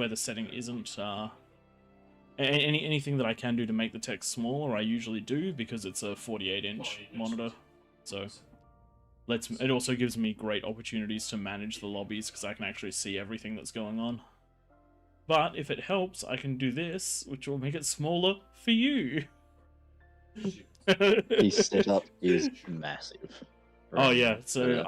the setting isn't anything that I can do to make the text smaller, I usually do, because it's a 48-inch monitor. So it also gives me great opportunities to manage the lobbies because I can actually see everything that's going on. But if it helps, I can do this, which will make it smaller for you. His setup is massive. Right? Oh yeah, so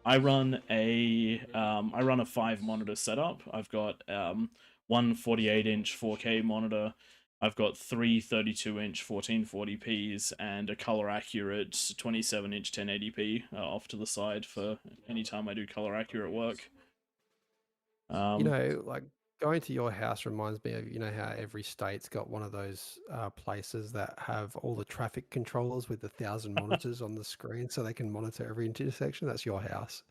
I run a 5-monitor setup. I've got one 48-inch 4K monitor. I've got three 32-inch 1440p's and a color accurate 27-inch 1080p off to the side for anytime I do color accurate work. You know, like going to your house reminds me of, you know, how every state's got one of those places that have all the traffic controllers with 1,000 monitors on the screen so they can monitor every intersection. That's your house.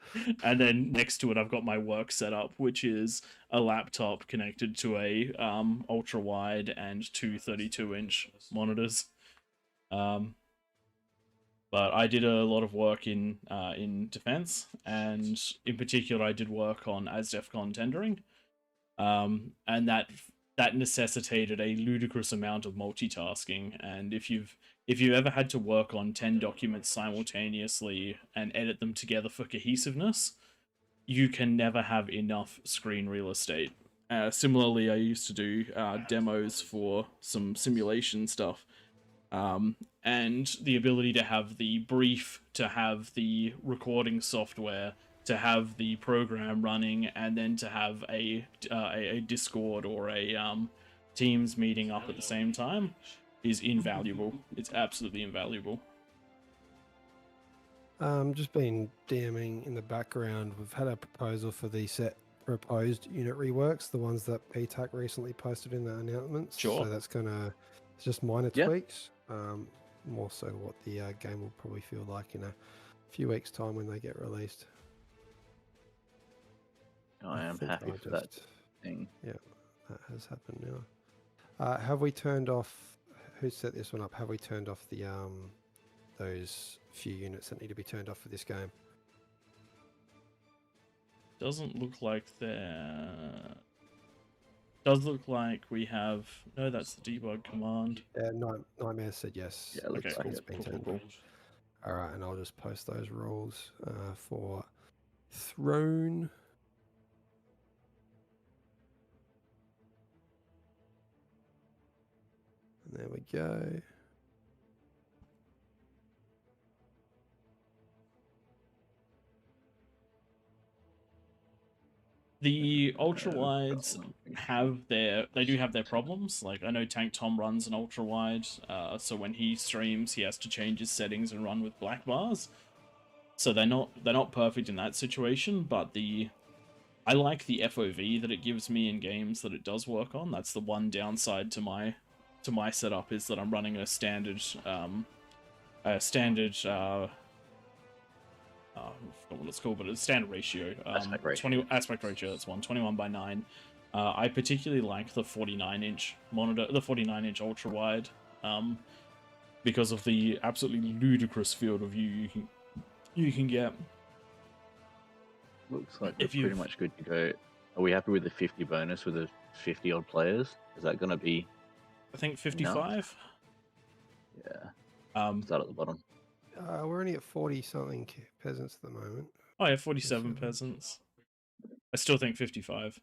And then next to it, I've got my work setup, which is a laptop connected to a ultra wide and two 32-inch monitors. But I did a lot of work in defense, and in particular, I did work on ASDEFCON tendering, and that necessitated a ludicrous amount of multitasking. And if you've ever had to work on 10 documents simultaneously and edit them together for cohesiveness, you can never have enough screen real estate. Similarly, I used to do demos for some simulation stuff. And the ability to have the brief, to have the recording software, to have the program running, and then to have a Discord or a Teams meeting up at the same time is invaluable. It's absolutely invaluable. Just been DMing in the background. We've had a proposal for the proposed unit reworks, the ones that PTAC recently posted in the announcements. Sure. So that's it's just minor tweaks. More so what the game will probably feel like in a few weeks' time when they get released. I am happy for that thing. Yeah, that has happened now. Have we turned off? Who set this one up? Have we turned off the those few units that need to be turned off for this game? Doesn't look like they're... Does look like we have... No, that's the debug command. Nightmare said yes. Yeah, looks like it's been turned off. All right, and I'll just post those rules for Throne. And there we go. The ultra wides they do have their problems. Like, I know Tank Tom runs an ultra wide, so when he streams, he has to change his settings and run with black bars. So they're not perfect in that situation, but I like the FOV that it gives me in games that it does work on. That's the one downside to my setup, is that I'm running a standard I forgot what it's called, but it's standard ratio. Aspect ratio. 20 aspect ratio, that's one. 21:9. I particularly like the 49-inch monitor, the 49-inch ultra wide, because of the absolutely ludicrous field of view you can get. Looks like we're pretty much good to go. Are we happy with the 50 bonus with the 50 odd players? Is that going to be? I think 55. Yeah. Is that at the bottom? We're only at 40-something peasants at the moment. Oh yeah, 47 peasants. I still think 55.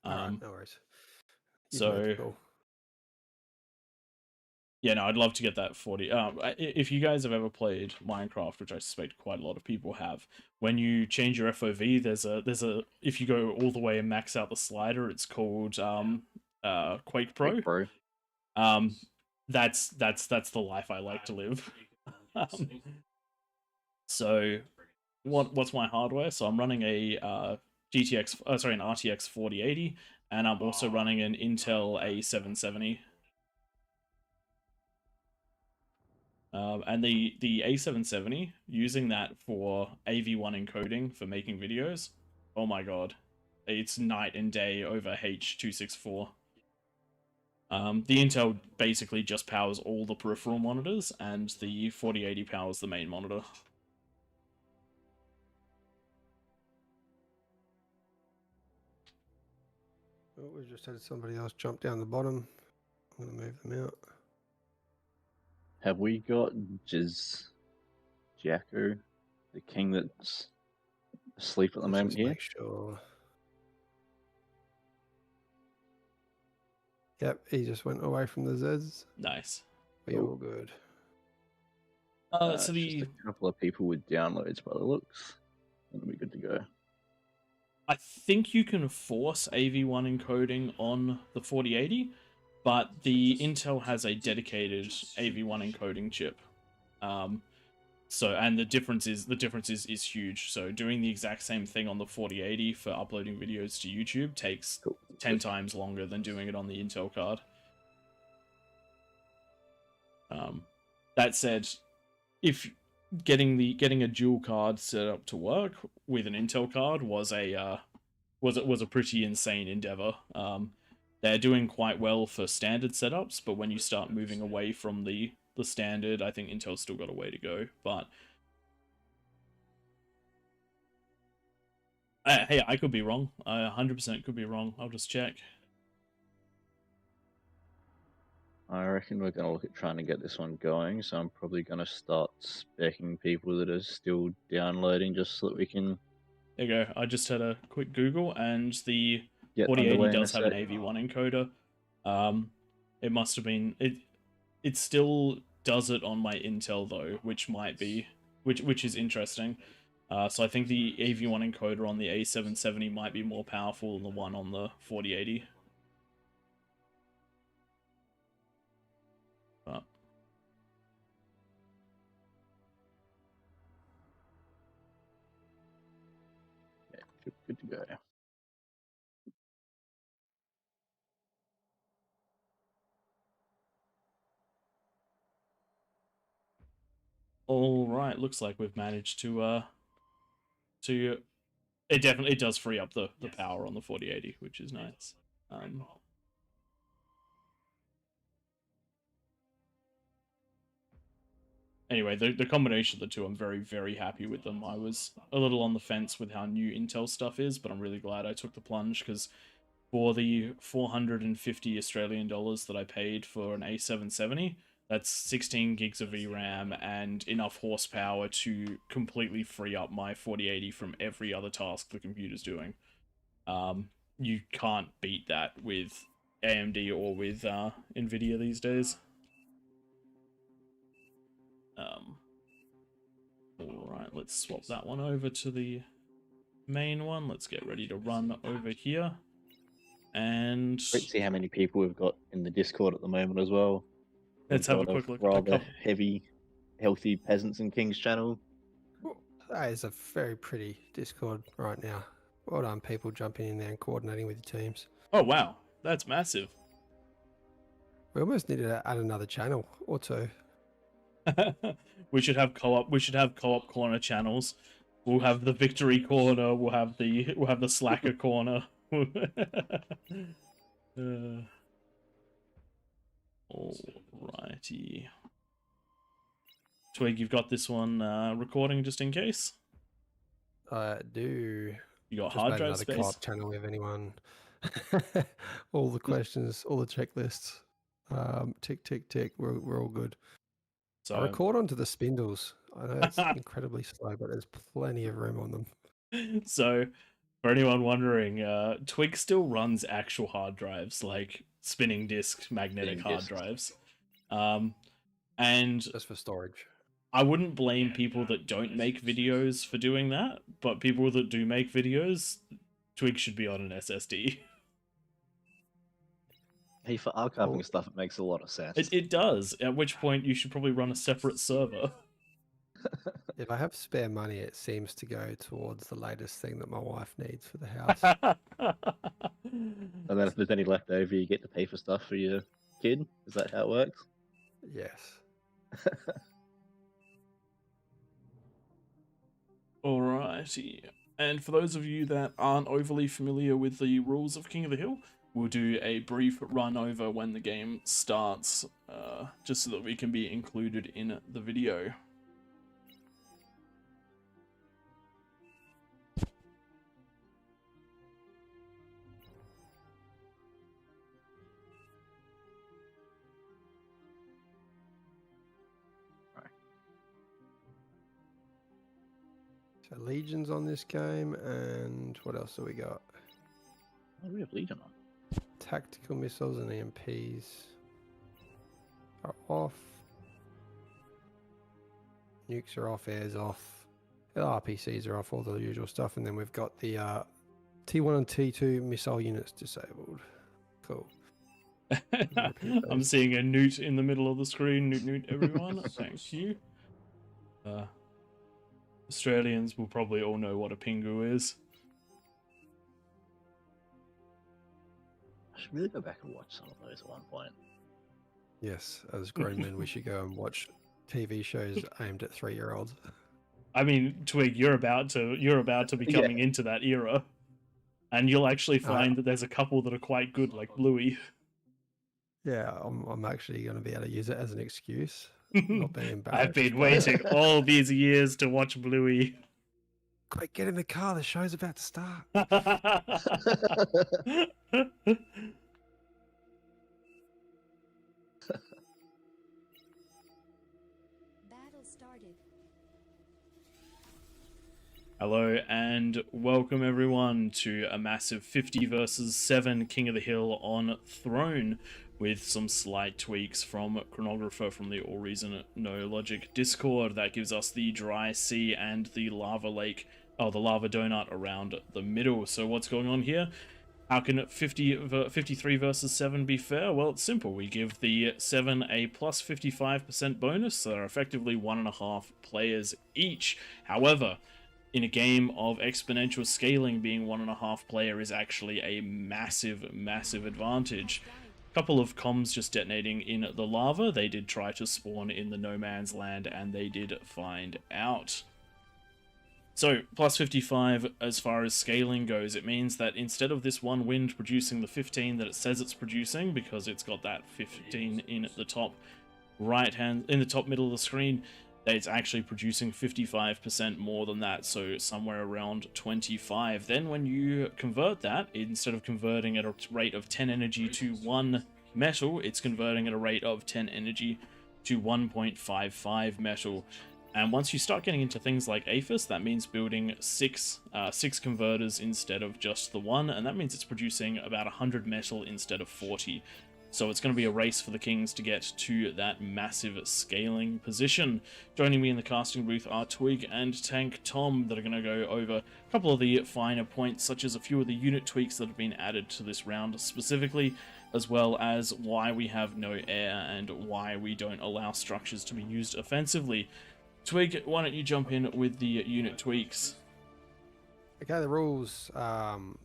Right, no worries. So, yeah, no, I'd love to get that 40. If you guys have ever played Minecraft, which I suspect quite a lot of people have, when you change your FOV, there's a if you go all the way and max out the slider, it's called Quake Pro. Quake Pro. That's the life I like to live. So what's my hardware? So I'm running a an RTX 4080, and I'm also running an Intel A770. And the A770, using that for AV1 encoding for making videos, oh my god, it's night and day over H.264. The Intel basically just powers all the peripheral monitors, and the 4080 powers the main monitor. Oh, we just had somebody else jump down the bottom. I'm going to move them out. Have we got Jacko, the king that's asleep at the Let's moment just here? make sure. Yep, he just went away from the Zeds. Nice. We all good. So It's the just a couple of people with downloads by the looks. That'll be good to go. I think you can force AV1 encoding on the 4080, but the Intel has a dedicated AV1 encoding chip. And the difference is huge. So doing the exact same thing on the 4080 for uploading videos to YouTube takes 10 times longer than doing it on the Intel card. That said, if getting a dual card set up to work with an Intel card was a pretty insane endeavor. They're doing quite well for standard setups, but when you start moving away from the standard, I think Intel's still got a way to go. But hey, I could be wrong. I 100% could be wrong. I'll just check. I reckon we're going to look at trying to get this one going, so I'm probably going to start specking people that are still downloading just so that we can... There you go. I just had a quick Google, and the get 4080 underway in a does have an sec. AV1 encoder. It must have been... It still does it on my Intel, though, which might be... Which is interesting. So I think the AV1 encoder on the A770 might be more powerful than the one on the 4080. But Yeah, good to go. all right, looks like we've managed to it definitely does free up the power on the 4080, which is nice. Anyway, the combination of the two, I'm very, very happy with them. I was a little on the fence with how new Intel stuff is, but I'm really glad I took the plunge, because for the 450 Australian dollars that I paid for an A770, that's 16 gigs of VRAM and enough horsepower to completely free up my 4080 from every other task the computer's doing. You can't beat that with AMD or with NVIDIA these days. Alright, let's swap that one over to the main one. Let's get ready to run over here. And Great to see how many people we've got in the Discord at the moment as well. Let's have a quick look. Rather heavy, healthy Peasants and Kings channel. That is a very pretty Discord right now. Well done, people jumping in there and coordinating with your teams. Oh wow, that's massive. We almost need to add another channel or two. We should have co-op. We should have co-op corner channels. We'll have the victory corner. We'll have the slacker corner. Alrighty. Twig, you've got this one recording just in case. I do. You got Just hard made drive another space. co-op channel if anyone. All the questions, all the checklists. Tick, tick, tick. We're all good. So I record onto the spindles. I know it's incredibly slow, but there's plenty of room on them. So, for anyone wondering, Twig still runs actual hard drives, like spinning disk magnetic hard drives. And just for storage. I wouldn't blame people that don't make videos for doing that, but people that do make videos, Twig should be on an SSD. Hey, for archiving stuff, it makes a lot of sense. It does, at which point you should probably run a separate server. If I have spare money, it seems to go towards the latest thing that my wife needs for the house. And then if there's any left over, you get to pay for stuff for your kid? Is that how it works? Yes. Alrighty. And for those of you that aren't overly familiar with the rules of King of the Hill, we'll do a brief run over when the game starts, just so that we can be included in the video. Legion's on this game, and what else do we got? What do we have Legion on? Tactical missiles and EMPs are off. Nukes are off, air's off. LRPCs are off, all the usual stuff. And then we've got the T1 and T2 missile units disabled. Cool. I'm seeing a newt in the middle of the screen. Newt, everyone. Thank you. Australians will probably all know what a Pingu is. I should really go back and watch some of those at one point. Yes, as grown men, we should go and watch TV shows aimed at 3-year-olds. I mean, Twig, you're about to be coming into that era, and you'll actually find that there's a couple that are quite good, like Bluey. Yeah, I'm actually going to be able to use it as an excuse. Not being embarrassed. I've been waiting all these years to watch Bluey. Quick, get in the car. The show's about to start. Hello and welcome everyone to a massive 50 versus 7 King of the Hill on Throne, with some slight tweaks from Chronographer from the AllReasonNoLogic Discord. That gives us the dry sea and the lava lake, the lava donut around the middle. So what's going on here? How can 53 versus 7 be fair? Well, it's simple. We give the 7 a plus 55% bonus, so they're effectively 1.5 players each. However, in a game of exponential scaling, being 1.5 player is actually a massive advantage. Couple of comms just detonating in the lava. They did try to spawn in the no man's land and they did find out. So, plus 55 as far as scaling goes, it means that instead of this one wind producing the 15 that it says it's producing, because it's got that 15 in the top top middle of the screen, it's actually producing 55% more than that, so somewhere around 25. Then when you convert that, instead of converting at a rate of 10 energy to 1 metal, it's converting at a rate of 10 energy to 1.55 metal. And once you start getting into things like APHIS, that means building six converters instead of just the one, and that means it's producing about 100 metal instead of 40. So it's going to be a race for the Kings to get to that massive scaling position. Joining me in the casting booth are Twig and Tank Tom, that are going to go over a couple of the finer points, such as a few of the unit tweaks that have been added to this round specifically, as well as why we have no air and why we don't allow structures to be used offensively. Twig, why don't you jump in with the unit tweaks? Okay, the rules.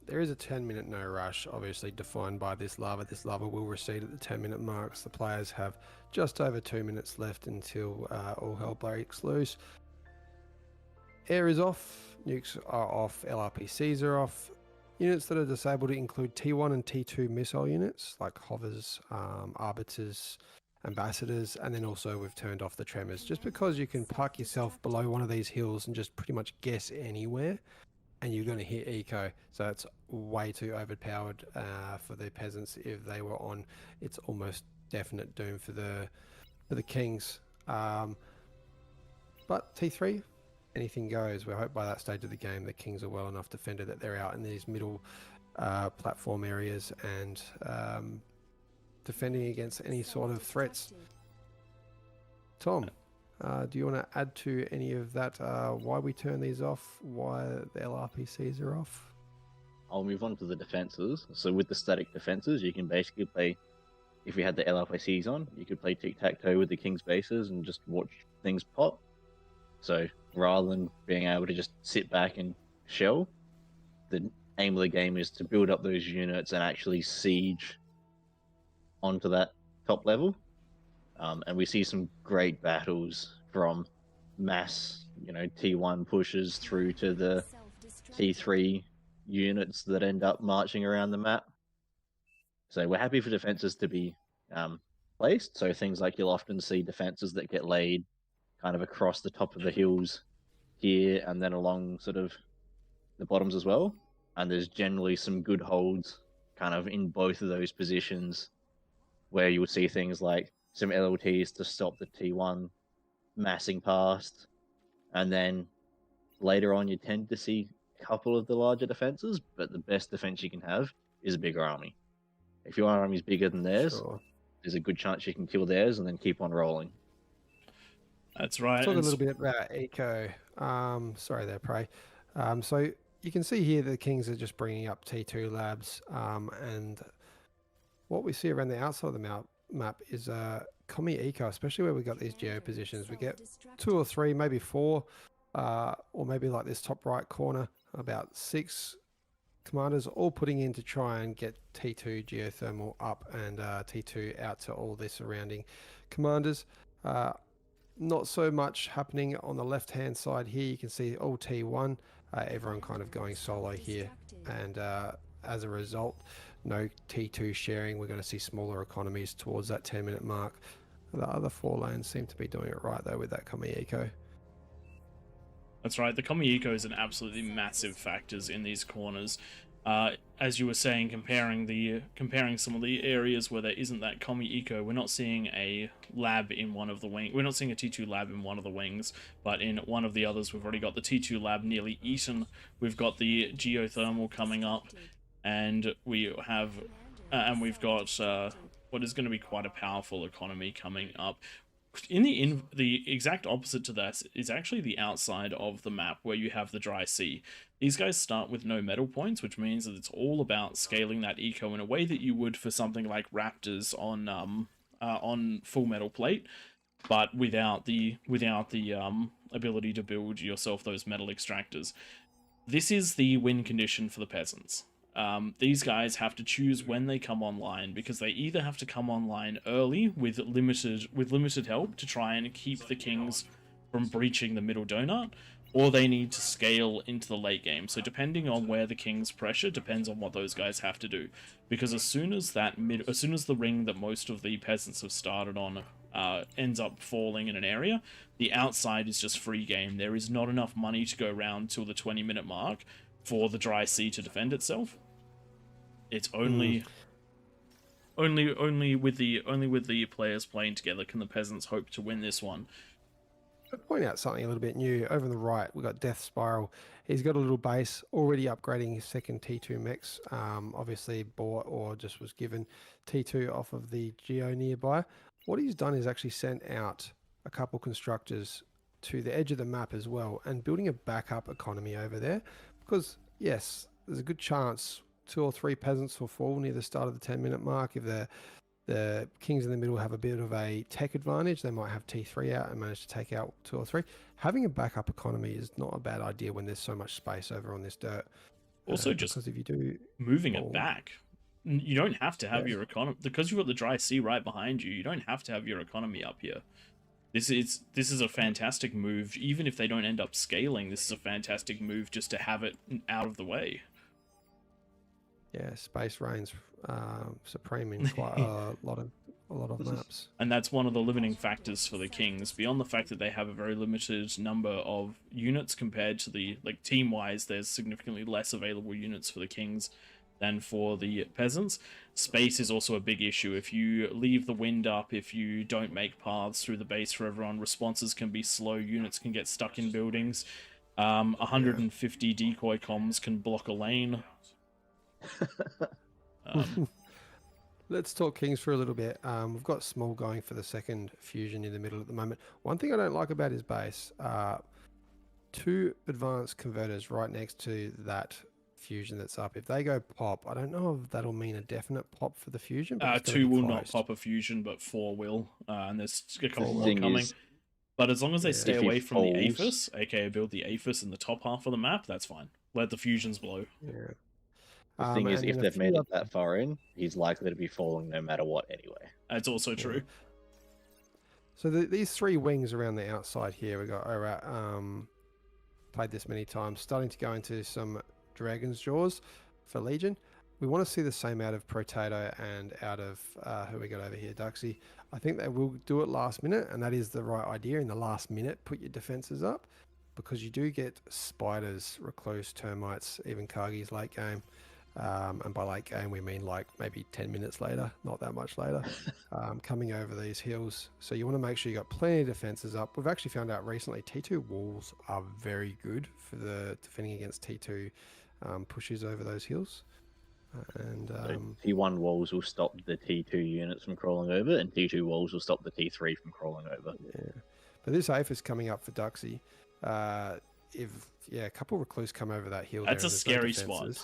There is a 10-minute no rush, obviously defined by this lava. This lava will recede at the 10-minute marks. The players have just over 2 minutes left until all hell breaks loose. Air is off, nukes are off, LRPCs are off. Units that are disabled include T1 and T2 missile units, like hovers, arbiters, ambassadors, and then also we've turned off the tremors, just because you can park yourself below one of these hills and just pretty much guess anywhere, and you're going to hit eco. So it's way too overpowered for the peasants. If they were on, it's almost definite doom for the Kings. But T3, anything goes. We hope by that stage of the game the Kings are well enough defended that they're out in these middle platform areas and defending against any sort of threats. Tom, do you want to add to any of that? Why we turn these off? Why the LRPCs are off? I'll move on to the defenses. So with the static defenses, you can basically play, if we had the LRPCs on, you could play tic-tac-toe with the King's bases and just watch things pop. So rather than being able to just sit back and shell, the aim of the game is to build up those units and actually siege onto that top level. And we see some great battles from mass, T1 pushes through to the T3 units that end up marching around the map. So we're happy for defenses to be placed. So things like you'll often see defenses that get laid kind of across the top of the hills here and then along sort of the bottoms as well. And there's generally some good holds kind of in both of those positions, where you would see things like some LLTs to stop the T1 massing past, and then later on you tend to see a couple of the larger defenses, but the best defense you can have is a bigger army. If your army is bigger than theirs, Sure. there's a good chance you can kill theirs and then keep on rolling. That's right. Talk a little bit about eco. Sorry there, Prey. So you can see here the Kings are just bringing up T2 labs, and what we see around the outside of the map is commie eco, especially where we got these geo positions. We get 2 or 3, maybe 4, or maybe like this top right corner, about 6 commanders all putting in to try and get T2 geothermal up and T2 out to all the surrounding commanders. Not so much happening on the left hand side here. You can see all T1, everyone kind of going solo here, and as a result, no T2 sharing. We're going to see smaller economies towards that 10-minute mark. The other 4 lanes seem to be doing it right though with that commie eco. That's right. The commie eco is an absolutely massive factors in these corners. As you were saying, comparing some of the areas where there isn't that commie eco, we're not seeing a lab in one of the wings. We're not seeing a T2 lab in one of the wings, but in one of the others, we've already got the T2 lab nearly eaten. We've got the geothermal coming up, and we've got what is going to be quite a powerful economy coming up. In the exact opposite to that is actually the outside of the map where you have the dry sea. These guys start with no metal points, which means that it's all about scaling that eco in a way that you would for something like Raptors on full metal plate, but without the ability to build yourself those metal extractors. This is the win condition for the peasants. These guys have to choose when they come online, because they either have to come online early with limited help to try and keep the Kings from breaching the middle donut, or they need to scale into the late game. So depending on where the Kings pressure depends on what those guys have to do. Because as soon as the ring that most of the peasants have started on ends up falling in an area, the outside is just free game. There is not enough money to go around till the 20-minute mark for the dry sea to defend itself. It's only with the players playing together can the peasants hope to win this one. I'd point out something a little bit new. Over on the right, we've got Death Spiral. He's got a little base, already upgrading his second T2 mechs. Obviously bought or just was given T2 off of the Geo nearby. What he's done is actually sent out a couple constructors to the edge of the map as well, and building a backup economy over there. Because, yes, there's a good chance 2 or 3 peasants will fall near the start of the 10-minute mark. If the Kings in the middle have a bit of a tech advantage, they might have T3 out and manage to take out 2 or 3. Having a backup economy is not a bad idea when there's so much space over on this dirt. Also, just because if you do moving it back, you don't have to have your economy, because you've got the dry sea right behind you. You don't have to have your economy up here. This is a fantastic move. Even if they don't end up scaling, this is a fantastic move just to have it out of the way. Yeah, space reigns supreme in quite a lot of maps. And that's one of the limiting factors for the Kings. Beyond the fact that they have a very limited number of units compared to the, like, team-wise, there's significantly less available units for the Kings than for the peasants. Space is also a big issue. If you leave the wind up, if you don't make paths through the base for everyone, responses can be slow, units can get stuck in buildings. 150 decoy comms can block a lane. Let's talk Kings for a little bit. We've got Small going for the second fusion in the middle at the moment. One thing I don't like about his base, 2 advanced converters right next to that fusion that's up. If they go pop, I don't know if that'll mean a definite pop for the fusion. 2 will not pop a fusion, but 4 will, and there's a couple more coming. But as long as they stay away from the Aphis, aka build the Aphis in the top half of the map, that's fine. Let the fusions blow. Yeah. The thing is, if they've made it that far in, he's likely to be falling no matter what anyway. That's also true. So these 3 wings around the outside here, we got Orat, played this many times, starting to go into some Dragon's Jaws for Legion. We want to see the same out of Potato and out of who we got over here, Duxie. I think they will do it last minute, and that is the right idea. In the last minute, put your defenses up, because you do get spiders, recluse, termites, even Kargis late game. and by late game we mean like maybe 10 minutes later, not that much later, coming over these hills. So you want to make sure you got plenty of defenses up. We've actually found out recently T2 walls are very good for the defending against T2 pushes over those hills. And T1 walls will stop the T2 units from crawling over, and T2 walls will stop the T3 from crawling over. Yeah, but this APHIS coming up for Duxie. If a couple of recluse come over that hill, That's there, a scary spot.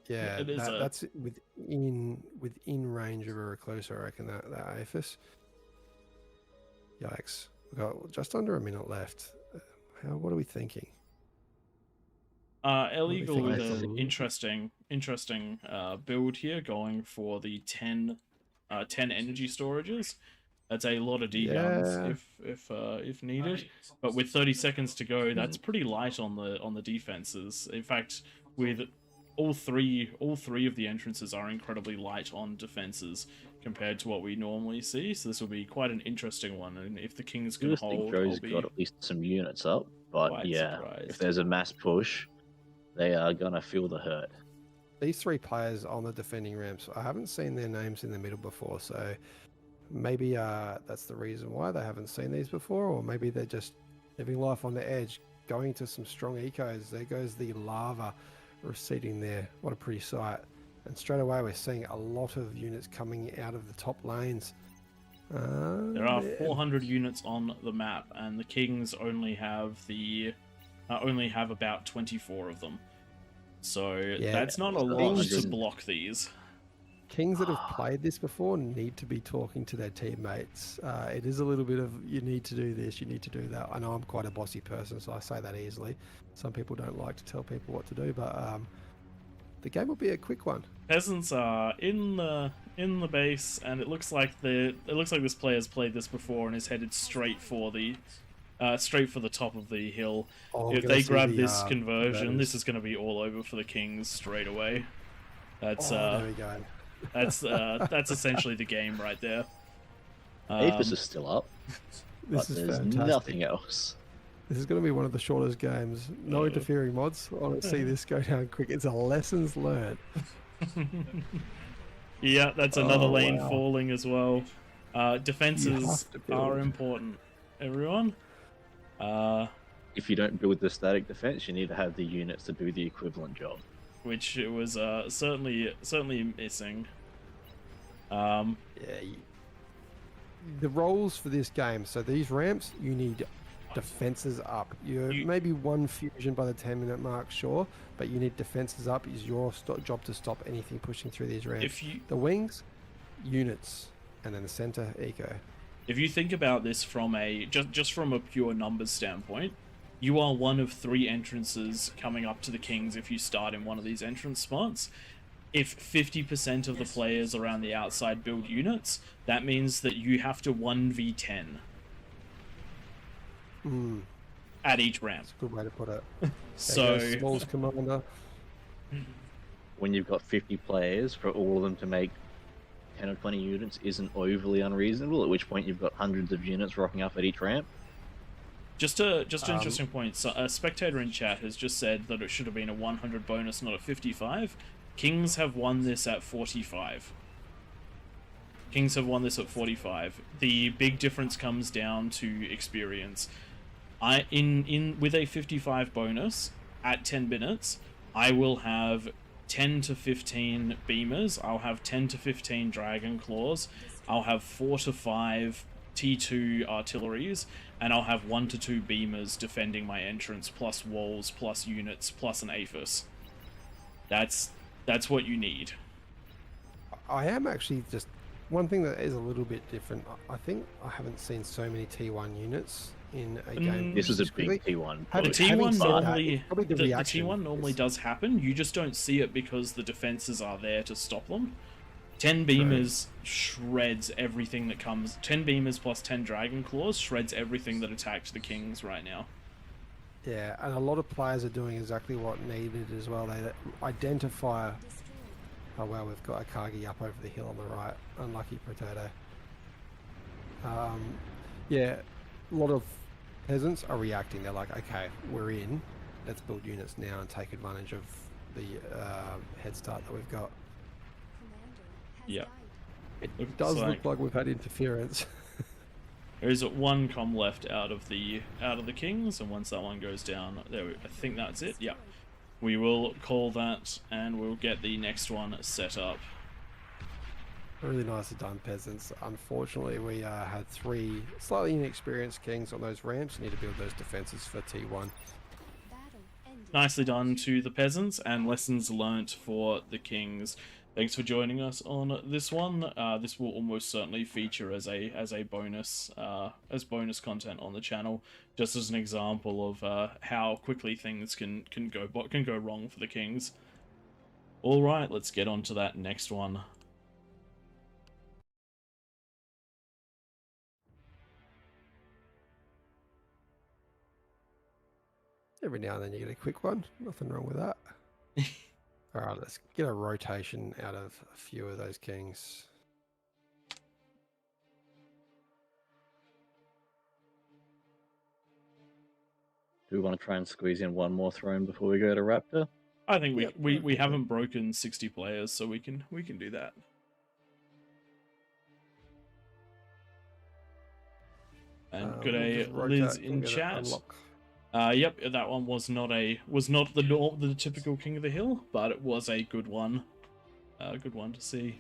Yeah, it is that's within range of a recluse. I reckon that APHIS. Yikes! We've got just under a minute left. What are we thinking? Illegal with an interesting build here, going for the 10 energy storages. That's a lot of D guns if needed. But with 30 seconds to go, that's pretty light on the defenses. In fact, with all three of the entrances are incredibly light on defenses compared to what we normally see. So this will be quite an interesting one. And if the Kings can hold, Joe's got at least some units up. But yeah, surprised. If there's a mass push, they are gonna feel the hurt. These three players on the defending ramps, I haven't seen their names in the middle before, so maybe that's the reason why they haven't seen these before, or maybe they're just living life on the edge, going to some strong ecos. There goes the lava receding there. What a pretty sight. And straight away we're seeing a lot of units coming out of the top lanes. There are 400 units on the map, and the Kings only have about 24 of them. So that's not a lot to block these. Kings that have played this before need to be talking to their teammates. It is a little bit of, you need to do this, you need to do that. I know I'm quite a bossy person, so I say that easily. Some people don't like to tell people what to do, but the game will be a quick one. Peasants are in the base, and it looks like this player's played this before and is headed straight for the top of the hill. If they grab this conversion, this is going to be all over for the Kings straight away. That's there we go. that's essentially the game right there. APHIS is still up, but this is there's fantastic. nothing else. This is going to be one of the shortest games. No interfering mods. I want to see this go down quick. It's a lessons learned. Yeah, that's another lane falling as well. Defenses are important, everyone. If you don't build the static defense, you need to have the units to do the equivalent job. Which it was certainly missing. The roles for this game. So these ramps, you need defenses up. You maybe one fusion by the 10-minute mark, sure, but you need defenses up. Is your job to stop anything pushing through these ramps. The wings, units, and then the center, eco. If you think about this from just from a pure numbers standpoint, you are one of 3 entrances coming up to the Kings if you start in one of these entrance spots. If 50% of the players around the outside build units, that means that you have to 1v10 at each ramp. That's a good way to put it. So Smalls commander. When you've got 50 players, for all of them to make 10 or 20 units isn't overly unreasonable, at which point you've got hundreds of units rocking up at each ramp. Just an interesting point. So a spectator in chat has just said that it should have been a 100 bonus, not a 55. Kings have won this at 45. Kings have won this at 45. The big difference comes down to experience. With a 55 bonus at 10 minutes, I will have 10 to 15 beamers. I'll have 10 to 15 dragon claws. I'll have 4 to 5 T2 artilleries, and I'll have 1 to 2 beamers defending my entrance, plus walls, plus units, plus an APHIS. That's what you need. I am actually just one thing that is a little bit different. I think I haven't seen so many T1 units in a game. This is a big T1. The T1 normally does happen. You just don't see it because the defenses are there to stop them. 10 beamers shreds everything that comes. 10 beamers plus 10 dragon claws shreds everything that attacked the Kings right now. Yeah, and a lot of players are doing exactly what needed as well. They identify. Oh well, we've got Akagi up over the hill on the right. Unlucky potato. Yeah, a lot of peasants are reacting. They're like, okay, we're in. Let's build units now and take advantage of head start that we've got. Yeah. It Looks does like look like we've had interference. there is one comm left out of the kings, and once that one goes down, I think that's it. Yeah. We will call that, and we'll get the next one set up. Really nicely done, peasants. Unfortunately, we had 3 slightly inexperienced kings on those ramps. Need to build those defenses for T1. Nicely done to the peasants, and lessons learnt for the kings. Thanks for joining us on this one. This will almost certainly feature as a bonus bonus content on the channel, just as an example of how quickly things can go wrong for the kings. All right, let's get on to that next one. Every now and then you get a quick one. Nothing wrong with that. All right, let's get a rotation out of a few of those kings. Do we want to try and squeeze in one more throne before we go to Raptor? I think we haven't broken 60 players, so we can do that. And good day, Liz in chat. Yep, that one was not the typical King of the Hill, but it was a good one. Good one to see.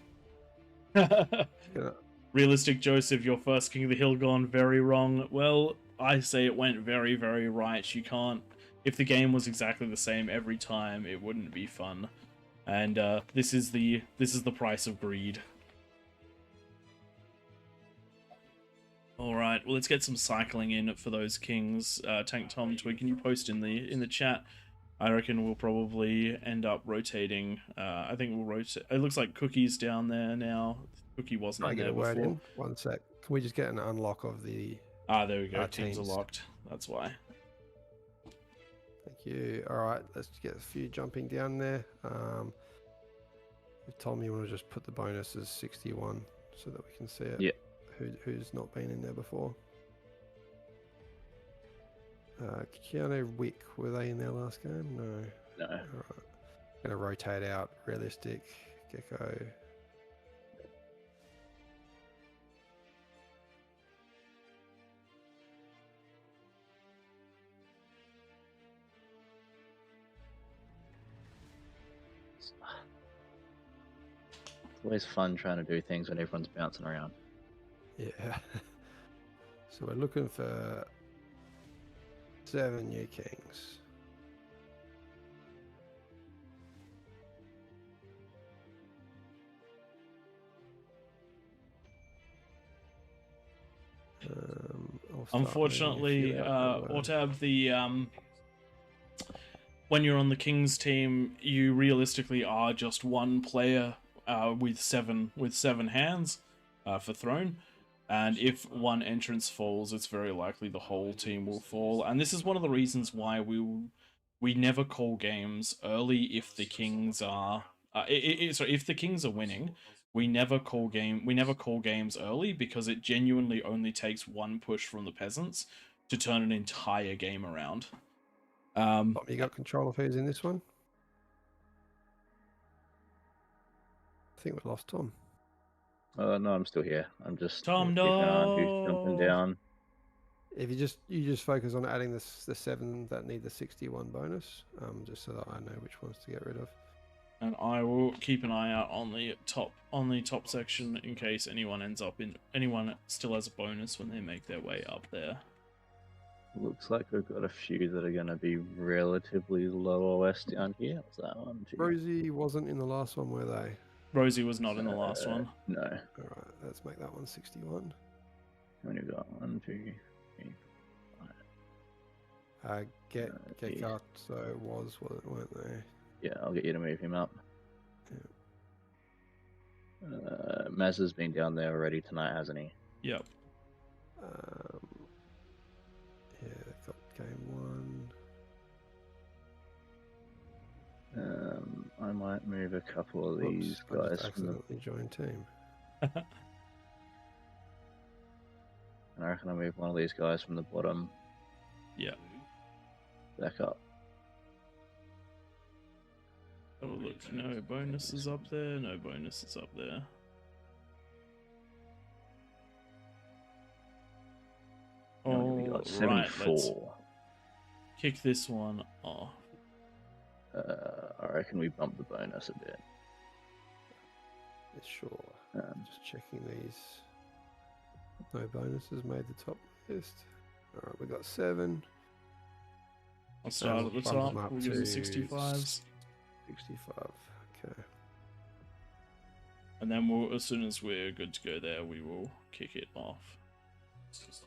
Realistic Joseph, your first King of the Hill gone very wrong. Well, I say it went very, very right. You can't. If the game was exactly the same every time, it wouldn't be fun. And this is the price of greed. Alright, well, let's get some cycling in for those kings. Tank Tom Twig, can you post in the chat? I reckon we'll probably end up rotating. I think we'll rotate. It looks like Cookie's down there now. Cookie wasn't in there before. In. 1 sec. Can we just get an unlock of the... there we go. Teams are locked. That's why. Thank you. Alright, let's get a few jumping down there. You told me you want to just put the bonus as 61 so that we can see it. Yeah. Who's not been in there before? Keanu, Wick, were they in there last game? No. No. All right. Gonna rotate out Realistic, Gecko. It's always fun trying to do things when everyone's bouncing around. Yeah. So we're looking for 7 new kings. Unfortunately, Ortab, when you're on the Kings team, you realistically are just one player with seven hands for throne. And if one entrance falls, it's very likely the whole team will fall. And this is one of the reasons why we never call games early if the Kings are if the Kings are winning. We never call games early because it genuinely only takes one push from the peasants to turn an entire game around. You got control of who's in this one? I think we lost Tom. No, I'm still here. I'm just Tom, keeping an eye on who's jumping down. If you just focus on adding the 7 that need the 61 bonus, just so that I know which ones to get rid of. And I will keep an eye out on the top section in case anyone still has a bonus when they make their way up there. Looks like we've got a few that are going to be relatively low OS down here. What's that one? Rosie wasn't in the last one, were they? Rosie was not in the last one. No. Alright, let's make that one 61. How many we got? 1, 2, 3, 5. Get cut, so it weren't they? Yeah, I'll get you to move him up. Yeah. Maz has been down there already tonight, hasn't he? Yep. Yeah, got game 1. I might move a couple of these guys from the join team. And I reckon I'll move one of these guys from the bottom. Yeah. Back up. Oh, look, no bonuses up there, no bonuses up there. Oh, we got 74. Let's kick this one off. I reckon we bump the bonus a bit. Sure. Just checking these. No bonuses made the top list. All right, we got 7. I'll start at the top. We'll give them 65s. 65. Okay. And then we'll, as soon as we're good to go there, we will kick it off. Just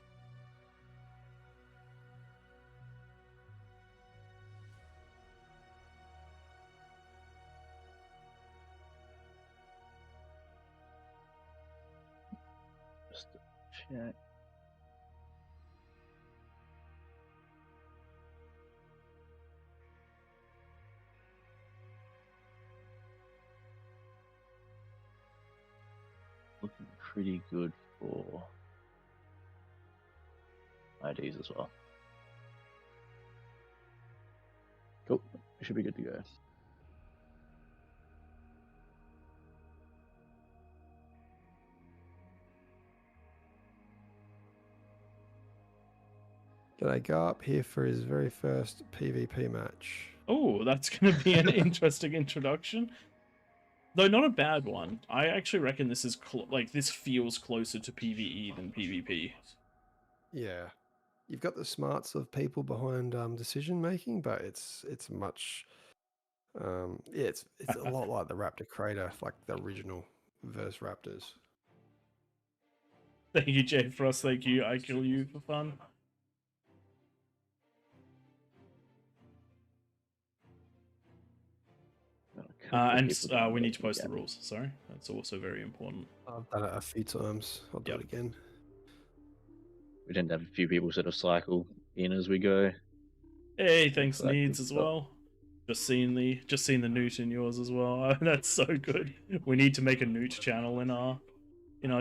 check. Looking pretty good for IDs as well. Cool. We should be good to go. G'day, go up here for his very first PvP match. Oh, that's going to be an interesting introduction. Though not a bad one. I actually reckon this is this feels closer to PvE than PvP. Yeah. You've got the smarts of people behind decision making, but it's much it's a lot like the Raptor Crater, like the original versus Raptors. Thank you, Jay Frost. Thank you. I kill you for fun. And we need to post the rules. Sorry, that's also very important. I've done it a few times. I'll do it again. We tend to have a few people sort of cycle in as we go. Hey, thanks Needs as well. Just seen the newt in yours as well. That's so good. We need to make a newt channel in our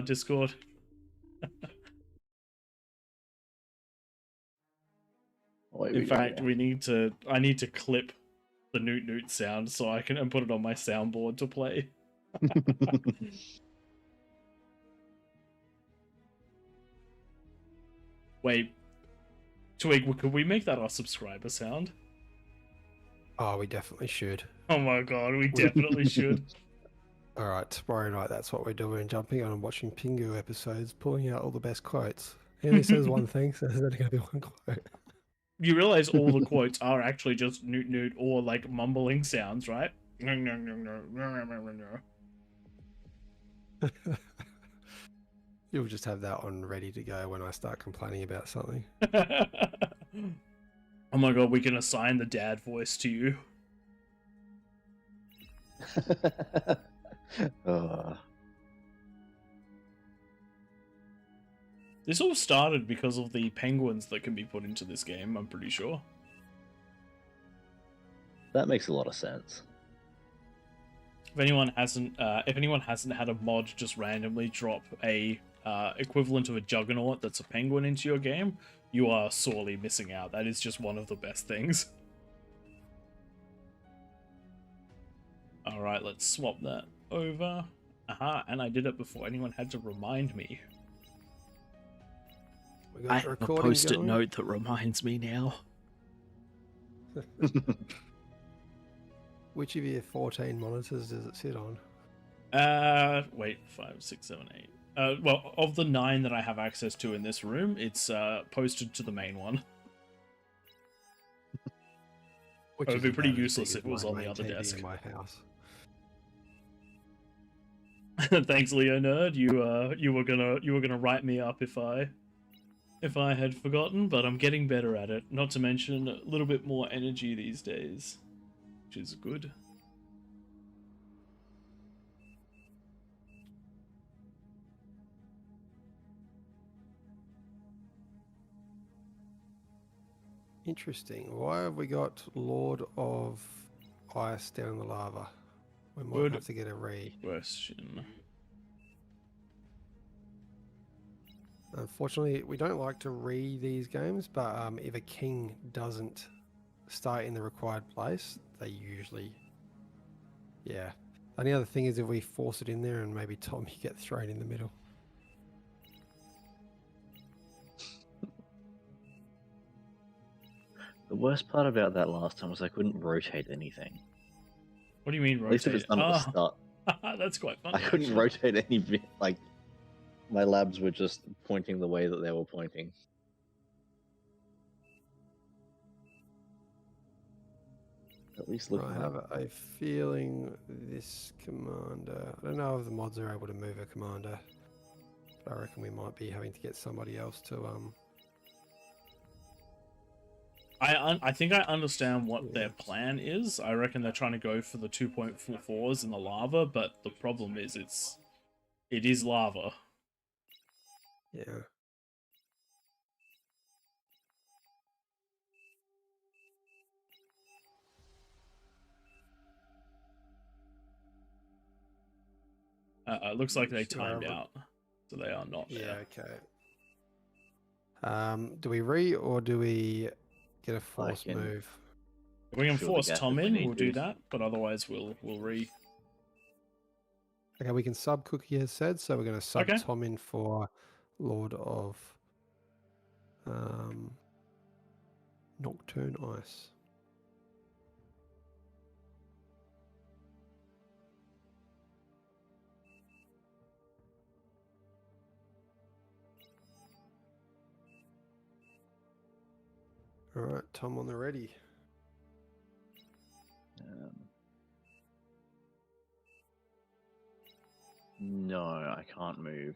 Discord. In fact, I need to clip the newt sound so I can put it on my soundboard to play. Wait, Twig, could we make that our subscriber sound? Oh, we definitely should. Oh my god, we definitely should. All right, tomorrow night, that's what we're doing. Jumping on and watching Pingu episodes, pulling out all the best quotes. He only says one thing, so there's only going to be one quote. You realize all the quotes are actually just newt or like mumbling sounds, right? You'll just have that on ready to go when I start complaining about something. Oh my god, we can assign the dad voice to you. This all started because of the penguins that can be put into this game, I'm pretty sure. That makes a lot of sense. If anyone hasn't had a mod just randomly drop a equivalent of a juggernaut that's a penguin into your game, you are sorely missing out. That is just one of the best things. Alright, let's swap that over. Aha, and I did it before anyone had to remind me. I have a post-it note that reminds me now. Which of your 14 monitors does it sit on? Wait, 5, 6, 7, 8. Well, of the 9 that I have access to in this room, it's posted to the main one. It would be pretty useless if it was on the other desk. In my house. Thanks, Leo Nerd. You were gonna write me up if I had forgotten, but I'm getting better at it. Not to mention a little bit more energy these days, which is good. Interesting. Why have we got Lord of Ice down the lava? We might have to get a question. Unfortunately, we don't like to these games, but if a king doesn't start in the required place, they usually Yeah. Only other thing is if we force it in there and maybe Tom, you get thrown in the middle. The worst part about that last time was I couldn't rotate anything. What do you mean rotate? At least if it's done at the start. That's quite fun. I couldn't rotate any bit. Like, my labs were just pointing the way that they were pointing. At least look. I have a feeling this commander. I don't know if the mods are able to move a commander, but I reckon we might be having to get somebody else to I think I understand what their plan is. I reckon they're trying to go for the 2.44s in the lava, but the problem is it is lava. Yeah. It looks like they timed out, so they are not there. Yeah, okay. Do we or do we get a force move? If we can force Tom in, we'll do that, but otherwise we'll re. Okay, we can sub Cookie has said, so we're going to sub Tom in for Lord of Nocturne Ice. All right, Tom on the ready. No, I can't move.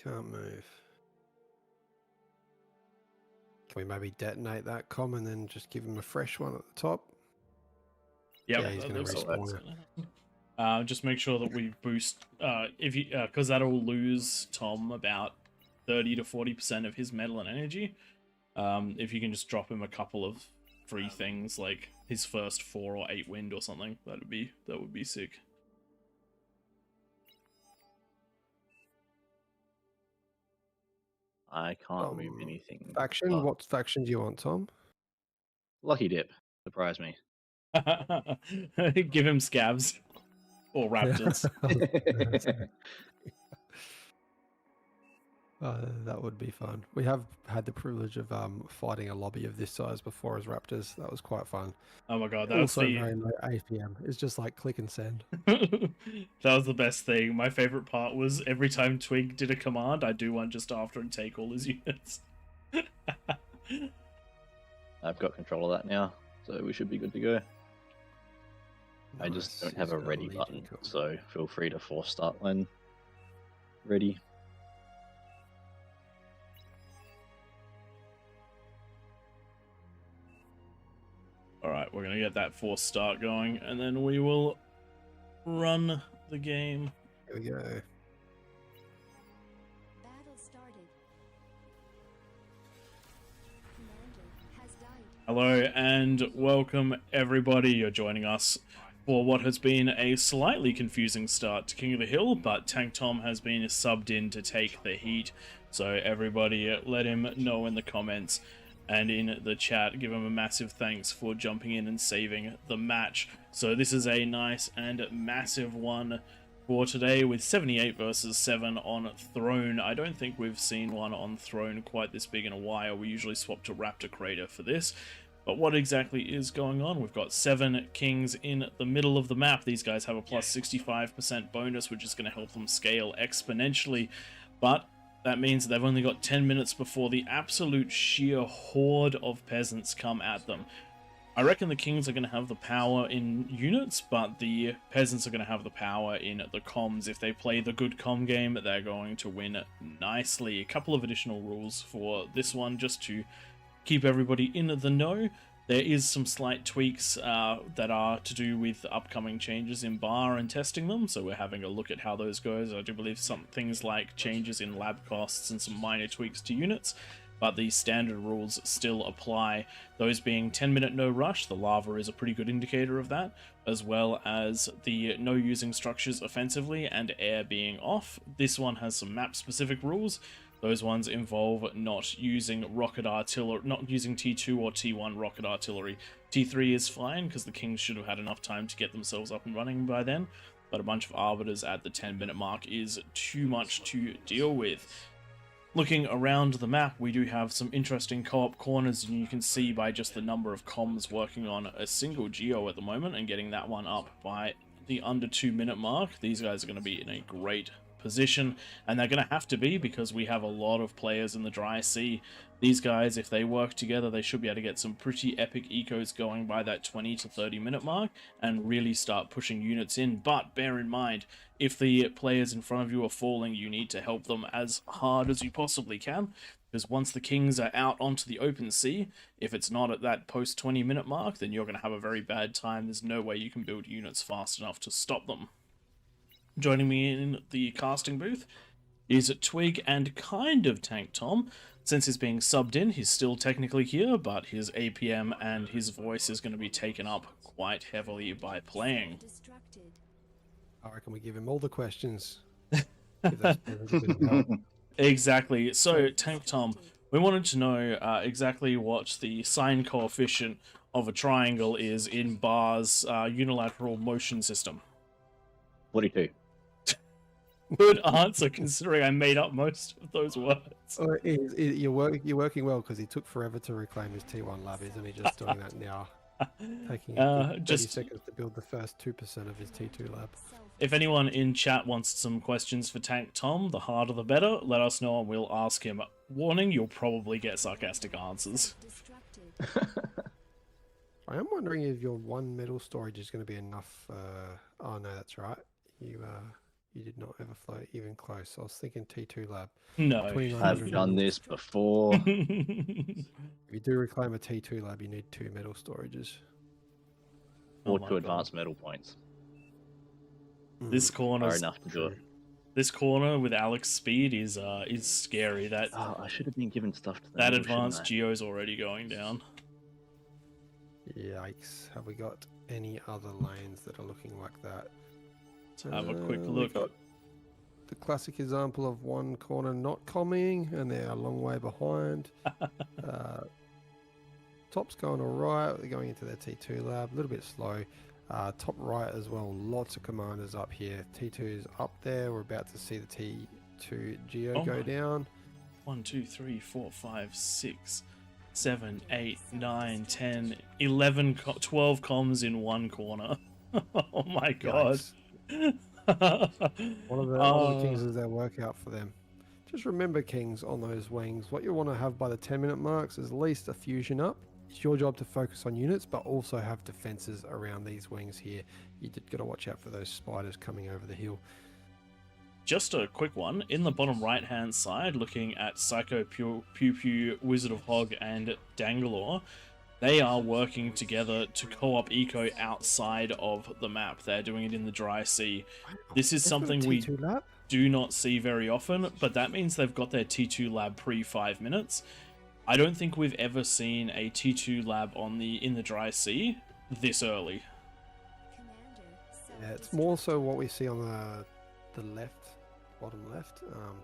Can't move. Can we maybe detonate that com and then just give him a fresh one at the top? Yep, yeah, he's going to respawn it. Just make sure that we boost, if you, because that'll lose Tom about 30 to 40% of his metal and energy. If you can just drop him a couple of free things, like his first 4 or 8 wind or something, that would be sick. I can't move anything. Faction? Oh. What faction do you want, Tom? Lucky Dip. Surprise me. Give him scabs. Or raptors. That would be fun. We have had the privilege of fighting a lobby of this size before as raptors. That was quite fun. Oh my god, that also was very low APM. It's just like click and send. That was the best thing. My favorite part was every time Twig did a command, I'd do one just after and take all his units. I've got control of that now, so we should be good to go. Nice. I just don't have a ready button, so feel free to force start when ready. Alright, we're gonna get that force start going, and then we will run the game. Here we go. Battle started. Commander has died. Hello and welcome everybody. You're joining us for what has been a slightly confusing start to King of the Hill, but Tank Tom has been subbed in to take the heat. So everybody let him know in the comments and in the chat, give him a massive thanks for jumping in and saving the match. So this is a nice and massive one for today with 78 versus 7 on Throne. I don't think we've seen one on Throne quite this big in a while. We usually swap to Raptor Crater for this. But what exactly is going on? We've got 7 kings in the middle of the map. These guys have a plus 65% bonus, which is going to help them scale exponentially. But that means they've only got 10 minutes before the absolute sheer horde of peasants come at them. I reckon the kings are going to have the power in units, but the peasants are going to have the power in the comms. If they play the good comm game, they're going to win nicely. A couple of additional rules for this one, just to keep everybody in the know. There is some slight tweaks that are to do with upcoming changes in bar and testing them, so we're having a look at how those goes. I do believe some things like changes in lab costs and some minor tweaks to units, but the standard rules still apply. Those being 10-minute no rush, the lava is a pretty good indicator of that, as well as the no using structures offensively and air being off. This one has some map-specific rules. Those ones involve not using rocket artillery, not using T2 or T1 rocket artillery. T3 is fine because the Kings should have had enough time to get themselves up and running by then, but a bunch of arbiters at the 10-minute mark is too much to deal with. Looking around the map, we do have some interesting co-op corners, and you can see by just the number of comms working on a single geo at the moment and getting that one up by the under 2-minute mark. These guys are going to be in a great position, and they're going to have to be because we have a lot of players in the dry sea. These guys, if they work together, they should be able to get some pretty epic ecos going by that 20 to 30-minute mark and really start pushing units in. But bear in mind, if the players in front of you are falling, you need to help them as hard as you possibly can, because once the Kings are out onto the open sea, if it's not at that post 20-minute mark, then you're going to have a very bad time. There's no way you can build units fast enough to stop them. Joining me in the casting booth is Twig and kind of Tank Tom. Since he's being subbed in, he's still technically here, but his APM and his voice is going to be taken up quite heavily by playing. I reckon we give him all the questions. Give that a bit of help. Exactly. So, Tank Tom, we wanted to know exactly what the sine coefficient of a triangle is in Bar's unilateral motion system. 42. Good answer, considering I made up most of those words. Oh, you're working well because he took forever to reclaim his T1 lab, isn't he? Just doing that now. Taking 30 seconds to build the first 2% of his T2 lab. If anyone in chat wants some questions for Tank Tom, the harder the better, let us know and we'll ask him. Warning, you'll probably get sarcastic answers. I am wondering if your 1 metal storage is going to be enough. Oh no, that's right. You did not ever float even close. I was thinking T2 lab. No. I've done this before. If you do reclaim a T2 lab, you need 2 metal storages. Or 2 advanced metal points. This corner are enough to do it. This corner with Alex speed is scary. That I should have been given stuff to that advanced geo's already going down. Yikes! Have we got any other lanes that are looking like that? Let's have a quick look. Got the classic example of one corner not comming, and they're a long way behind. Top's going all right. They're going into their T2 lab, a little bit slow. Top right as well, lots of commanders up here. T2's up there. We're about to see the T2 Geo go down. 1, 2, 3, 4, 5, 6, 7, 8, 9, 10, 11, 12 comms in one corner. Oh my god. One of the Kings is their workout for them. Just remember, Kings, on those wings, what you want to have by the 10-minute marks is at least a fusion up. It's your job to focus on units, but also have defenses around these wings here. You did got to watch out for those spiders coming over the hill. Just a quick one. In the bottom right-hand side, looking at Psycho Pew Pew, Wizard of Hog, and Dangalore, they are working together to co-op eco outside of the map. They're doing it in the dry sea. This is something we do not see very often, but that means they've got their T2 lab pre 5 minutes. I don't think we've ever seen a T2 lab in the dry sea this early. Yeah, it's more so what we see on the left, bottom left.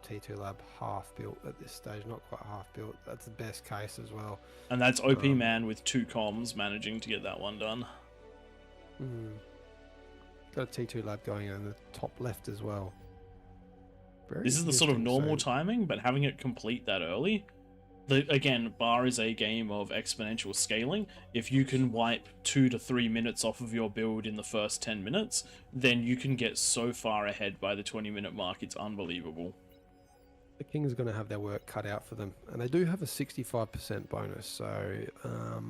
T2 lab half built at this stage, not quite half built. That's the best case as well. And that's OP Man with 2 comms managing to get that one done. Got a T2 lab going on the top left as well. This is the sort of normal timing, but having it complete that early. Again, Bar is a game of exponential scaling. If you can wipe 2 to 3 minutes off of your build in the first 10 minutes, then you can get so far ahead by the 20-minute mark, it's unbelievable. The Kings are going to have their work cut out for them, and they do have a 65% bonus, so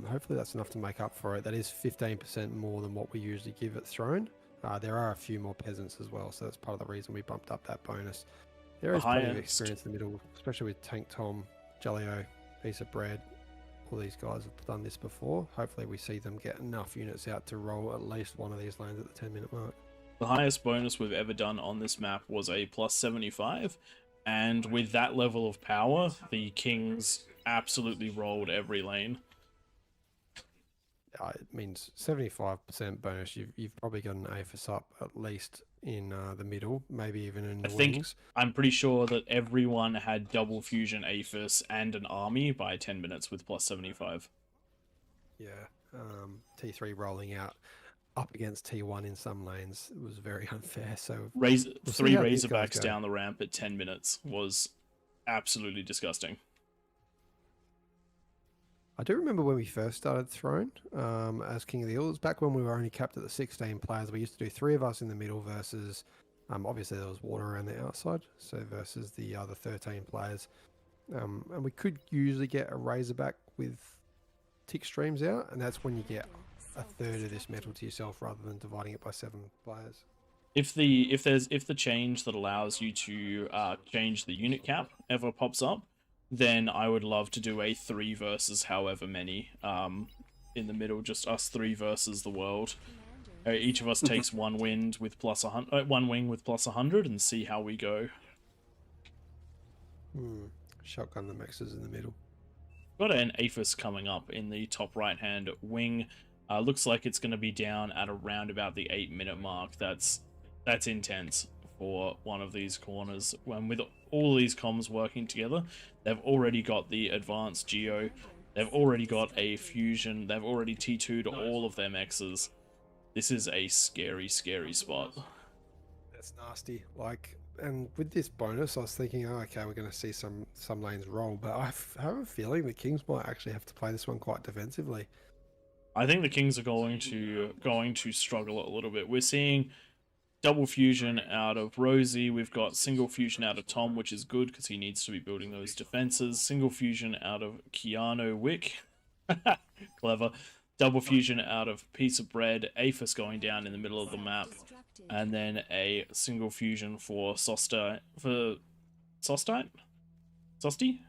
hopefully that's enough to make up for it. That is 15% more than what we usually give at Throne. There are a few more peasants as well, so that's part of the reason we bumped up that bonus. There is plenty of experience in the middle, especially with Tank Tom, Jellio, Piece of Bread. All these guys have done this before. Hopefully we see them get enough units out to roll at least one of these lanes at the 10-minute mark. The highest bonus we've ever done on this map was a plus 75, and with that level of power, the Kings absolutely rolled every lane. It means 75% bonus. You've probably got an AFS up at least in the middle, maybe even in I the think wings. I'm pretty sure that everyone had double fusion APHIS and an army by 10 minutes with plus 75. Yeah, T3 rolling out up against T1 in some lanes was very unfair. So we'll see Three how these guys Razorbacks go. down the ramp at 10 minutes was absolutely disgusting. I do remember when we first started Throne as King of the Hills, back when we were only capped at the 16 players. We used to do 3 of us in the middle versus, obviously there was water around the outside, so versus the other 13 players. And we could usually get a Razorback with tick streams out, and that's when you get a third of this metal to yourself rather than dividing it by 7 players. If the change that allows you to change the unit cap ever pops up, then I would love to do a 3 versus however many in the middle, just us 3 versus the world. Each of us takes one wind with plus 100, one wing with plus 100, and see how we go. Shotgun the mexes in the middle. Got an APHIS coming up in the top right hand wing. Looks like it's going to be down at around about the 8-minute mark. That's intense for one of these corners. When with all these comms working together, they've already got the advanced geo, they've already got a fusion, they've already T2'd all of their mexes. This is a scary, scary spot. That's nasty. Like, and with this bonus, I was thinking, oh, okay, we're going to see some lanes roll, but I have a feeling the Kings might actually have to play this one quite defensively. I think the Kings are going to struggle a little bit. We're seeing double fusion out of Rosie. We've got single fusion out of Tom, which is good because he needs to be building those defenses. Single fusion out of Keanu Wick. Clever. Double fusion out of Piece of Bread. APHIS going down in the middle of the map. And then a single fusion for Sostite. Sosti?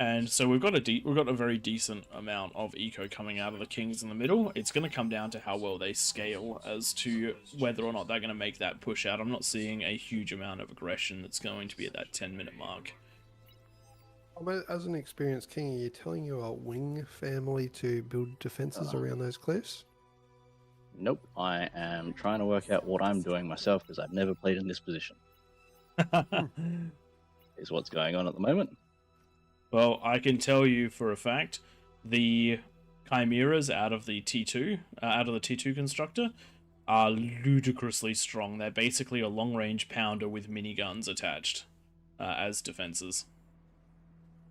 And so we've got a very decent amount of eco coming out of the Kings in the middle. It's going to come down to how well they scale as to whether or not they're going to make that push out. I'm not seeing a huge amount of aggression that's going to be at that 10-minute mark. As an experienced King, are you telling your wing family to build defenses around those cliffs? Nope, I am trying to work out what I'm doing myself because I've never played in this position. Is what's going on at the moment. Well, I can tell you for a fact, the Chimeras out of the T2 constructor, are ludicrously strong. They're basically a long-range pounder with miniguns attached as defenses.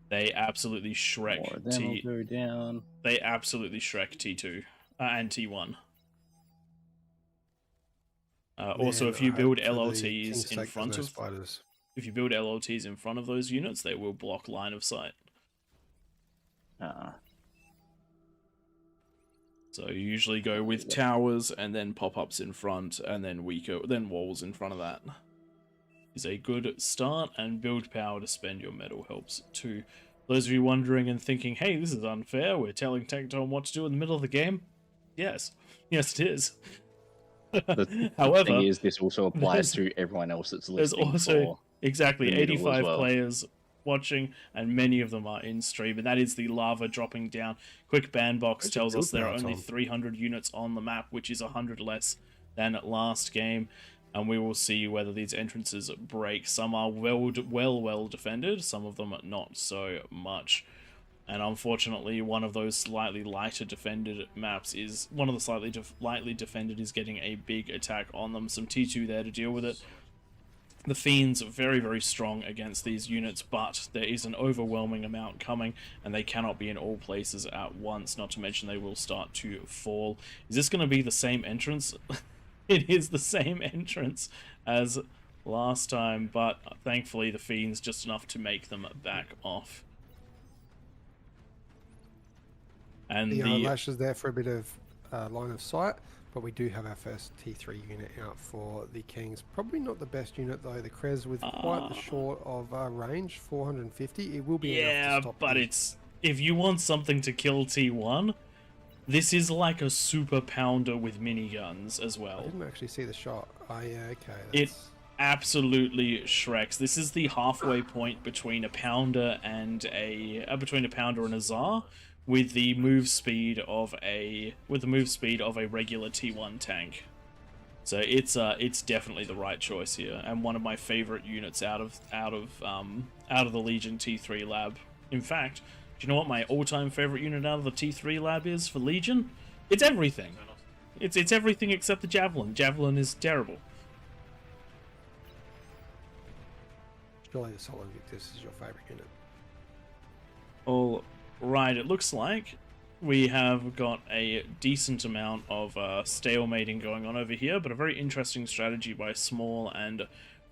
They absolutely Shrek They absolutely Shrek T2 and T1. Also, if you build LLTs in front of spiders. If you build LLTs in front of those units, they will block line of sight. So you usually go with towers and then pop-ups in front and then walls in front of that. Is a good start, and build power to spend your metal helps too. Those of you wondering and thinking, hey, this is unfair, we're telling Tecton what to do in the middle of the game. Yes. Yes, it is. The thing is, this also applies to everyone else that's listening. There's also... for Exactly, 85 well. players watching, and many of them are in stream, and that is the lava dropping down. Quick bandbox tells us there are only 300 units on the map, which is 100 less than last game, and we will see whether these entrances break. Some are well defended, some of them not so much. And unfortunately, one of those slightly lighter defended maps is... One of the slightly lightly defended is getting a big attack on them. Some T2 there to deal with it. The Fiends are very, very strong against these units, but there is an overwhelming amount coming, and they cannot be in all places at once, not to mention they will start to fall. Is this going to be the same entrance? It is the same entrance as last time, but thankfully the Fiends just enough to make them back off. And the Lash is there for a bit of line of sight, but we do have our first T3 unit out for the Kings. Probably not the best unit though. The Krez with quite the short of range, 450. It will be enough to stop but them. it's if you want something to kill T1, this is like a super pounder with miniguns as well. I didn't actually see the shot. Oh yeah, okay. It absolutely shreks. This is the halfway point between a pounder and a Tsar, with the move speed of a regular T1 tank. So it's definitely the right choice here, and one of my favorite units out of the Legion T3 lab. In fact, do you know what my all-time favorite unit out of the T3 lab is for Legion? It's everything. It's everything except the Javelin. Javelin is terrible. Surely the Solar Invictus is your favorite unit. All right, it looks like we have got a decent amount of stalemating going on over here, but a very interesting strategy by Small and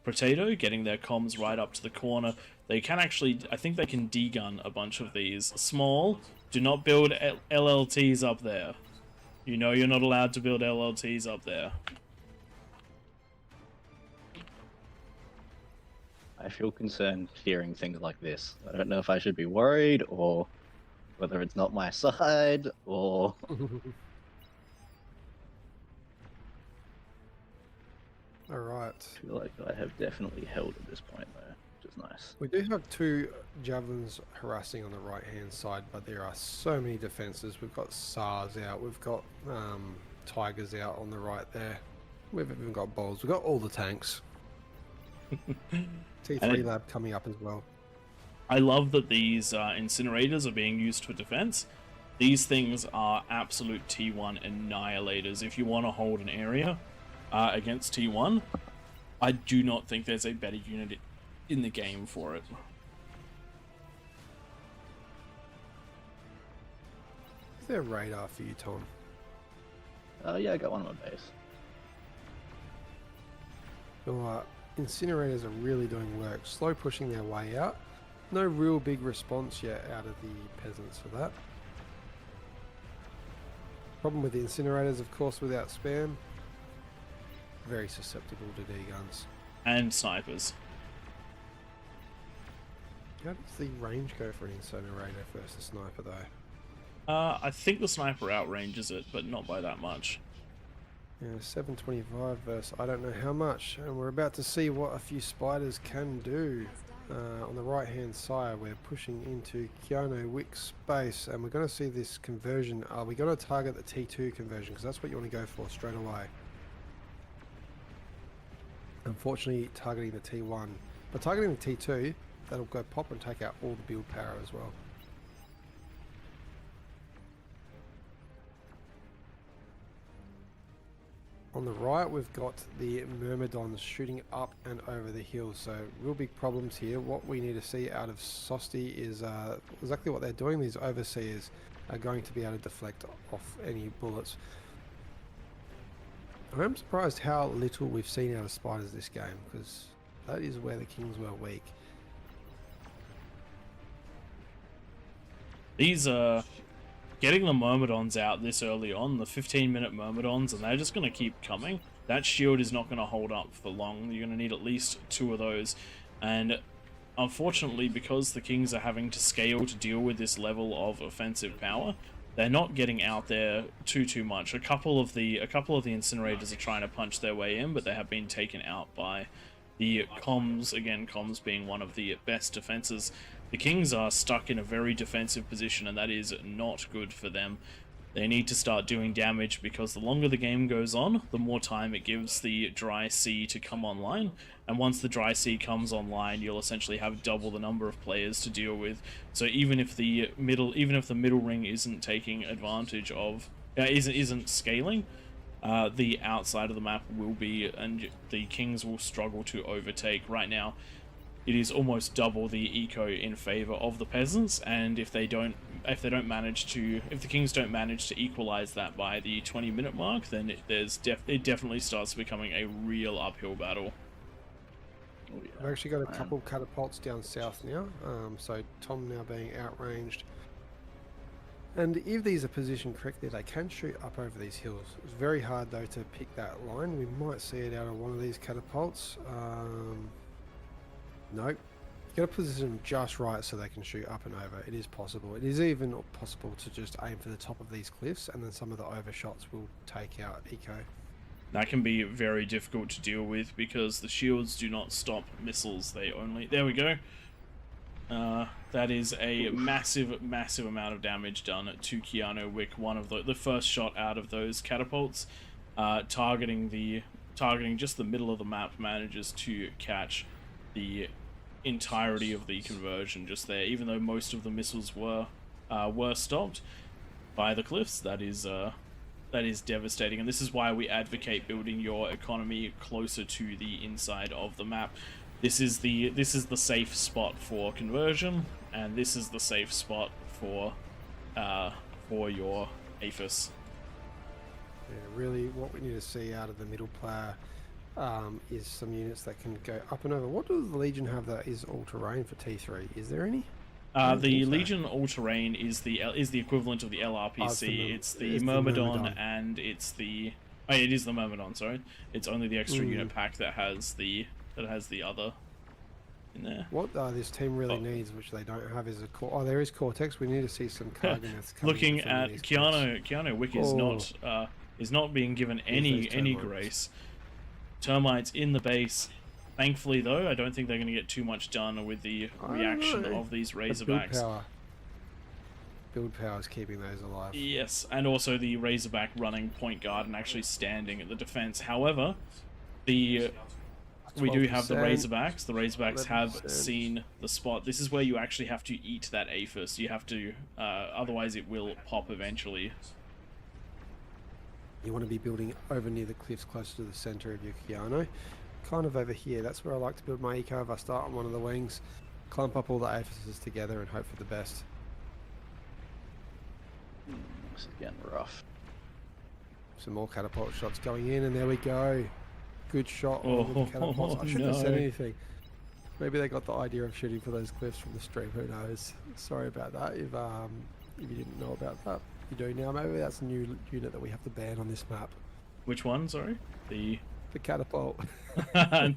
Potato, getting their comms right up to the corner. They can actually, I think they can degun a bunch of these. Small, do not build LLTs up there. You know you're not allowed to build LLTs up there. I feel concerned hearing things like this. I don't know if I should be worried or whether it's not my side or... Alright. I feel like I have definitely held at this point though, which is nice. We do have 2 Javelins harassing on the right hand side, but there are so many defenses. We've got SARS out, we've got Tigers out on the right there. We've even got Bulls, we've got all the tanks. T3 lab coming up as well. I love that these incinerators are being used for defense. These things are absolute T1 annihilators. If you want to hold an area against T1, I do not think there's a better unit in the game for it. Is there radar for you, Tom? Yeah, I got one on my base. Your incinerators are really doing work, slow pushing their way out. No real big response yet out of the peasants for that. Problem with the incinerators, of course, without spam, very susceptible to D-guns. And snipers. How does the range go for an incinerator versus sniper, though? I think the sniper outranges it, but not by that much. Yeah, 725 versus I don't know how much, and we're about to see what a few spiders can do. On the right hand side, we're pushing into Keanu Wick's space, and we're going to see this conversion. We're going to target the T2 conversion because that's what you want to go for straight away. Unfortunately, targeting the T1, but targeting the T2, that'll go pop and take out all the build power as well. On the right, we've got the Myrmidons shooting up and over the hill, so real big problems here. What we need to see out of Sosti is exactly what they're doing. These overseers are going to be able to deflect off any bullets. I'm surprised how little we've seen out of spiders this game, because that is where the Kings were weak. These getting the Myrmidons out this early on, the 15-minute Myrmidons, and they're just going to keep coming. That shield is not going to hold up for long. You're going to need at least 2 of those. And unfortunately, because the Kings are having to scale to deal with this level of offensive power, they're not getting out there too much. A couple of the incinerators are trying to punch their way in, but they have been taken out by the comms. Again, comms being one of the best defenses. The Kings are stuck in a very defensive position, and that is not good for them. They need to start doing damage, because the longer the game goes on, the more time it gives the Dry Sea to come online. And once the Dry Sea comes online, you'll essentially have double the number of players to deal with. So even if the middle ring isn't taking advantage of, isn't scaling, the outside of the map will be, and the Kings will struggle to overtake. Right now, it is almost double the eco in favor of the peasants, and if the Kings don't manage to equalize that by the 20-minute mark, then it definitely starts becoming a real uphill battle. Oh, yeah. I've actually got a couple catapults down south now, so Tom now being outranged. And if these are positioned correctly, they can shoot up over these hills. It's very hard though to pick that line. We might see it out of one of these catapults. Nope. You got to position them just right so they can shoot up and over. It is possible. It is even possible to just aim for the top of these cliffs, and then some of the overshots will take out eco. That can be very difficult to deal with because the shields do not stop missiles. They only... There we go. That is a massive, massive amount of damage done to Keanu Wick. One of the first shot out of those catapults, targeting just the middle of the map, manages to catch the entirety of the conversion just there. Even though most of the missiles were stopped by the cliffs, that is devastating. And this is why we advocate building your economy closer to the inside of the map. This is the safe spot for conversion, and this is the safe spot for your APHIS. Yeah, really, what we need to see out of the middle player is some units that can go up and over. What does the Legion have that is all-terrain for T3? Is there any? The Legion all-terrain is the equivalent of the LRPC. It's the Myrmidon, and it's the... Oh, it is the Myrmidon, sorry. It's only the extra unit pack that has the other in there. What this team really needs, which they don't have, is a core. Oh, there is Cortex. We need to see some Cargonets coming. Looking at Keanu Wick is not being given any grace. Termites in the base. Thankfully, though, I don't think they're going to get too much done with the reaction of these Razorbacks. Build power is keeping those alive. Yes, and also the Razorback running point guard and actually standing at the defense. However, we do have the Razorbacks. The Razorbacks have seen the spot. This is where you actually have to eat that APHIS. You have to, otherwise it will pop eventually. You want to be building over near the cliffs, closer to the center of your Keanu. Kind of over here. That's where I like to build my eco. If I start on one of the wings, clump up all the APHISes together and hope for the best. This is getting rough. Some more catapult shots going in, and there we go. Good shot with the catapults. I shouldn't have said anything. Maybe they got the idea of shooting for those cliffs from the stream. Who knows? Sorry about that. If you didn't know about that, you do now. Maybe that's a new unit that we have to ban on this map. Which one? Sorry, the catapult.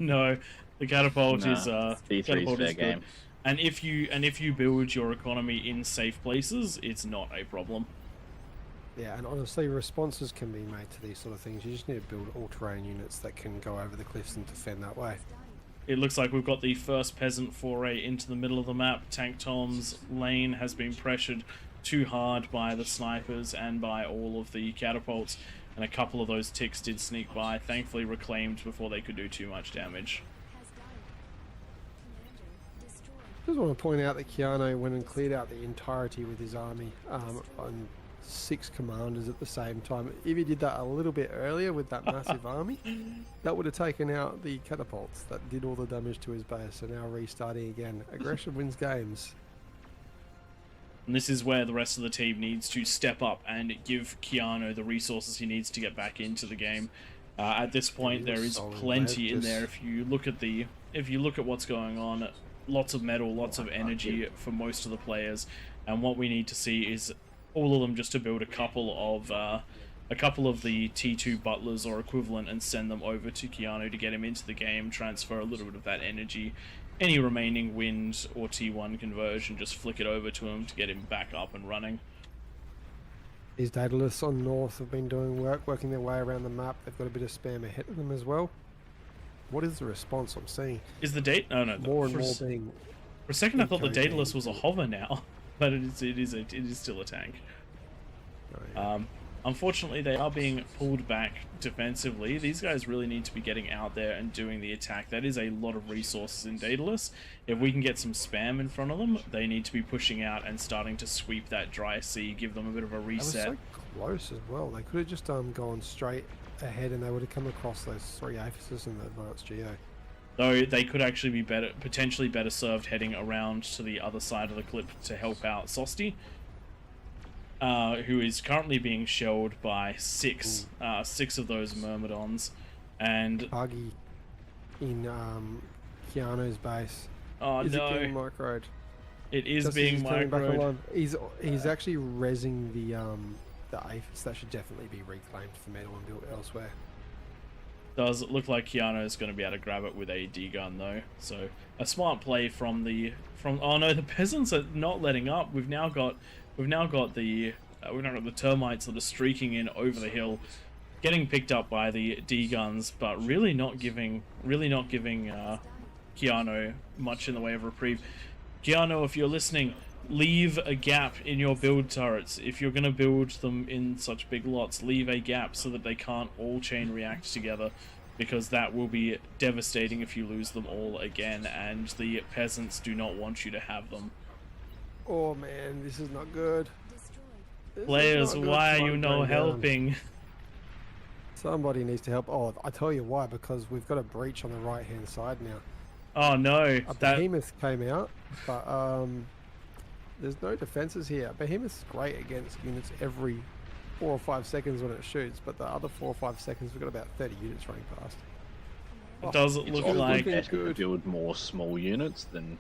No, the catapult is D3's fair game. And if you build your economy in safe places, it's not a problem. Yeah, and honestly, responses can be made to these sort of things. You just need to build all-terrain units that can go over the cliffs and defend that way. It looks like we've got the first peasant foray into the middle of the map. Tank Tom's lane has been pressured too hard by the snipers and by all of the catapults, and a couple of those ticks did sneak by, thankfully reclaimed before they could do too much damage. I just want to point out that Keanu went and cleared out the entirety with his army on 6 commanders at the same time. If he did that a little bit earlier with that massive army, that would have taken out the catapults that did all the damage to his base. So now restarting again. Aggression wins games. And this is where the rest of the team needs to step up and give Keanu the resources he needs to get back into the game. At this point, there is plenty in there. If you look at what's going on, lots of metal, lots of energy for most of the players, and what we need to see is all of them just to build a couple of the T2 butlers or equivalent and send them over to Keanu to get him into the game, transfer a little bit of that energy. Any remaining wind or T1 conversion, just flick it over to him to get him back up and running. These Daedalus on north have been doing working their way around the map. They've got a bit of spam ahead of them as well. What is the response I'm seeing? Is the date? Oh no, more and more being. For a second, I thought the Daedalus was a hover now, but it is still a tank. Oh, yeah. Unfortunately, they are being pulled back defensively. These guys really need to be getting out there and doing the attack. That is a lot of resources in Daedalus. If we can get some spam in front of them, they need to be pushing out and starting to sweep that dry sea, give them a bit of a reset. That was so close as well. They could have just gone straight ahead and they would have come across those 3 APHISes in the advanced geo. Though they could actually be potentially better served heading around to the other side of the clip to help out Sosti, who is currently being shelled by 6 of those Myrmidons, and Buggy in Keanu's base. Oh is no! It being microed? It is being microed. He's actually rezzing the APHIS. That should definitely be reclaimed for metal and built elsewhere. Does look like Keanu is going to be able to grab it with a D-gun though, so a smart play from oh no, the peasants are not letting up. We've now got the termites that are streaking in over the hill, getting picked up by the D-guns, but really not giving Keanu much in the way of reprieve. Keanu, if you're listening, leave a gap in your build turrets. If you're going to build them in such big lots, leave a gap so that they can't all chain react together, because that will be devastating if you lose them all again, and the peasants do not want you to have them. Oh man, this is not good. Destroyed. This is Players, not good. why are Come you on, no going down. helping? Somebody needs to help. Oh, I tell you why, because we've got a breach on the right hand side now. Oh no, A that behemoth came out, but there's no defenses here. Behemoth's great against units every 4 or 5 seconds when it shoots, but the other 4 or 5 seconds we've got about 30 units running past. it does It's look often like... looking better to good. build more small units than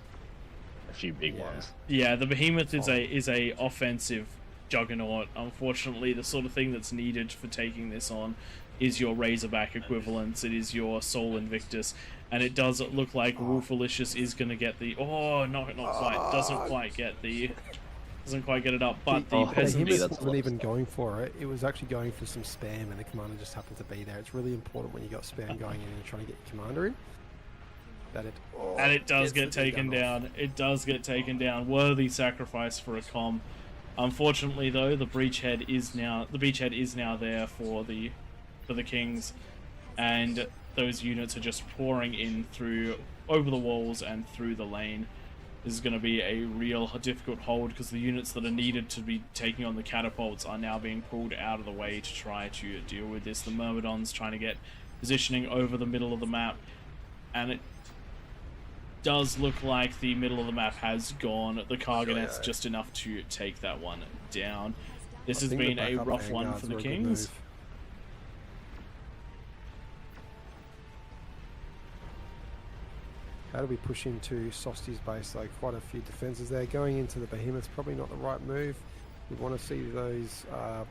a few big Yeah. ones. Yeah, the behemoth is a offensive juggernaut. Unfortunately, the sort of thing that's needed for taking this on is your Razorback equivalents. It is your Soul Invictus, and it does look like Wolfalicious is going to get the... Oh, no, not quite. Doesn't quite get the... Doesn't quite get it up, but the Oh, peasants... Behemoth- Behemoth that's a wasn't lot of even stuff. going for it. It was actually going for some spam, and the commander just happened to be there. It's really important when you got spam going in and you're trying to get your commander in, that it... Oh, And it does gets get the taken gun off. down. It does get taken down. Worthy sacrifice for a com. Unfortunately, though, the beachhead is now there for the kings, and those units are just pouring in through over the walls and through the lane. This is going to be a real difficult hold, because the units that are needed to be taking on the catapults are now being pulled out of the way to try to deal with this. The Myrmidons trying to get positioning over the middle of the map, and it does look like the middle of the map has gone. The Cargonet's just enough to take that one down. This I has think the been a backup rough one vanguards for the were a good Kings. move. How do we push into Sosti's base? Like, quite a few defenses there. Going into the Behemoth's probably not the right move. We want to see those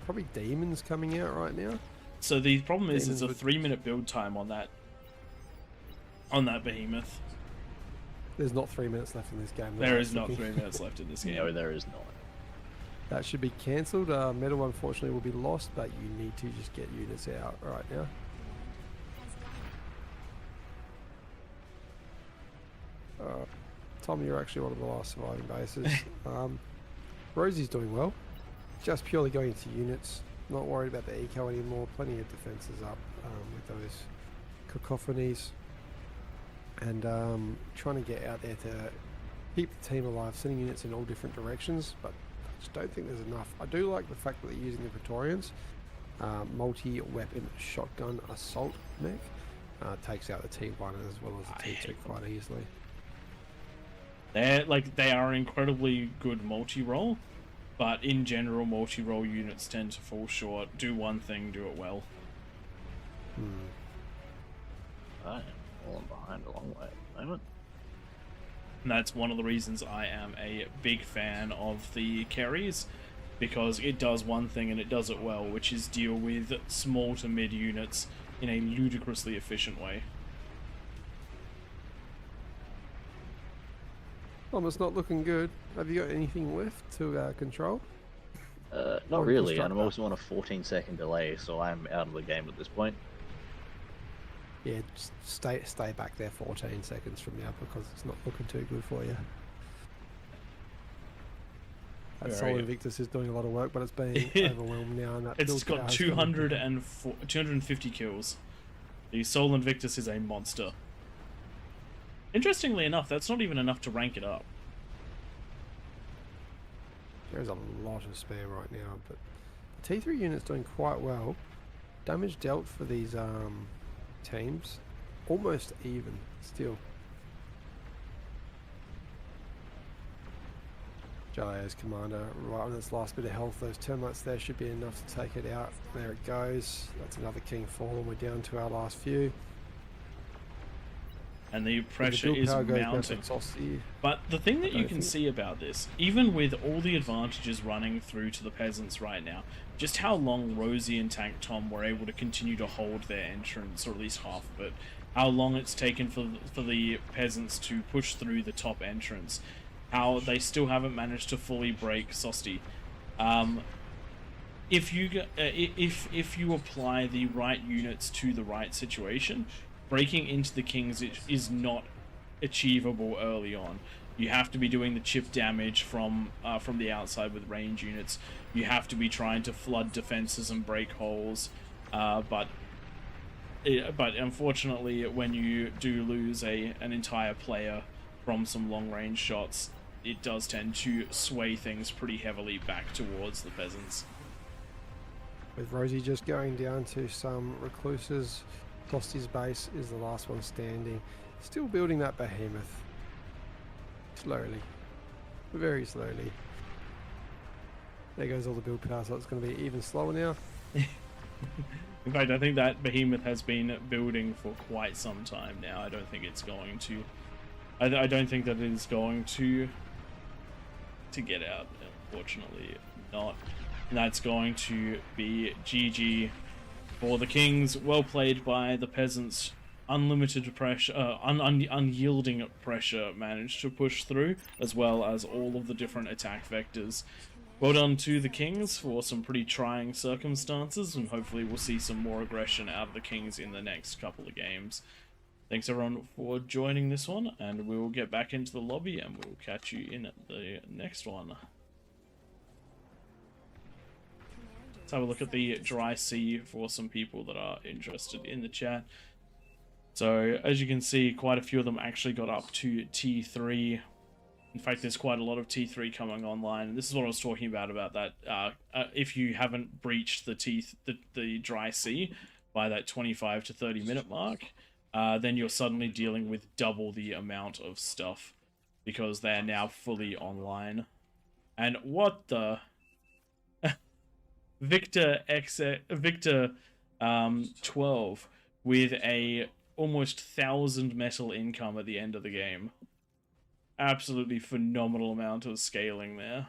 probably demons coming out right now. So the problem is, it's a Demons 3-minute build time on that behemoth. There's not 3 minutes left in this game. There though, is not looking- 3 minutes left in this game. No, there is not. That should be cancelled. Metal unfortunately will be lost, but you need to just get units out right now. Tom, you're actually one of the last surviving bases. Rosie's doing well. Just purely going into units. Not worried about the eco anymore. Plenty of defenses up with those cacophonies. And trying to get out there to keep the team alive, sending units in all different directions, but I just don't think there's enough. I do like the fact that they're using the Praetorians. Multi-weapon shotgun assault mech takes out the T1 as well as the I T2 hate quite easily. They are incredibly good multi-role, but in general, multi-role units tend to fall short. Do one thing, do it well. I am falling behind a long way at the moment. And that's one of the reasons I am a big fan of the Kerries, because it does one thing and it does it well, which is deal with small to mid units in a ludicrously efficient way. Tom, it's not looking good. Have you got anything left to control? Not Or really, and I'm constructor. also on a 14-second delay, so I'm out of the game at this point. Yeah, just stay back there 14 seconds from now because it's not looking too good for you. That Soul Very- Invictus is doing a lot of work, but it's being overwhelmed now. And that It's build got tower is gonna- 250 kills. The Soul Invictus is a monster. Interestingly enough, that's not even enough to rank it up. There's a lot of spare right now, but the T3 unit's doing quite well. Damage dealt for these teams, almost even still. Jalao's commander right on its last bit of health. Those termites there should be enough to take it out. There it goes. That's another king fallen. We're down to our last few. And the If the pressure build is power goes down mounting. to Saucy, But the thing that you don't can think- see about this, even with all the advantages running through to the peasants right now, just how long Rosie and Tank Tom were able to continue to hold their entrance, or at least half of it, how long it's taken for the peasants to push through the top entrance, how they still haven't managed to fully break Sosti. If you apply the right units to the right situation, breaking into the Kings is not achievable early on. You have to be doing the chip damage from the outside with range units. You have to be trying to flood defenses and break holes. But unfortunately, when you do lose an entire player from some long range shots, it does tend to sway things pretty heavily back towards the peasants. With Rosie just going down to some recluses, Tosty's base is the last one standing. Still building that behemoth. Slowly. Very slowly. There goes all the build power, so it's going to be even slower now. In fact, I think that behemoth has been building for quite some time now. I don't think it's going to... I don't think that it is going to get out, unfortunately not. And that's going to be GG for the Kings. Well played by the peasants. Unlimited pressure, unyielding pressure managed to push through, as well as all of the different attack vectors. Well done to the Kings for some pretty trying circumstances, and hopefully we'll see some more aggression out of the Kings in the next couple of games. Thanks everyone for joining this one, and we'll get back into the lobby and we'll catch you in the next one. Let's have a look at the dry sea for some people that are interested in the chat. So, as you can see, quite a few of them actually got up to T3. In fact, there's quite a lot of T3 coming online. And this is what I was talking about that if you haven't breached the dry sea by that 25 to 30 minute mark, then you're suddenly dealing with double the amount of stuff because they're now fully online. And what the... Victor 12 with a almost 1,000 metal income at the end of the game. Absolutely phenomenal amount of scaling there.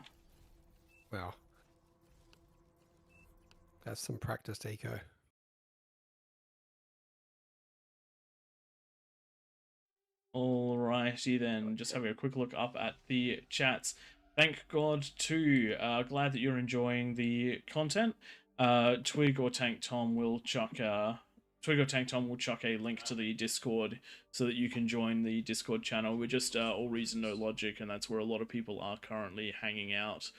Wow. That's some practiced eco. Alrighty then, just having a quick look up at the chats. Thank God too. Glad that you're enjoying the content. Twig or Tank Tom will chuck a link to the Discord so that you can join the Discord channel. We're just AllReasonNoLogic, and that's where a lot of people are currently hanging out.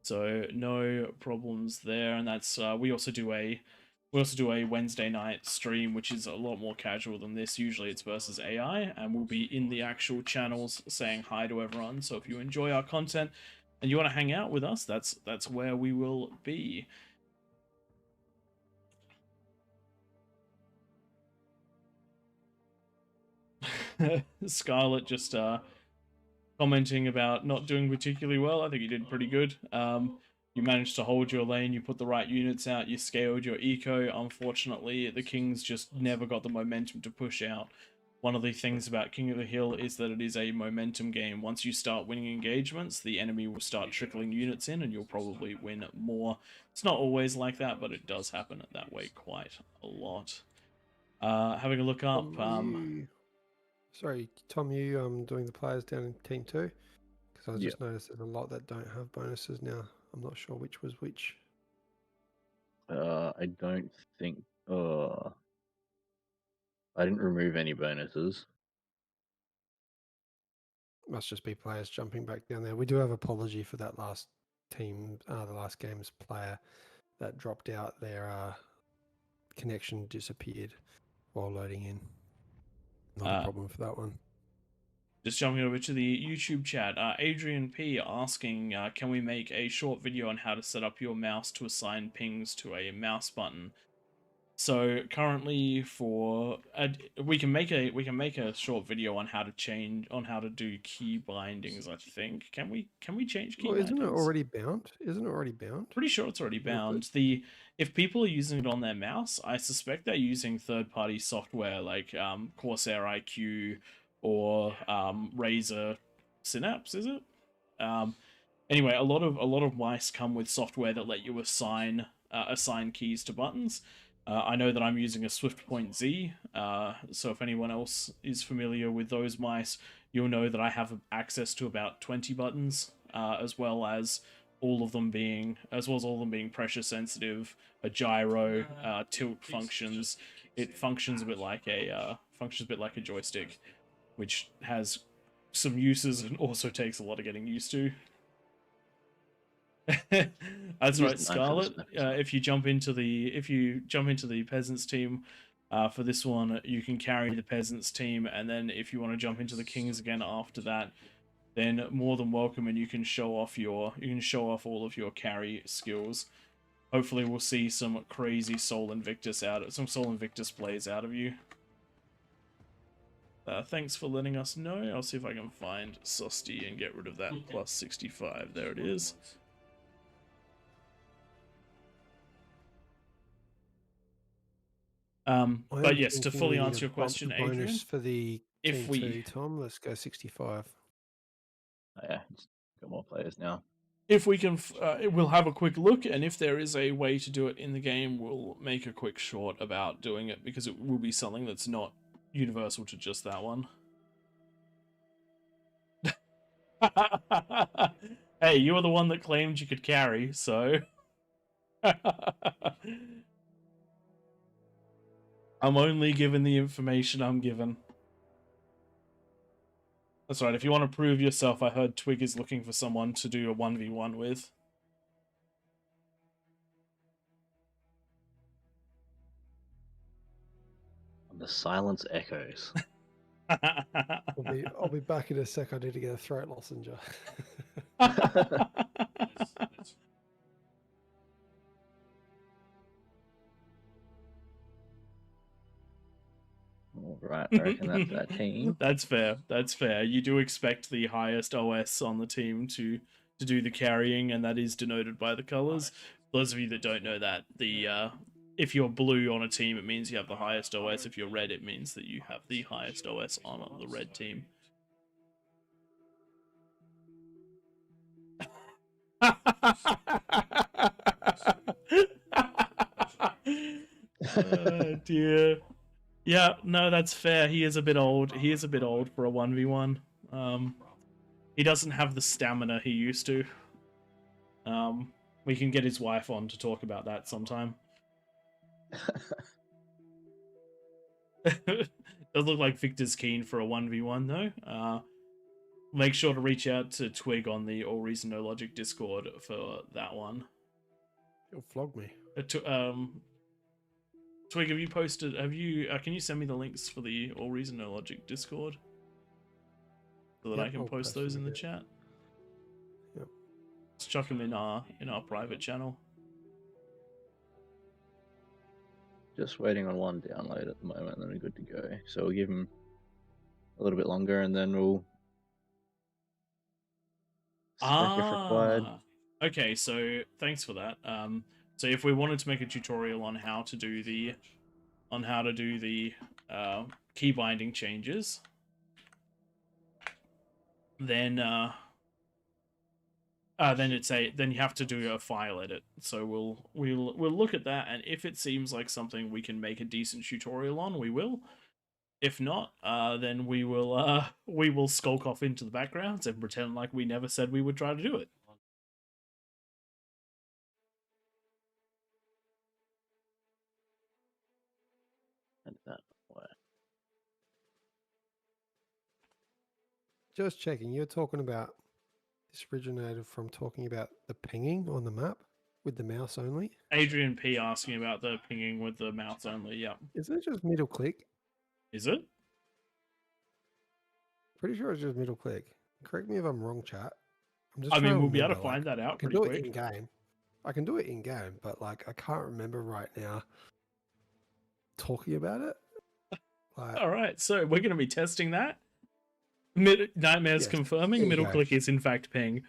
So no problems there. And that's we also do a Wednesday night stream, which is a lot more casual than this. Usually it's versus AI, and we'll be in the actual channels saying hi to everyone. So if you enjoy our content and you want to hang out with us, that's where we will be. Scarlet just commenting about not doing particularly well. I think you did pretty good. You managed to hold your lane, you put the right units out, you scaled your eco. Unfortunately, the Kings just never got the momentum to push out. One of the things about King of the Hill is that it is a momentum game. Once you start winning engagements, the enemy will start trickling units in and you'll probably win more. It's not always like that, but it does happen that way quite a lot. Having a look up... Sorry, Tom, you doing the players down in Team 2? Because I just noticed there's a lot that don't have bonuses now. I'm not sure which was which. I don't think... I didn't remove any bonuses. Must just be players jumping back down there. We do have apology for that last team, the last game's player that dropped out. Their connection disappeared while loading in. Not a problem for that one. Just jumping over to the YouTube chat, Adrian P asking, can we make a short video on how to set up your mouse to assign pings to a mouse button? So currently, for we can make a short video on how to do key bindings. I think can we change key bindings? Isn't it already bound? Pretty sure it's already bound. If people are using it on their mouse, I suspect they're using third-party software like Corsair IQ or Razer Synapse. Is it? Anyway, a lot of mice come with software that let you assign keys to buttons. I know that I'm using a SwiftPoint Z, so if anyone else is familiar with those mice, you'll know that I have access to about 20 buttons, as well as all of them being pressure sensitive, a gyro, tilt functions. It functions a bit like a joystick, which has some uses and also takes a lot of getting used to. That's right, Scarlet. If you jump into the peasants team, for this one, you can carry the peasants team, and then if you want to jump into the kings again after that, then more than welcome, and you can show off all of your carry skills. Hopefully, we'll see some crazy Sol Invictus plays out of you. Thanks for letting us know. I'll see if I can find Sosti and get rid of that plus 65. There it is. But yes, to fully answer your question, Adrian, for the if team 2, Tom, let's go 65. Oh, yeah, it's got more players now. If we can, we'll have a quick look, and if there is a way to do it in the game, we'll make a quick short about doing it, because it will be something that's not universal to just that one. Hey, you were the one that claimed you could carry, so... I'm only given the information I'm given. That's right, if you want to prove yourself, I heard Twig is looking for someone to do a 1v1 with. And the silence echoes. I'll be back in a sec. I need to get a throat lozenge. All right, I reckon that's that team. That's fair. That's fair. You do expect the highest OS on the team to do the carrying, and that is denoted by the colors. Those of you that don't know that, if you're blue on a team, it means you have the highest OS. If you're red, it means that you have the highest OS on the red team. Oh, dear. Yeah, no, that's fair. He is a bit old. He is a bit old for a 1v1. He doesn't have the stamina he used to. We can get his wife on to talk about that sometime. Does look like Victor's keen for a 1v1 though. Make sure to reach out to Twig on the AllReasonNoLogic Discord for that one. He'll flog me. Twig, have you posted? Can you send me the links for the AllReasonNoLogic Discord so that I can post those in the chat? Yep. Let's chuck them in our private channel. Just waiting on one download at the moment, and then we're good to go. So we'll give him a little bit longer, and then we'll spec if required. Okay, so thanks for that. So if we wanted to make a tutorial on how to do the key binding changes, then you have to do a file edit. So we'll look at that, and if it seems like something we can make a decent tutorial on, we will. If not, then we will skulk off into the backgrounds and pretend like we never said we would try to do it. And that way. Just checking. You're talking about this originated from talking about the pinging on the map with the mouse only. Adrian P asking about the pinging with the mouse only. Yeah. Isn't it just middle click? Is it? Pretty sure it's just middle click. Correct me if I'm wrong, chat. I mean, we'll be able to find that out pretty quick. I can do it in game. I can do it in game, but like I can't remember right now talking about it. Like, all right, so we're going to be testing that. Nightmare's confirming middle click is in fact ping.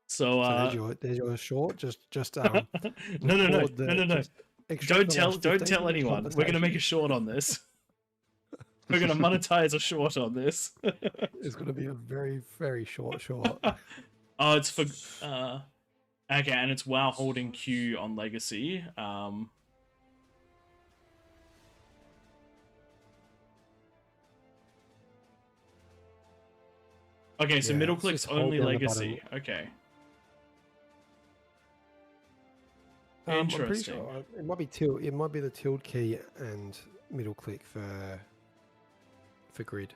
So there's your short. Just no. Don't tell anyone. We're going to make a short on this. We're going to monetize a short on this. It's going to be a very, very short. Oh, it's for okay, and it's while holding Q on Legacy. Okay, so middle click's only Legacy. Okay. Interesting. I'm pretty sure it might be tilt. It might be the tilde key and middle click for grid.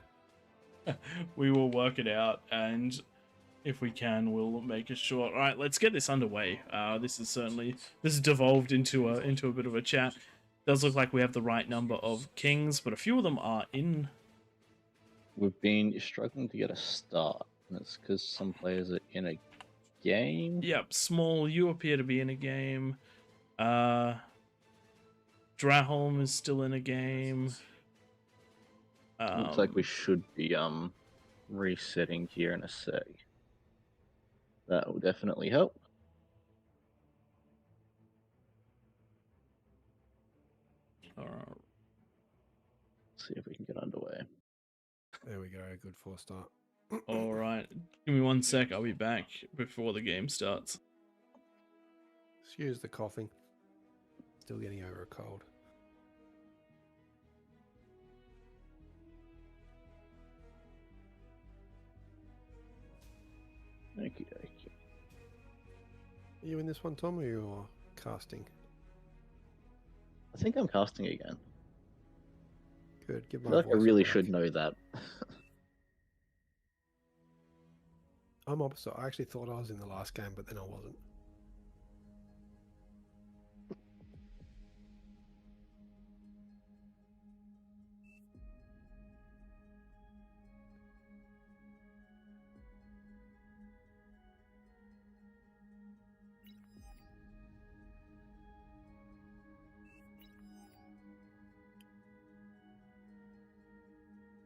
We will work it out, and if we can, we'll make it short. All right, let's get this underway. This has devolved into a bit of a chat. Does look like we have the right number of kings, but a few of them are in. We've been struggling to get a start, and it's because some players are in a game. Yep, Small, you appear to be in a game. Draholm is still in a game. Looks like we should be resetting here in a sec. That will definitely help. See if we can get underway. There we go. Good for a start. All right, give me 1 sec. I'll be back before the game starts. Excuse the coughing. Still getting over a cold. Okay. Are you in this one, Tom, or you're casting? I think I'm casting again. Good. Give I my feel like I voice a really break. should know that. I'm opposite. I actually thought I was in the last game, but then I wasn't.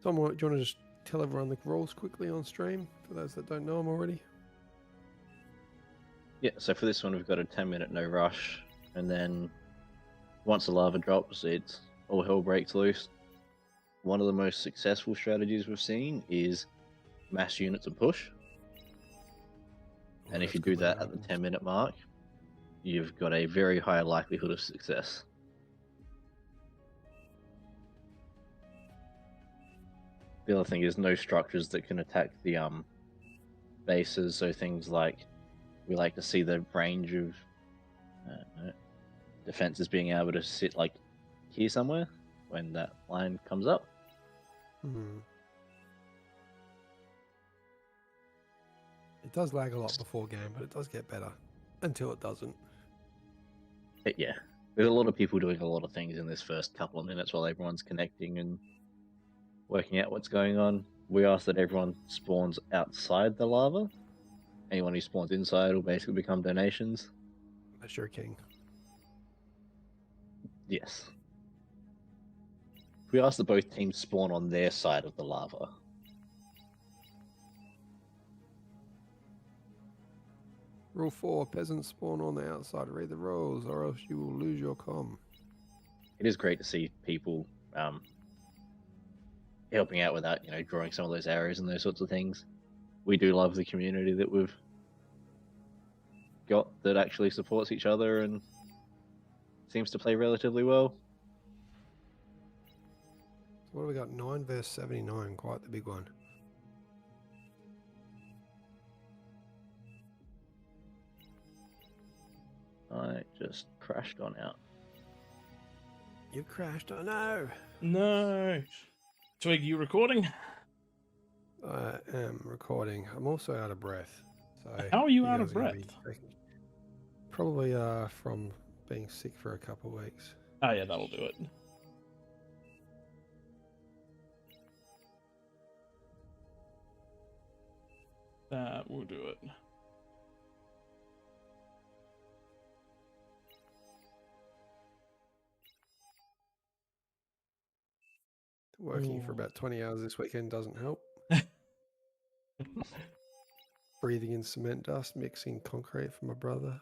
Tom, do you want to just tell everyone the rules quickly on stream for those that don't know them already? Yeah, so for this one, we've got a 10-minute no rush, and then once the lava drops, it's all hell breaks loose. One of the most successful strategies we've seen is mass units and push. And if you do that at the 10-minute mark, you've got a very high likelihood of success. The other thing is no structures that can attack the bases, so things like we like to see the range of defenses being able to sit like here somewhere when that line comes up. It does lag a lot before game, but it does get better until it doesn't. Yeah, there's a lot of people doing a lot of things in this first couple of minutes while everyone's connecting and working out what's going on. We ask that everyone spawns outside the lava. Anyone who spawns inside will basically become donations. That's your king. Yes. We ask that both teams spawn on their side of the lava. Rule 4, peasants spawn on the outside. Read the rules or else you will lose your comm. It is great to see people helping out with that, drawing some of those arrows and those sorts of things. We do love the community that we've got that actually supports each other and seems to play relatively well. So what have we got? 9 versus 79, quite the big one. I just crashed on out. You crashed, oh no! No. Twig, you recording? I am recording. I'm also out of breath. So How are you out guys of are gonna breath? be probably from being sick for a couple of weeks. Oh yeah, that'll do it. That will do it. Working for about 20 hours this weekend doesn't help. Breathing in cement dust, mixing concrete for my brother.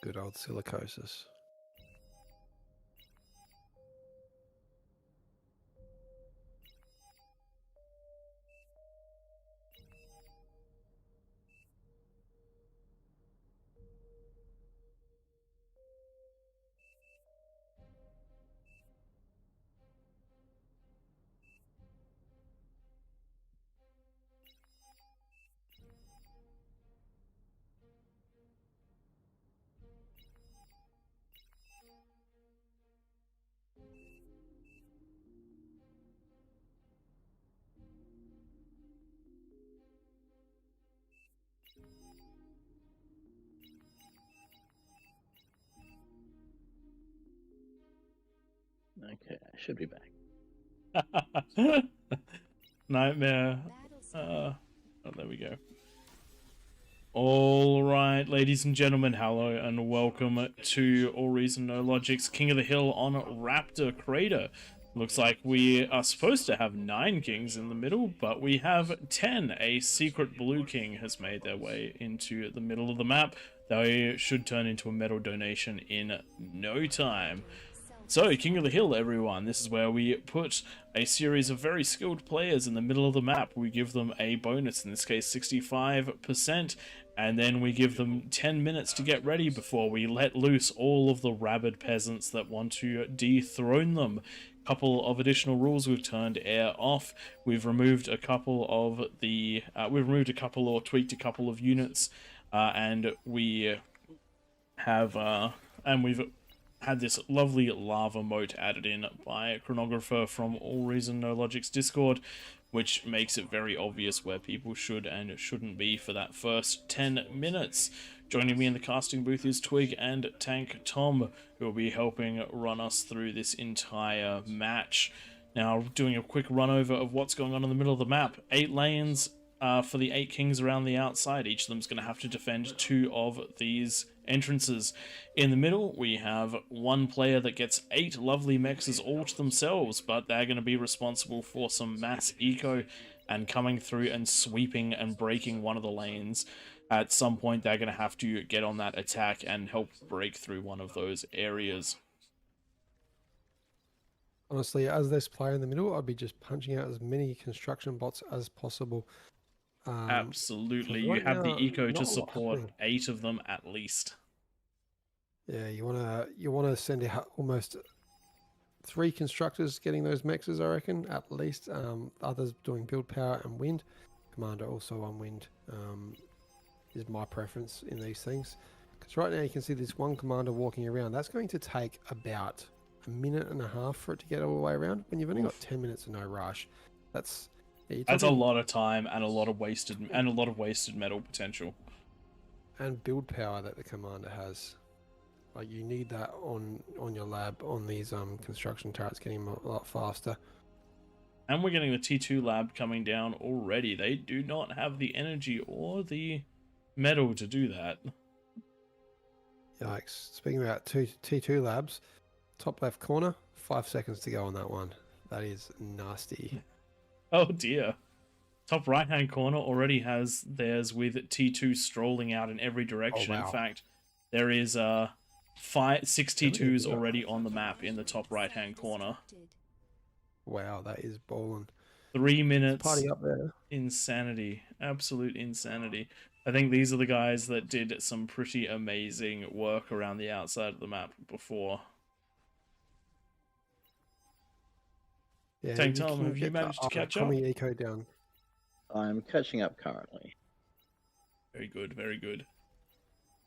Good old silicosis. Okay, I should be back. Nightmare. Battle started. Oh, there we go. All right, ladies and gentlemen, hello and welcome to All Reason No Logic's King of the Hill on Raptor Crater. Looks like we are supposed to have 9 kings in the middle, but we have 10. A secret blue king has made their way into the middle of the map. They should turn into a medal donation in no time. So, King of the Hill, everyone. This is where we put a series of very skilled players in the middle of the map. We give them a bonus, in this case 65%, and then we give them 10 minutes to get ready before we let loose all of the rabid peasants that want to dethrone them. Couple of additional rules: we've turned air off, we've removed a couple of the or tweaked a couple of units, and we've had this lovely lava moat added in by a chronographer from All Reason No Logic's Discord, which makes it very obvious where people should and shouldn't be for that first 10 minutes. Joining me in the casting booth is Twig and Tank Tom, who will be helping run us through this entire match. Now, doing a quick run over of what's going on in the middle of the map. 8 lanes for the 8 kings around the outside. Each of them's going to have to defend 2 of these entrances. In the middle, we have 1 player that gets 8 lovely mexes all to themselves, but they're going to be responsible for some mass eco and coming through and sweeping and breaking one of the lanes. At some point, they're going to have to get on that attack and help break through one of those areas. Honestly, as this player in the middle, I'd be just punching out as many construction bots as possible. Absolutely. right You have the now, eco not to a lot support happening. 8 of them at least. Yeah, you wanna send almost 3 constructors getting those mexes, I reckon, at least. Others doing build power and wind. Commander also on wind is my preference in these things. Because right now you can see this 1 commander walking around. That's going to take about a minute and a half for it to get all the way around. When you've only got 10 minutes and no rush, that's That's a lot of time and a lot of wasted metal potential. And build power that the commander has. Like, you need that on your lab on these construction turrets getting a lot faster. And we're getting the T2 lab coming down already. They do not have the energy or the metal to do that. Yikes. Speaking about T2 labs, top left corner, 5 seconds to go on that one. That is nasty. Oh dear. Top right hand corner already has theirs with T2 strolling out in every direction. Oh, wow. In fact, there is 6 T2s already on the map in the top right hand corner. Wow, that is ballin'. 3 minutes. Party up there. Insanity. Absolute insanity. I think these are the guys that did some pretty amazing work around the outside of the map before. Yeah, Tank Tom, have you managed to catch up? Eco down. I'm catching up currently. Very good, very good.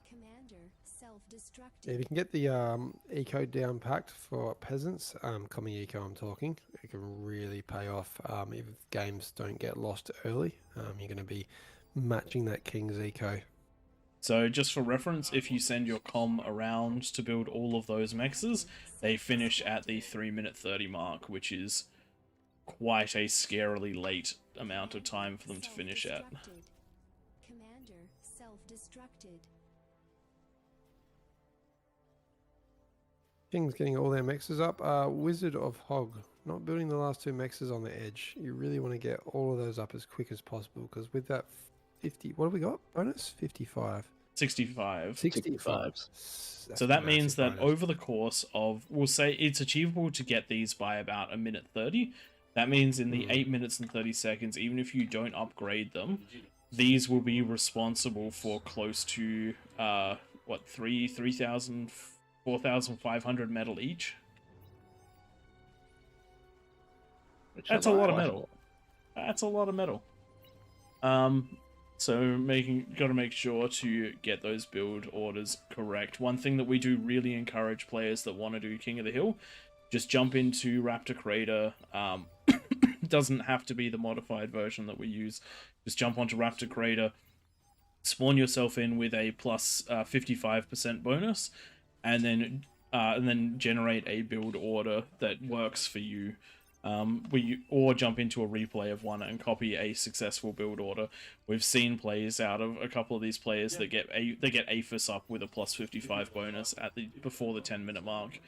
Commander self-destructed. Yeah, if you can get the eco down packed for peasants, commie eco I'm talking, it can really pay off. If games don't get lost early, you're going to be matching that king's eco. So just for reference, if you send your comm around to build all of those mexes, they finish at the 3-minute 30 mark, which is quite a scarily late amount of time for them to finish at. Commander self-destructed. King's getting all their mexes up. Wizard of Hog, not building the last 2 mexes on the edge. You really want to get all of those up as quick as possible, because with that 50, what have we got? Bonus? 55. 65. 65. So that means that over the course of, we'll say it's achievable to get these by about 1:30. That means in the 8 minutes and 30 seconds, even if you don't upgrade them, these will be responsible for close to, 3,000, 4,500 metal each? That's a lot of metal. That's a lot of metal. So gotta make sure to get those build orders correct. One thing that we do really encourage players that want to do King of the Hill, just jump into Raptor Crater. Doesn't have to be the modified version that we use. Just jump onto Raptor Crater, spawn yourself in with a plus 55% bonus, and then generate a build order that works for you. Or jump into a replay of one and copy a successful build order. We've seen plays out of a couple of these players that get APHIS up with a +55 bonus at before the 10-minute mark.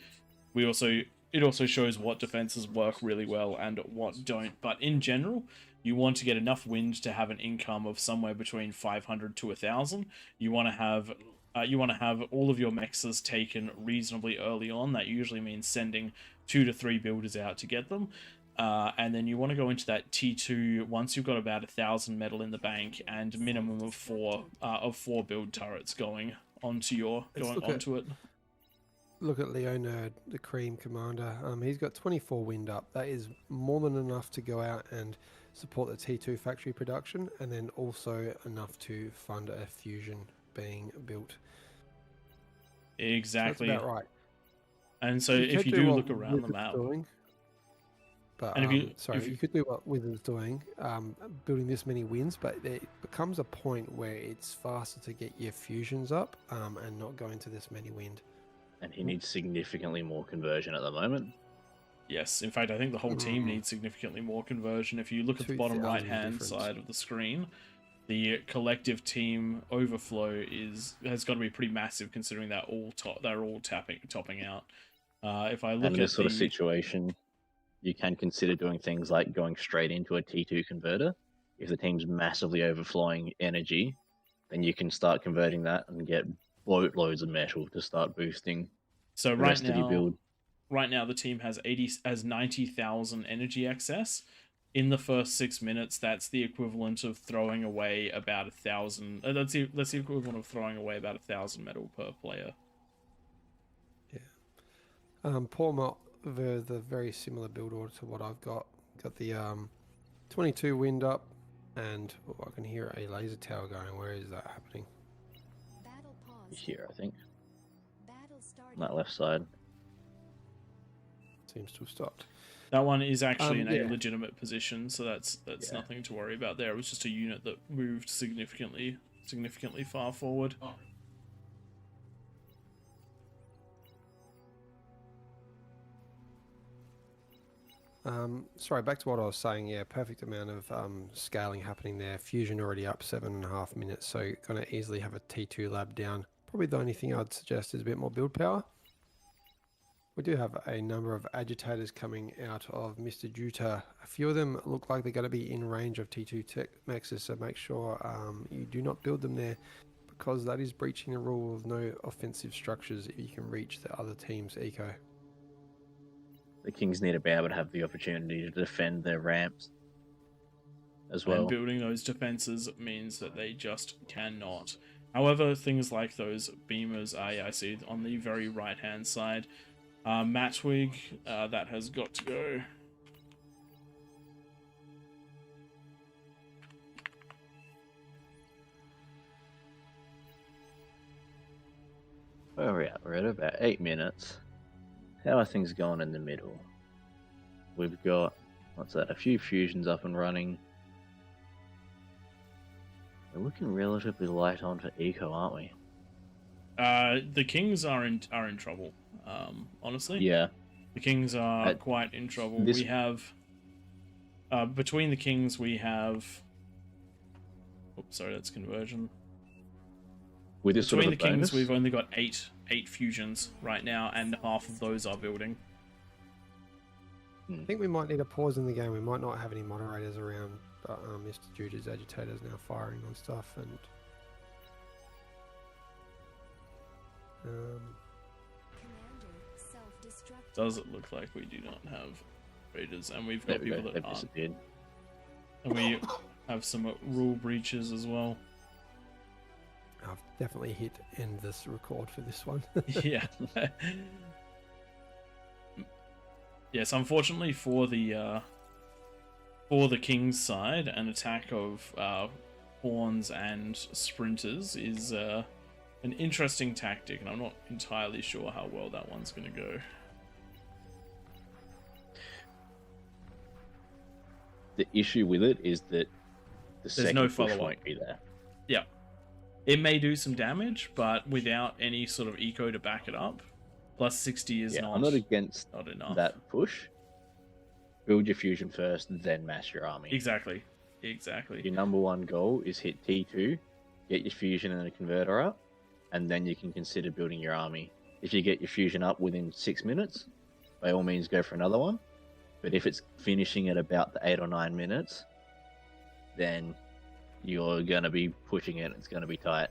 It also shows what defenses work really well and what don't. But in general, you want to get enough wind to have an income of somewhere between 500 to 1,000. You want to have all of your mexes taken reasonably early on. That usually means sending 2 to 3 builders out to get them. And then you want to go into that T2 once you've got about 1,000 metal in the bank and minimum of four build turrets going onto it. Look at Leonard, the Cream Commander. He's got 24 wind up. That is more than enough to go out and support the T2 factory production, and then also enough to fund a fusion being built. Exactly. So that's about right. And so if you do look around the map, but you could do what Wizard's doing, building this many wins, but there becomes a point where it's faster to get your fusions up and not go into this many wind. And he needs significantly more conversion at the moment. Yes, in fact, I think the whole team needs significantly more conversion. If you look at the bottom right-hand side of the screen, the collective team overflow has got to be pretty massive, considering they're all topping out. If I look at this sort of situation, you can consider doing things like going straight into a T2 converter. If the team's massively overflowing energy, then you can start converting that and get boatloads of metal to start boosting the rest of your build. Right now, the team has 90,000 energy excess. In the first 6 minutes, that's the equivalent of throwing away about 1,000. That's the equivalent of throwing away about 1,000 metal per player. Yeah. Paul the very similar build order to what I've got. Got the 22 wind up, and I can hear a laser tower going. Where is that happening? Here, I think. On that left side. Seems to have stopped. That one is actually in a legitimate position, so that's nothing to worry about there. It was just a unit that moved significantly far forward. Sorry, back to what I was saying. Yeah, perfect amount of scaling happening there. Fusion already up 7.5 minutes, so going to easily have a T2 lab down. Probably the only thing I'd suggest is a bit more build power. We do have a number of agitators coming out of Mr. Juta. A few of them look like they're going to be in range of T2 tech mexes, so make sure you do not build them there, because that is breaching the rule of no offensive structures if you can reach the other team's eco. The Kings need to be able to have the opportunity to defend their ramps as well. And building those defenses means that they just cannot. However, things like those beamers, I see on the very right-hand side. Matwig, that has got to go. Where are we at? We're at about 8 minutes. How are things going in the middle? We've got, a few fusions up and running. We're looking relatively light onto eco, aren't we? The Kings are in trouble. Honestly, yeah, the Kings are quite in trouble. We have between the Kings we have. Oops, sorry, that's conversion. With this between sort of the Kings, we've only got eight fusions right now, and half of those are building. I think we might need a pause in the game. We might not have any moderators around, but Mr. Juda's agitator is now firing on stuff, and does it look like we do not have raiders, and we've got people that aren't. Disappeared. And we have some rule breaches as well. I've definitely hit end this record for this one. Yeah. Yes, unfortunately for the King's side, an attack of pawns and sprinters is an interesting tactic, and I'm not entirely sure how well that one's going to go. The issue with it is that there's second no push follow-up. won't be there. Yeah. It may do some damage, but without any sort of eco to back it up, Plus 60 is I'm not against not enough. that push. Build your fusion first, then mass your army. Exactly. Your number one goal is hit T2, get your fusion and a converter up, and then you can consider building your army. If you get your fusion up within 6 minutes, by all means go for another one. But if it's finishing at about the 8 or 9 minutes, then you're going to be pushing it. It's going to be tight.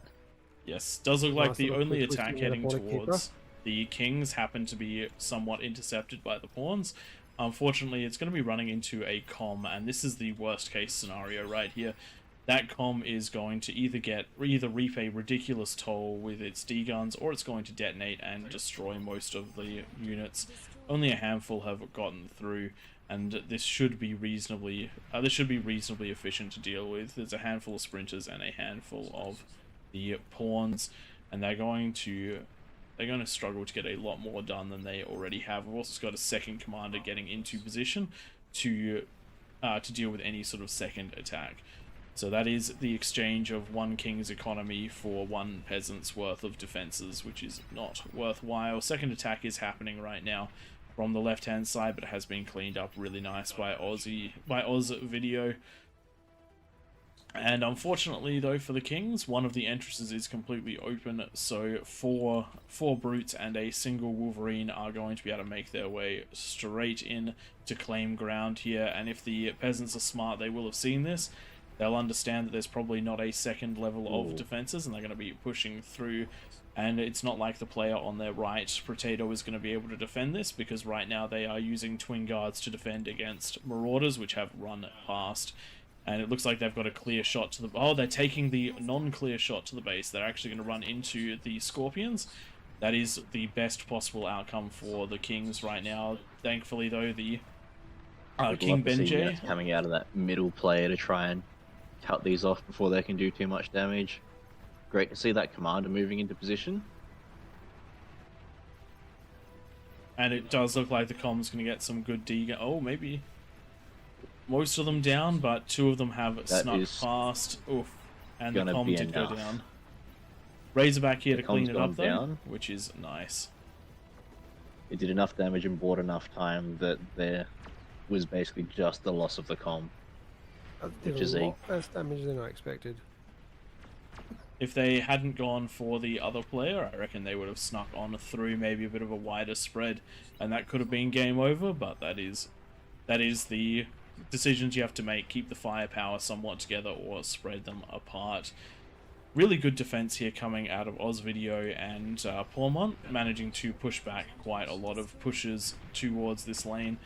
Yes, does look like Nice the little only quick attack twisting heading of the border towards the kings happen to be somewhat intercepted by the pawns. Unfortunately, it's going to be running into a comm, and this is the worst case scenario right here. That comm is going to either reap a ridiculous toll with its D-guns, or it's going to detonate and destroy most of the units. Only a handful have gotten through, and this should be reasonably efficient to deal with. There's a handful of sprinters and a handful of the pawns, and they're going to struggle to get a lot more done than they already have. We've also got a second commander getting into position to deal with any sort of second attack. So that is the exchange of one king's economy for one peasant's worth of defenses, which is not worthwhile. Second attack is happening right now from the left-hand side, but it has been cleaned up really nice by Oz Video. And unfortunately, though, for the kings, one of the entrances is completely open, so four brutes and a single wolverine are going to be able to make their way straight in to claim ground here. And if the peasants are smart, they will have seen this. They'll understand that there's probably not a second level of defenses, and they're going to be pushing through. And it's not like the player on their right, Potato, is going to be able to defend this, because right now they are using twin guards to defend against marauders, which have run past. And it looks like they've got a clear shot to the... Oh, they're taking the non-clear shot to the base. They're actually going to run into the Scorpions. That is the best possible outcome for the Kings right now. Thankfully, though, the King Benjay... coming out of that middle player to try and cut these off before they can do too much damage. Great to see that commander moving into position. And it does look like the comm's going to get some good D... Oh, maybe... Most of them down, but two of them have snuck past. Oof. And the comm did go down. Razorback here to clean it up, though, which is nice. It did enough damage and bought enough time that there was basically just the loss of the comm. Which is a lot less damage than I expected. If they hadn't gone for the other player, I reckon they would have snuck on through maybe a bit of a wider spread, and that could have been game over, but that is the decisions you have to make. Keep the firepower somewhat together or spread them apart. Really good defense here coming out of Oz Video and Pawnmont, managing to push back quite a lot of pushes towards this lane.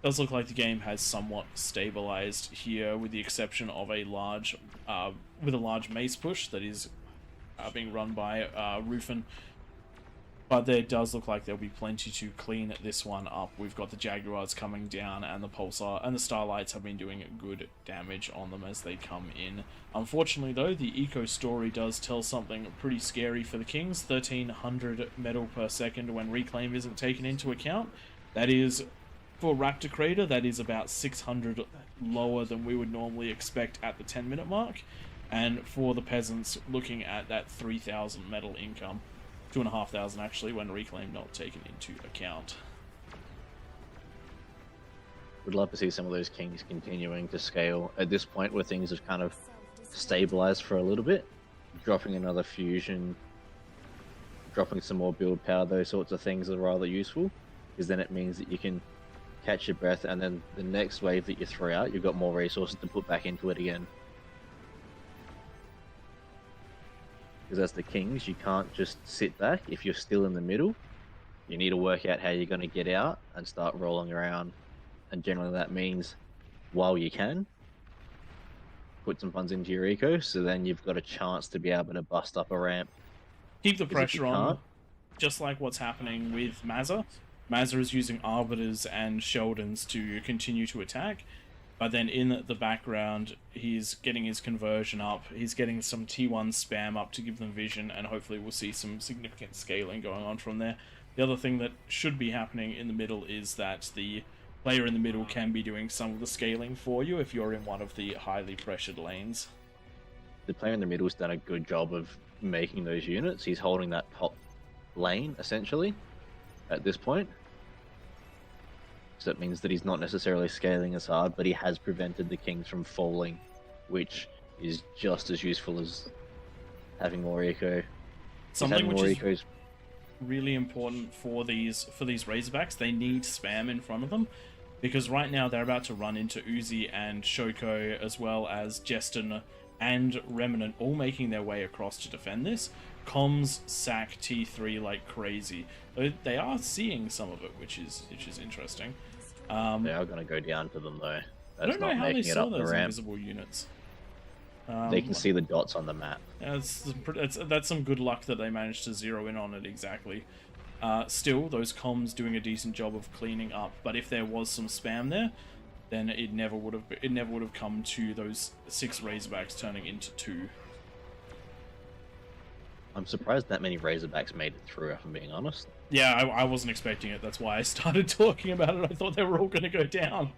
Does look like the game has somewhat stabilized here, with the exception of a large mace push that is being run by Rufin. But there does look like there'll be plenty to clean this one up. We've got the Jaguars coming down, and the Pulsar and the Starlights have been doing good damage on them as they come in. Unfortunately, though, the eco story does tell something pretty scary for the Kings. 1300 metal per second when reclaim isn't taken into account. That is, for Raptor Crater, that is about 600 lower than we would normally expect at the 10-minute mark. And for the Peasants, looking at that 3,000 metal income. 2,500 actually, when reclaim not taken into account. Would love to see some of those kings continuing to scale at this point where things have kind of stabilized for a little bit. Dropping another fusion, dropping some more build power, those sorts of things are rather useful, because then it means that you can catch your breath, and then the next wave that you throw out, you've got more resources to put back into it again. Because as the Kings, you can't just sit back. If you're still in the middle, you need to work out how you're going to get out and start rolling around. And generally that means, while you can, put some funds into your eco, so then you've got a chance to be able to bust up a ramp. Keep the pressure on, just like what's happening with Mazza. Mazza is using Arbiters and Sheldons to continue to attack. But then in the background, he's getting his conversion up, he's getting some T1 spam up to give them vision, and hopefully we'll see some significant scaling going on from there. The other thing that should be happening in the middle is that the player in the middle can be doing some of the scaling for you if you're in one of the highly pressured lanes. The player in the middle's done a good job of making those units. He's holding that top lane, essentially. at this point. So that means that he's not necessarily scaling as hard, but he has prevented the kings from falling, which is just as useful as having more eco. Something which is really important for these Razorbacks, they need spam in front of them, because right now they're about to run into Uzi and Shoko, as well as Jestin and Remnant, all making their way across to defend this. Comms sack T3 like crazy. They are seeing some of it, which is interesting. They are going to go down to them though. I don't know how they saw those invisible units. They can see the dots on the map. That's some good luck that they managed to zero in on it exactly. Still, those comms doing a decent job of cleaning up. But if there was some spam there, then it never would have come to those 6 Razorbacks turning into 2. I'm surprised that many Razorbacks made it through, if I'm being honest. Yeah, I wasn't expecting it. That's why I started talking about it. I thought they were all going to go down.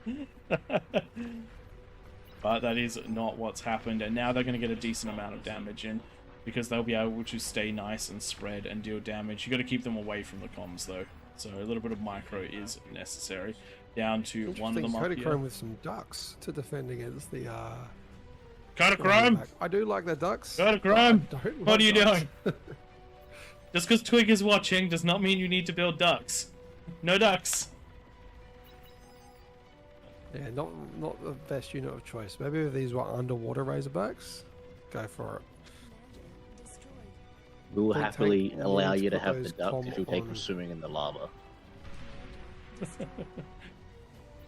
But that is not what's happened. And now they're going to get a decent amount of damage in, because they'll be able to stay nice and spread and deal damage. You got to keep them away from the comms, though. So a little bit of micro is necessary. Down to one of them up here. Kodachrome with some ducks to defend against the... Kodachrome! I do like the ducks. Kodachrome! What are you doing? doing? Just because Twig is watching does not mean you need to build ducks. No ducks. Yeah, not the best unit of choice. Maybe if these were underwater Razorbacks, go for it. We will We'll happily take allow all you to those have the duck if you take them on. swimming in the lava.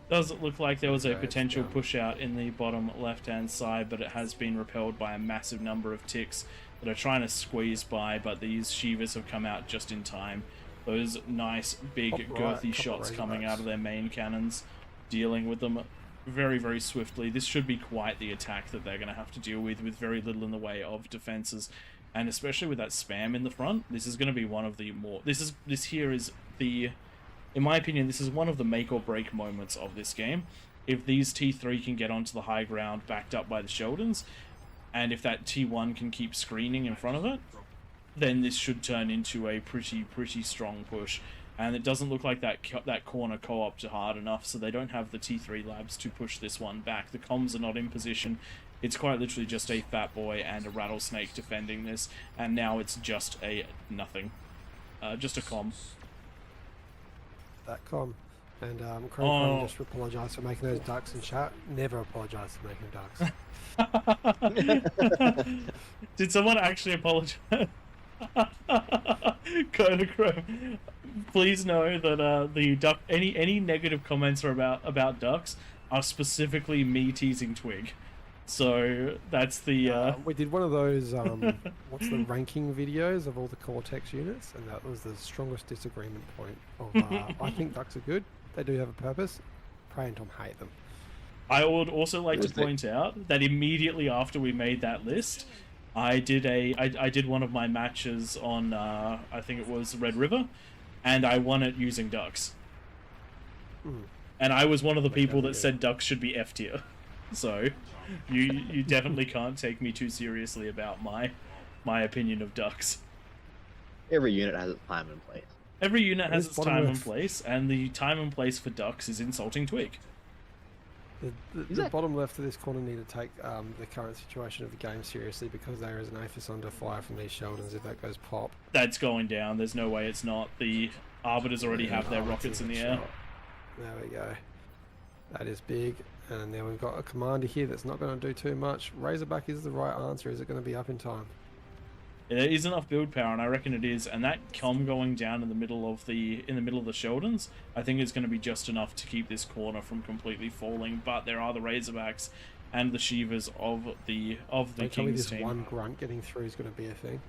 Does it look like there was a Okay, potential yeah. push out in the bottom left-hand side, but it has been repelled by a massive number of ticks that are trying to squeeze by, but these Shivas have come out just in time. Those nice, big, Top right, girthy couple shots coming Razorbacks. out of their main cannons, dealing with them very, very swiftly. This should be quite the attack that they're going to have to deal with very little in the way of defenses. And especially with that spam in the front, this is going to be one of the more... This here is the... In my opinion, this is one of the make or break moments of this game. If these T3 can get onto the high ground backed up by the Sheldons, and if that T1 can keep screening in front of it, then this should turn into a pretty strong push. And it doesn't look like that corner co-opted hard enough, so they don't have the T3 labs to push this one back. The comms are not in position. It's quite literally just a Fat Boy and a Rattlesnake defending this, and now it's just a nothing. Just a comm. That com. And Chrome just apologise for making those ducks in chat. Never apologise for making ducks. Did someone actually apologize? Kodachrome, please know that the duck any negative comments are about ducks are specifically me teasing Twig. So that's the we did one of those what's the ranking videos of all the Cortex units, and that was the strongest disagreement point of I think ducks are good, they do have a purpose. Prey and Tom hate them. I would also like to point out that immediately after we made that list, I did one of my matches on I think it was Red River, and I won it using ducks. And I was one of the people that said ducks should be F tier. So you definitely can't take me too seriously about my opinion of ducks. Every unit has its time and place. Every unit has its time and left. place, and the time and place for ducks is insulting Twig. The bottom left of this corner need to take the current situation of the game seriously, because there is an Aphis under fire from these Sheldons if that goes pop. That's going down. There's no way it's not. The Arbiters already have their rockets in the air. There we go. That is big. And then we've got a commander here that's not going to do too much. Razorback is the right answer. Is it going to be up in time? There is enough build power, and I reckon it is. And that com going down in the middle of the Sheldons, I think is going to be just enough to keep this corner from completely falling. But there are the Razorbacks and the Shivas of the Tell me Kings this team. one grunt getting through is going to be a thing.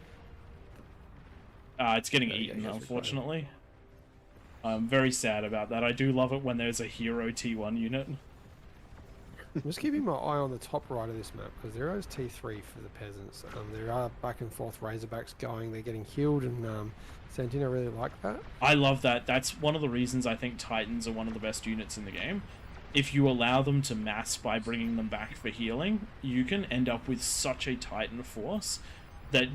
It's getting Yeah, eaten, yeah, unfortunately. I'm very sad about that. I do love it when there's a hero T1 unit. I'm just keeping my eye on the top right of this map, because there is T3 for the peasants. There are back and forth Razorbacks going. They're getting healed, and Santino really like that. I love that. That's one of the reasons I think Titans are one of the best units in the game. If you allow them to mass by bringing them back for healing, you can end up with such a Titan force that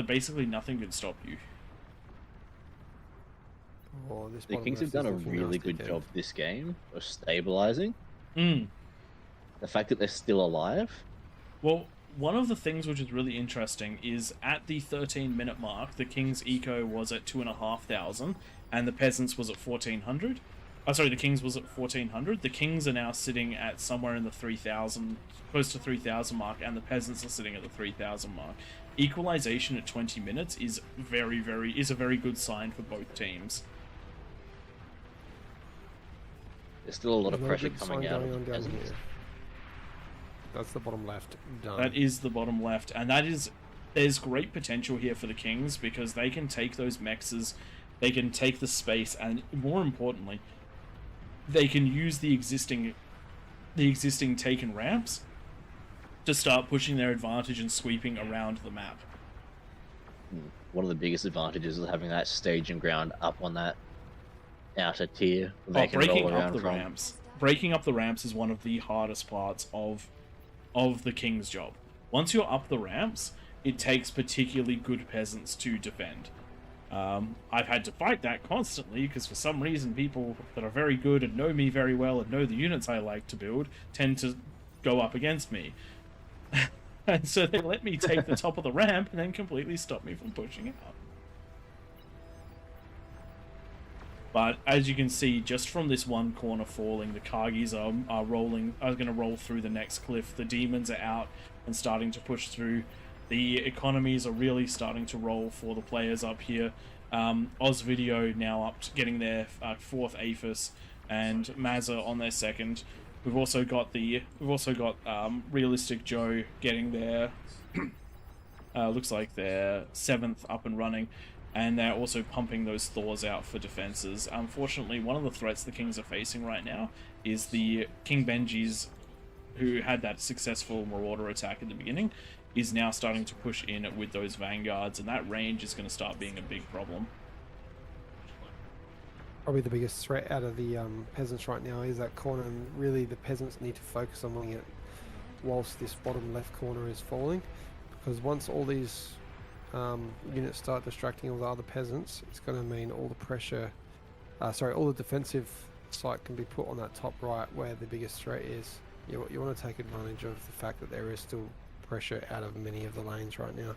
basically nothing can stop you. Oh, this The bottom Kings left have done is a looking really nasty good again. job this game of stabilizing. Mm. The fact that they're still alive. Well, one of the things which is really interesting is at the 13-minute mark, the King's eco was at 2,500, and the Peasants was at 1,400. Oh, sorry, the Kings was at 1,400. The Kings are now sitting at somewhere in the 3,000, close to 3,000 mark, and the Peasants are sitting at the 3,000 mark. Equalization at 20 minutes is a very good sign for both teams. There's still a lot of There's no pressure good coming sign out going of on the down Peasants. here. That's the bottom left. Done. That is the bottom left, and there's great potential here for the Kings because they can take those mexes, they can take the space, and more importantly, they can use the existing taken ramps to start pushing their advantage and sweeping around the map. One of the biggest advantages is having that staging ground up on that outer tier. They can Breaking roll up around the from. ramps. Breaking up the ramps is one of the hardest parts of the King's job. Once you're up the ramps, it takes particularly good peasants to defend. I've had to fight that constantly because for some reason people that are very good and know me very well and know the units I like to build tend to go up against me. And so they let me take the top of the ramp and then completely stop me from pushing out. But as you can see, just from this one corner falling, the Kargis are going to roll through the next cliff. The demons are out and starting to push through. The economies are really starting to roll for the players up here. Ozvideo now up to getting their fourth APHIS, and Mazza on their second. We've also got Realistic Joe getting their looks like their seventh up and running. And they're also pumping those Thors out for defenses. Unfortunately, one of the threats the Kings are facing right now is the King Benji's, who had that successful Marauder attack at the beginning, is now starting to push in with those Vanguards, and that range is going to start being a big problem. Probably the biggest threat out of the peasants right now is that corner, and really the peasants need to focus on winning it whilst this bottom left corner is falling, because once all these units start distracting all the other peasants, it's going to mean all the pressure, all the defensive site can be put on that top right where the biggest threat is. You want to take advantage of the fact that there is still pressure out of many of the lanes right now.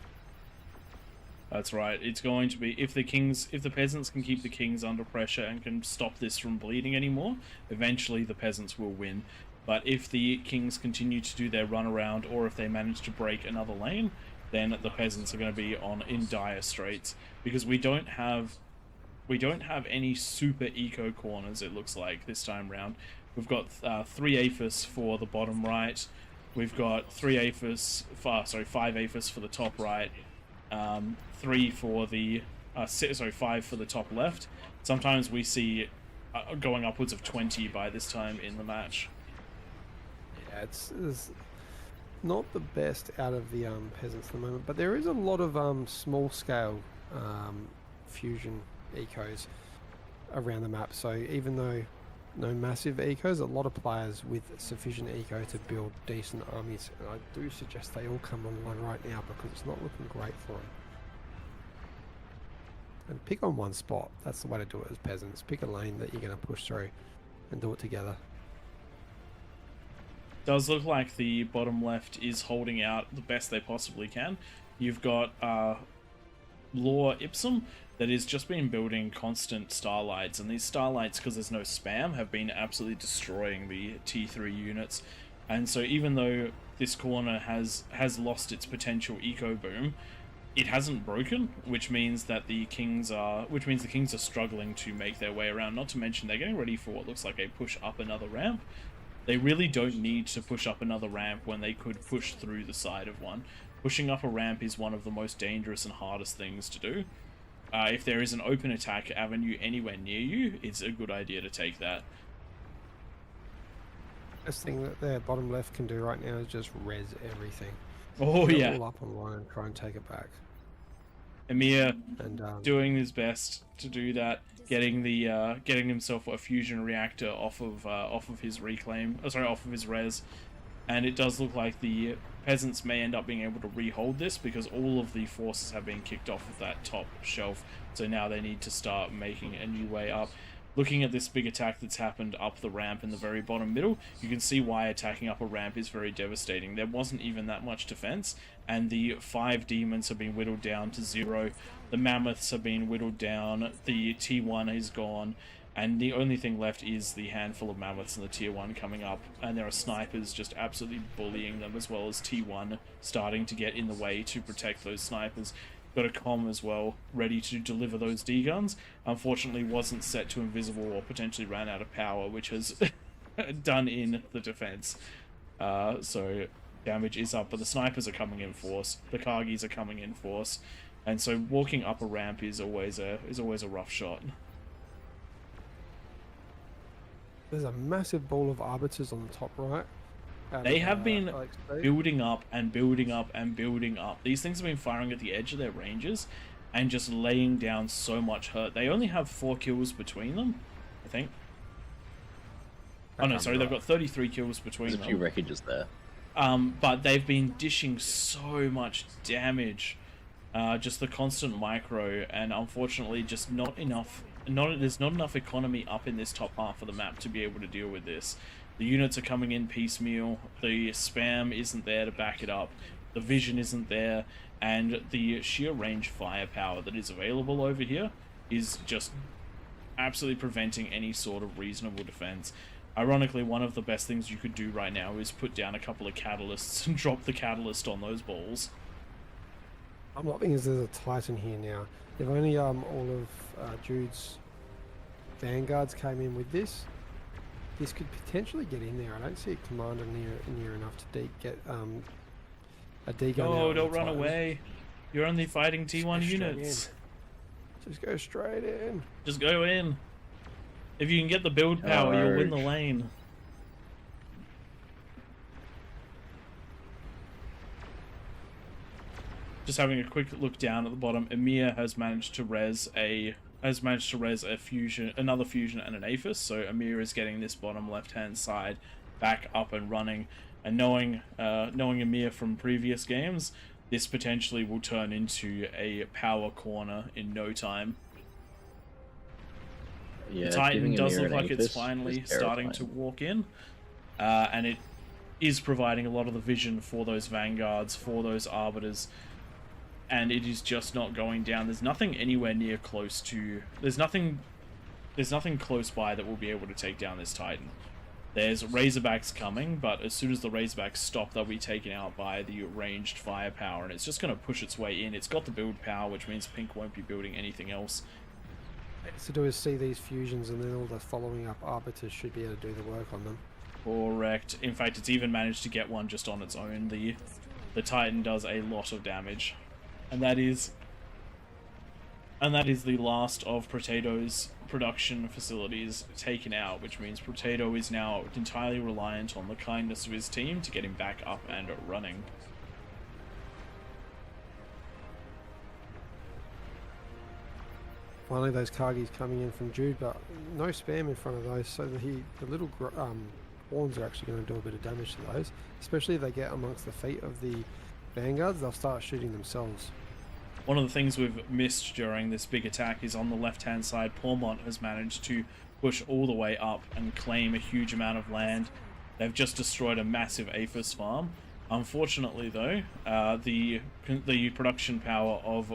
That's right. It's going to be, if the peasants can keep the Kings under pressure and can stop this from bleeding anymore, eventually the peasants will win. But if the Kings continue to do their run around, or if they manage to break another lane, then the peasants are going to be in dire straits, because we don't have any super eco corners, it looks like, this time round. We've got 3 APHIS for the bottom right. We've got 5 APHIS for the top right. 5 for the top left. Sometimes we see going upwards of 20 by this time in the match. Yeah, it's not the best out of the peasants at the moment, but there is a lot of small scale fusion ecos around the map. So even though no massive ecos, a lot of players with sufficient eco to build decent armies, and I do suggest they all come online right now because it's not looking great for them. And pick on one spot. That's the way to do it as peasants. Pick a lane that you're going to push through and do it together. Does look like the bottom left is holding out the best they possibly can. You've got Law Ipsum that has just been building constant starlights, and these starlights, because there's no spam, have been absolutely destroying the T3 units. And so even though this corner has lost its potential eco boom, it hasn't broken, which means that the Kings are struggling to make their way around. Not to mention they're getting ready for what looks like a push up another ramp. They really don't need to push up another ramp when they could push through the side of one. Pushing up a ramp is one of the most dangerous and hardest things to do. If there is an open attack avenue anywhere near you, it's a good idea to take that. Best thing that their bottom left can do right now is just res everything. Oh Get it yeah. all up online and try and take it back. Emir And doing his best to do that, getting himself a fusion reactor off of his reclaim. Off of his res. and it does look like the peasants may end up being able to rehold this because all of the forces have been kicked off of that top shelf, so now they need to start making a new way up. Looking at this big attack that's happened up the ramp in the very bottom middle, you can see why attacking up a ramp is very devastating. There wasn't even that much defense, and the 5 demons have been whittled down to 0. The mammoths have been whittled down, the T1 is gone, and the only thing left is the handful of mammoths and the tier 1 coming up, and there are snipers just absolutely bullying them, as well as T1 starting to get in the way to protect those snipers. Got a comm as well, ready to deliver those D-guns. Unfortunately wasn't set to invisible or potentially ran out of power, which has done in the defense. So damage is up, but the snipers are coming in force, the Kargis are coming in force, and so walking up a ramp is always a rough shot. There's a massive ball of arbiters on the top right. They have been building up and building up and building up. These things have been firing at the edge of their ranges and just laying down so much hurt. They only have 4 kills between them, I think. Oh no, sorry, they've got 33 kills between them. There's a few wreckages there. But they've been dishing so much damage. Just the constant micro, and unfortunately just not enough. There's not enough economy up in this top half of the map to be able to deal with this. The units are coming in piecemeal, the spam isn't there to back it up, the vision isn't there, and the sheer range firepower that is available over here is just absolutely preventing any sort of reasonable defense. Ironically, one of the best things you could do right now is put down a couple of catalysts and drop the catalyst on those balls. I'm loving is there's a Titan here now. If only all of Jude's vanguards came in with this could potentially get in there. I don't see a commander near enough to get a D-gun. No, don't run away. You're only fighting T1 units. Just go straight in. Just go in. If you can get the build power, you'll win the lane. Just having a quick look down at the bottom, Emir has managed to res a fusion, another fusion, and an Aphis. So Emir is getting this bottom left-hand side back up and running. And knowing Emir from previous games, this potentially will turn into a power corner in no time. Yeah, the Titan does look like it's finally starting to walk in, and it is providing a lot of the vision for those vanguards, for those arbiters. And it is just not going down. There's nothing anywhere near close to... There's nothing close by that will be able to take down this Titan. There's Razorbacks coming, but as soon as the Razorbacks stop, they'll be taken out by the ranged firepower, and it's just going to push its way in. It's got the build power, which means Pink won't be building anything else. To do is see these fusions, and then all the following up arbiters should be able to do the work on them. Correct. In fact, it's even managed to get one just on its own. The Titan does a lot of damage. And that is the last of Protato's production facilities taken out, which means Potato is now entirely reliant on the kindness of his team to get him back up and running. Finally, those Kargis coming in from Jude, but no spam in front of those, so the little horns are actually going to do a bit of damage to those, especially if they get amongst the feet of the vanguards. They'll start shooting themselves. One of the things we've missed during this big attack is on the left-hand side, Pormont has managed to push all the way up and claim a huge amount of land. They've just destroyed a massive Aphis farm. Unfortunately, though, the production power of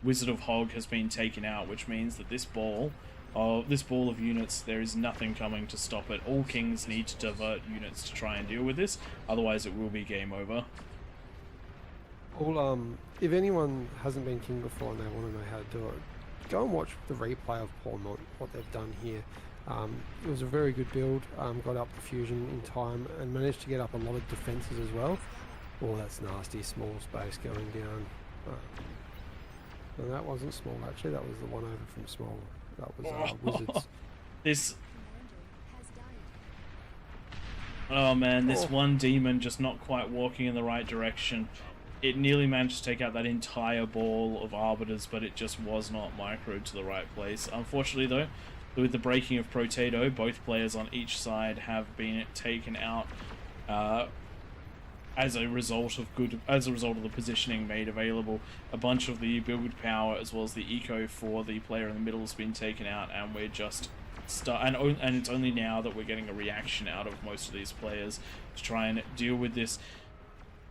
Wizard of Hog has been taken out, which means that this ball of units, there is nothing coming to stop it. All kings need to divert units to try and deal with this, otherwise it will be game over. Well, if anyone hasn't been king before and they want to know how to do it, go and watch the replay of Pormont, what they've done here. It was a very good build, got up the fusion in time and managed to get up a lot of defences as well. Oh, that's nasty, small space going down. No, that wasn't small actually, that was the one over from small. That was Wizards. This... Oh man, this one demon just not quite walking in the right direction. It nearly managed to take out that entire ball of arbiters, but it just was not microed to the right place. Unfortunately though, with the breaking of Potato, both players on each side have been taken out. as a result of the positioning made available, a bunch of the build power as well as the eco for the player in the middle has been taken out, and we're just and it's only now that we're getting a reaction out of most of these players to try and deal with this.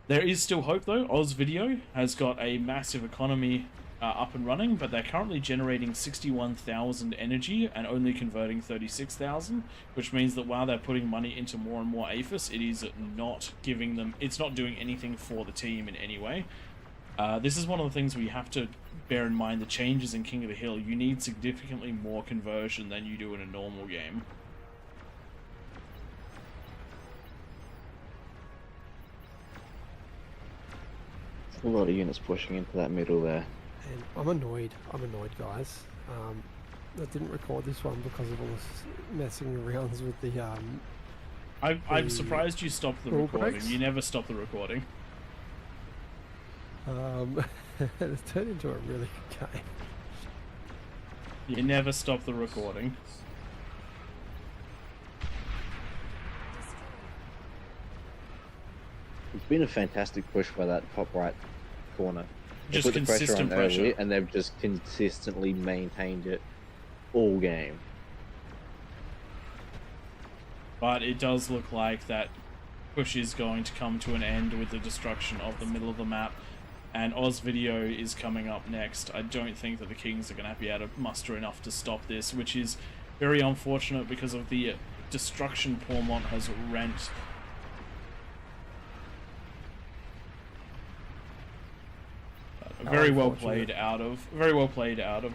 There is still hope though. Oz Video has got a massive economy up and running, but they're currently generating 61,000 energy and only converting 36,000, which means that while they're putting money into more and more APHIS, it is not giving them, it's not doing anything for the team in any way. This is one of the things we have to bear in mind, the changes in King of the Hill. You need significantly more conversion than you do in a normal game. A lot of units pushing into that middle there. And I'm annoyed, guys. I didn't record this one because of all this messing around with the I'm surprised you stopped the recording. breaks. You never stop the recording. it's turned into a really good game. You never stop the recording. It's been a fantastic push by that top right corner. They Just put the pressure consistent on early, pressure. and they've just consistently maintained it all game. But it does look like that push is going to come to an end with the destruction of the middle of the map, and Oz Video is coming up next. I don't think that the Kings are going to be able to muster enough to stop this, which is very unfortunate because of the destruction Pormont has rent. Very well played out of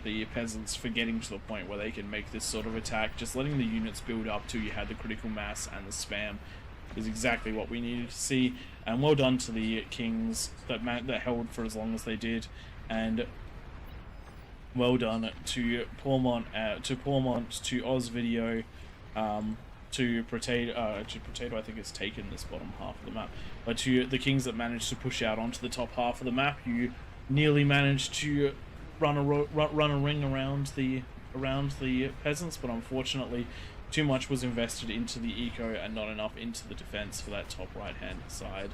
the peasants for getting to the point where they can make this sort of attack. Just letting the units build up till you had the critical mass and the spam is exactly what we needed to see. And well done to the Kings that held for as long as they did, and well done to Pormont, to Oz Video, to Potato. I think it's taken this bottom half of the map, but to the Kings that managed to push out onto the top half of the map. You nearly managed to run a ring around the peasants, but unfortunately too much was invested into the eco and not enough into the defense for that top right hand side.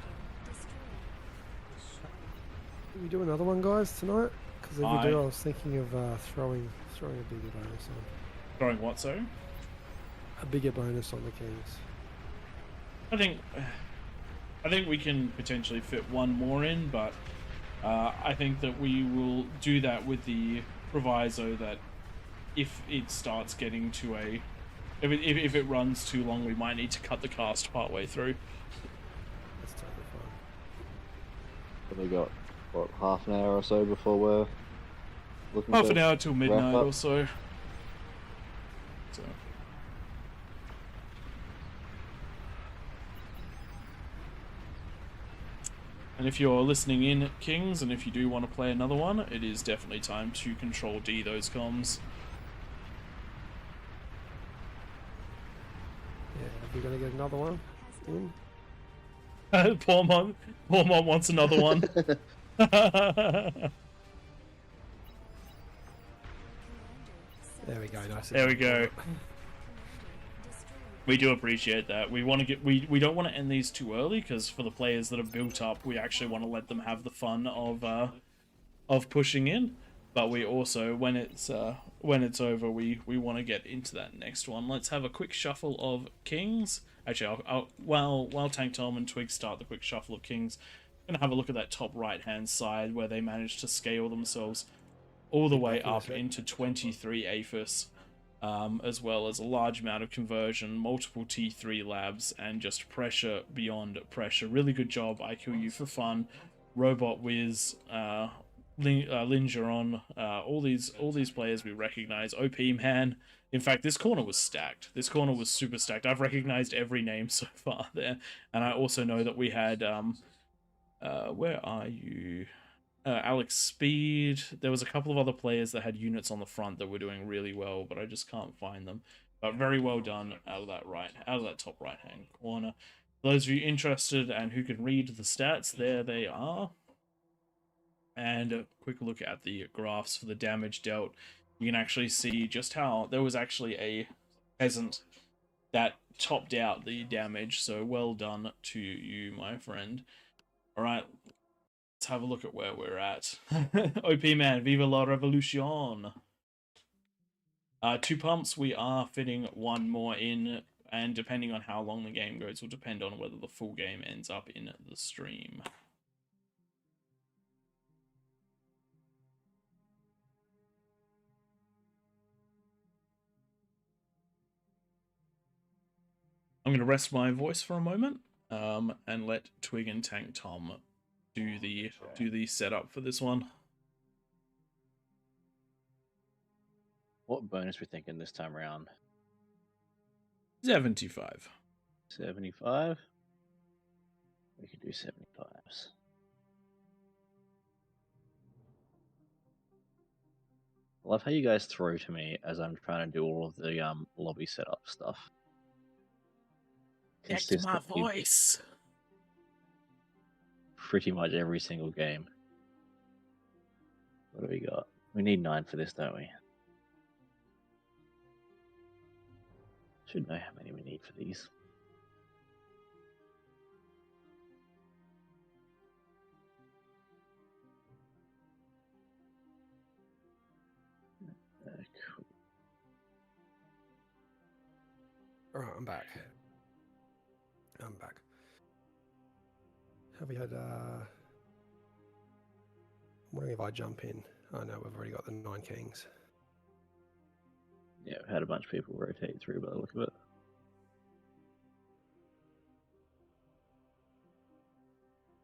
Can we do another one, guys, tonight? Because if we do, I was thinking of throwing a bigger bonus on. Throwing what, sorry? A bigger bonus on the Kings. I think we can potentially fit one more in, but I think that we will do that with the proviso that if it starts getting to if it runs too long, we might need to cut the cast partway through. That's totally fine. We got what, half an hour or so before we're looking. Half an hour till midnight up. or so. And if you're listening in, Kings, and if you do want to play another one, it is definitely time to Control D those comms. Yeah, are we gonna get another one in? Pormont wants another one. There we go. Nice. There we go. We do appreciate that. We want to we don't want to end these too early, because for the players that have built up, we actually want to let them have the fun of pushing in. But we also, when it's over, we want to get into that next one. Let's have a quick shuffle of Kings. Actually, while Tank Tom and Twig start the quick shuffle of Kings, I'm gonna have a look at that top right hand side where they managed to scale themselves all the way up into 23 APHIS. As well as a large amount of conversion, multiple T3 labs, and just pressure beyond pressure. Really good job, I Kill You for Fun, Robot Wiz, Lingeron, all these players we recognize. OP Man. In fact, this corner was stacked. This corner was super stacked. I've recognized every name so far there, and I also know that we had where are you? Alex Speed. There was a couple of other players that had units on the front that were doing really well, but I just can't find them. But very well done out of that top right hand corner. For those of you interested and who can read the stats, there they are. And a quick look at the graphs for the damage dealt. You can actually see just how there was actually a peasant that topped out the damage. So well done to you, my friend. All right, let's have a look at where we're at. OP man, viva la revolution. 2 pumps, we are fitting 1 more in, and depending on how long the game goes will depend on whether the full game ends up in the stream. I'm going to rest my voice for a moment, and let Twig and Tank Tom do the setup for this one. What bonus we thinking this time around? 75. 75? We could do 75s. I love how you guys throw to me as I'm trying to do all of the lobby setup stuff. Connect my voice. Pretty much every single game. What do we got? We need 9 for this, don't we? Should know how many we need for these. Cool. Alright, I'm back. Have we had I'm wondering if I jump in. Oh no, we've already got the 9 kings. Yeah, we've had a bunch of people rotate through by the look of it.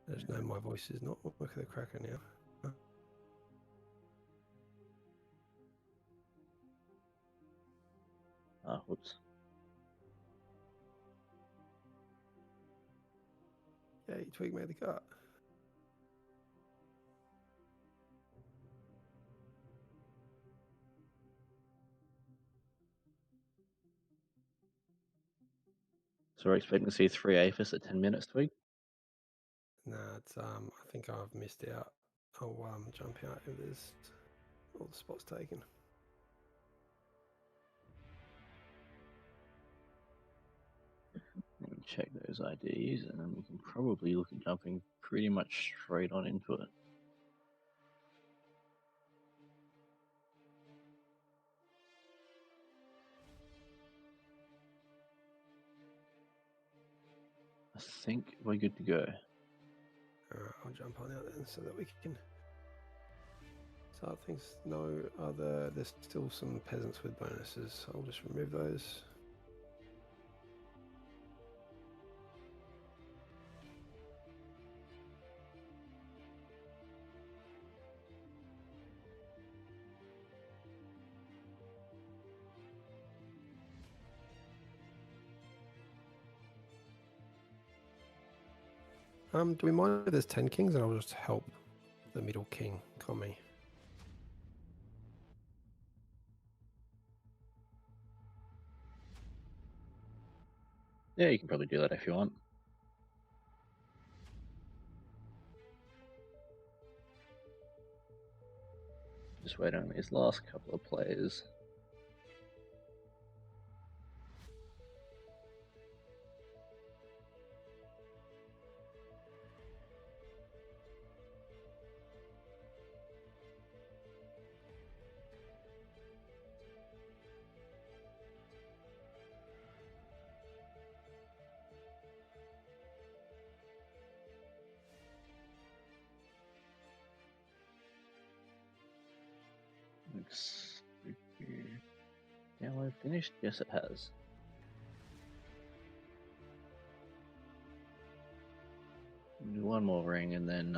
There's no, my voice is not working the cracker now. Ah, whoops. Yeah, Twig made the cut. So we're expecting to see 3 APHIS at 10 minutes, Twig? Nah, it's I think I've missed out. I'll jump out if there's all the spots taken. Let me check those IDs, and then we can probably look at jumping pretty much straight on into it. I think we're good to go. Alright, I'll jump on out then so that we can start things. No other, there's still some peasants with bonuses. I'll just remove those. Do we mind if there's 10 kings, and I'll just help the middle king commie? Yeah, you can probably do that if you want. Just wait on these last couple of players. Looks download finished? Yes, it has. Do one more ring and then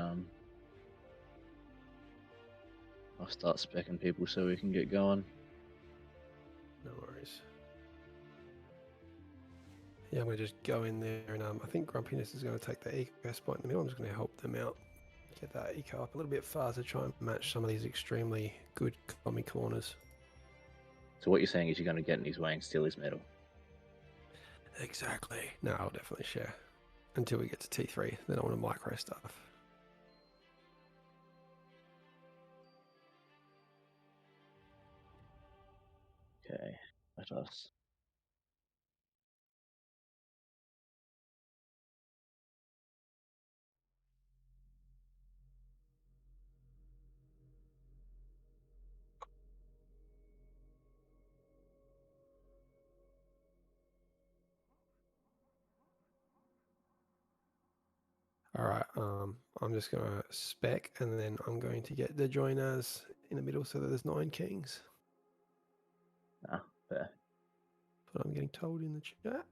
I'll start specking people so we can get going. No worries. Yeah, I'm going to just go in there, and I think Grumpiness is going to take the eco spot in the middle. I'm just going to help them out, get that eco up a little bit faster, try and match some of these extremely good commie corners. So what you're saying is you're going to get in his way and steal his medal? Exactly. No, I'll definitely share. Until we get to T3, then I want to micro stuff. Okay, let us. All right. I'm just going to spec, and then I'm going to get the join as in the middle so that there's 9 kings. Ah, fair. But I'm getting told in the chat.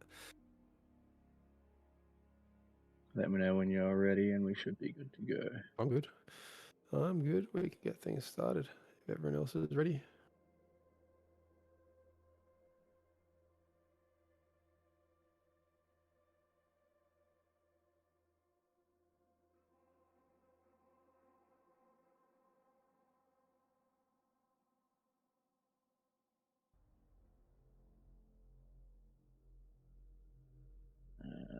Let me know when you're ready, and we should be good to go. I'm good. I'm good. We can get things started if everyone else is ready.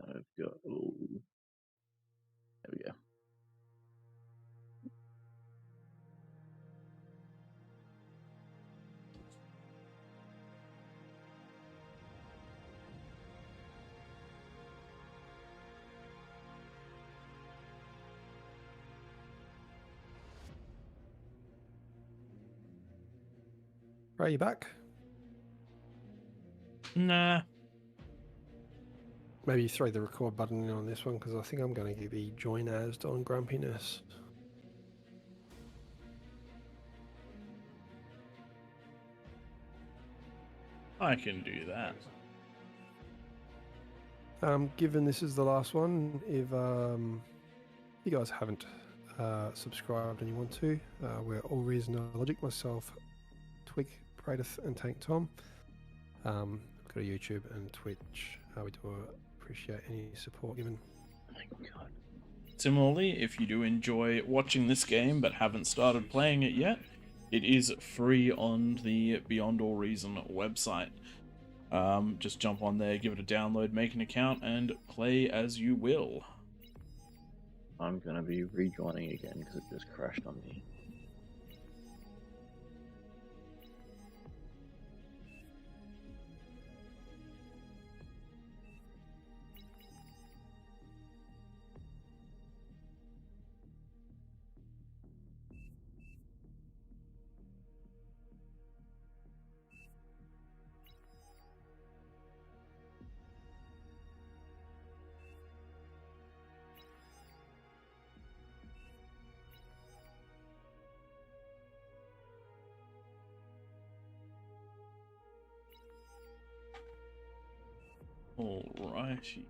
I've got. Oh, there we go. Right, you back? Nah. Maybe throw the record button in on this one because I think I'm going to be join as on grumpiness. I can do that. Given this is the last one, if you guys haven't subscribed and you want to, we're AllReasonNoLogic, myself, Twig, Bradith, and Tank Tom. We've got a YouTube and Twitch. We do appreciate any support given. Oh my god. Similarly, if you do enjoy watching this game but haven't started playing it yet, it is free on the Beyond All Reason website. Just jump on there, give it a download, make an account, and play as you will. I'm gonna be rejoining again because it just crashed on me. Alrighty.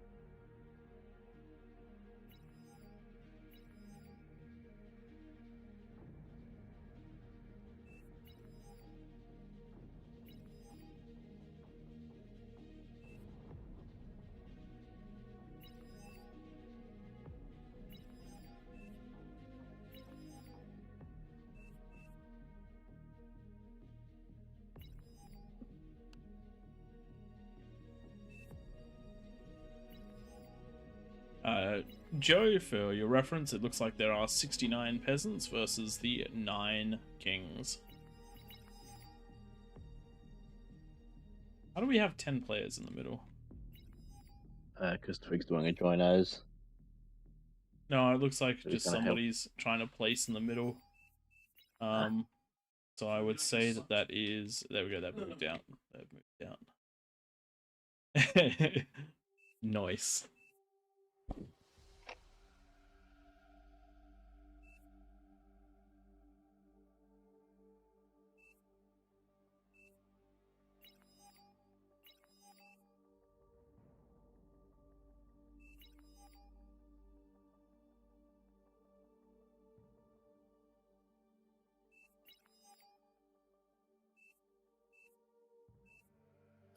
Joe, for your reference, it looks like there are 69 peasants versus the 9 kings. How do we have 10 players in the middle? Because Twig's doing a join as. No, it looks like So he's just gonna help. somebody's trying to place in the middle. So I would say that is... There we go, that moved out. That moved out. Nice.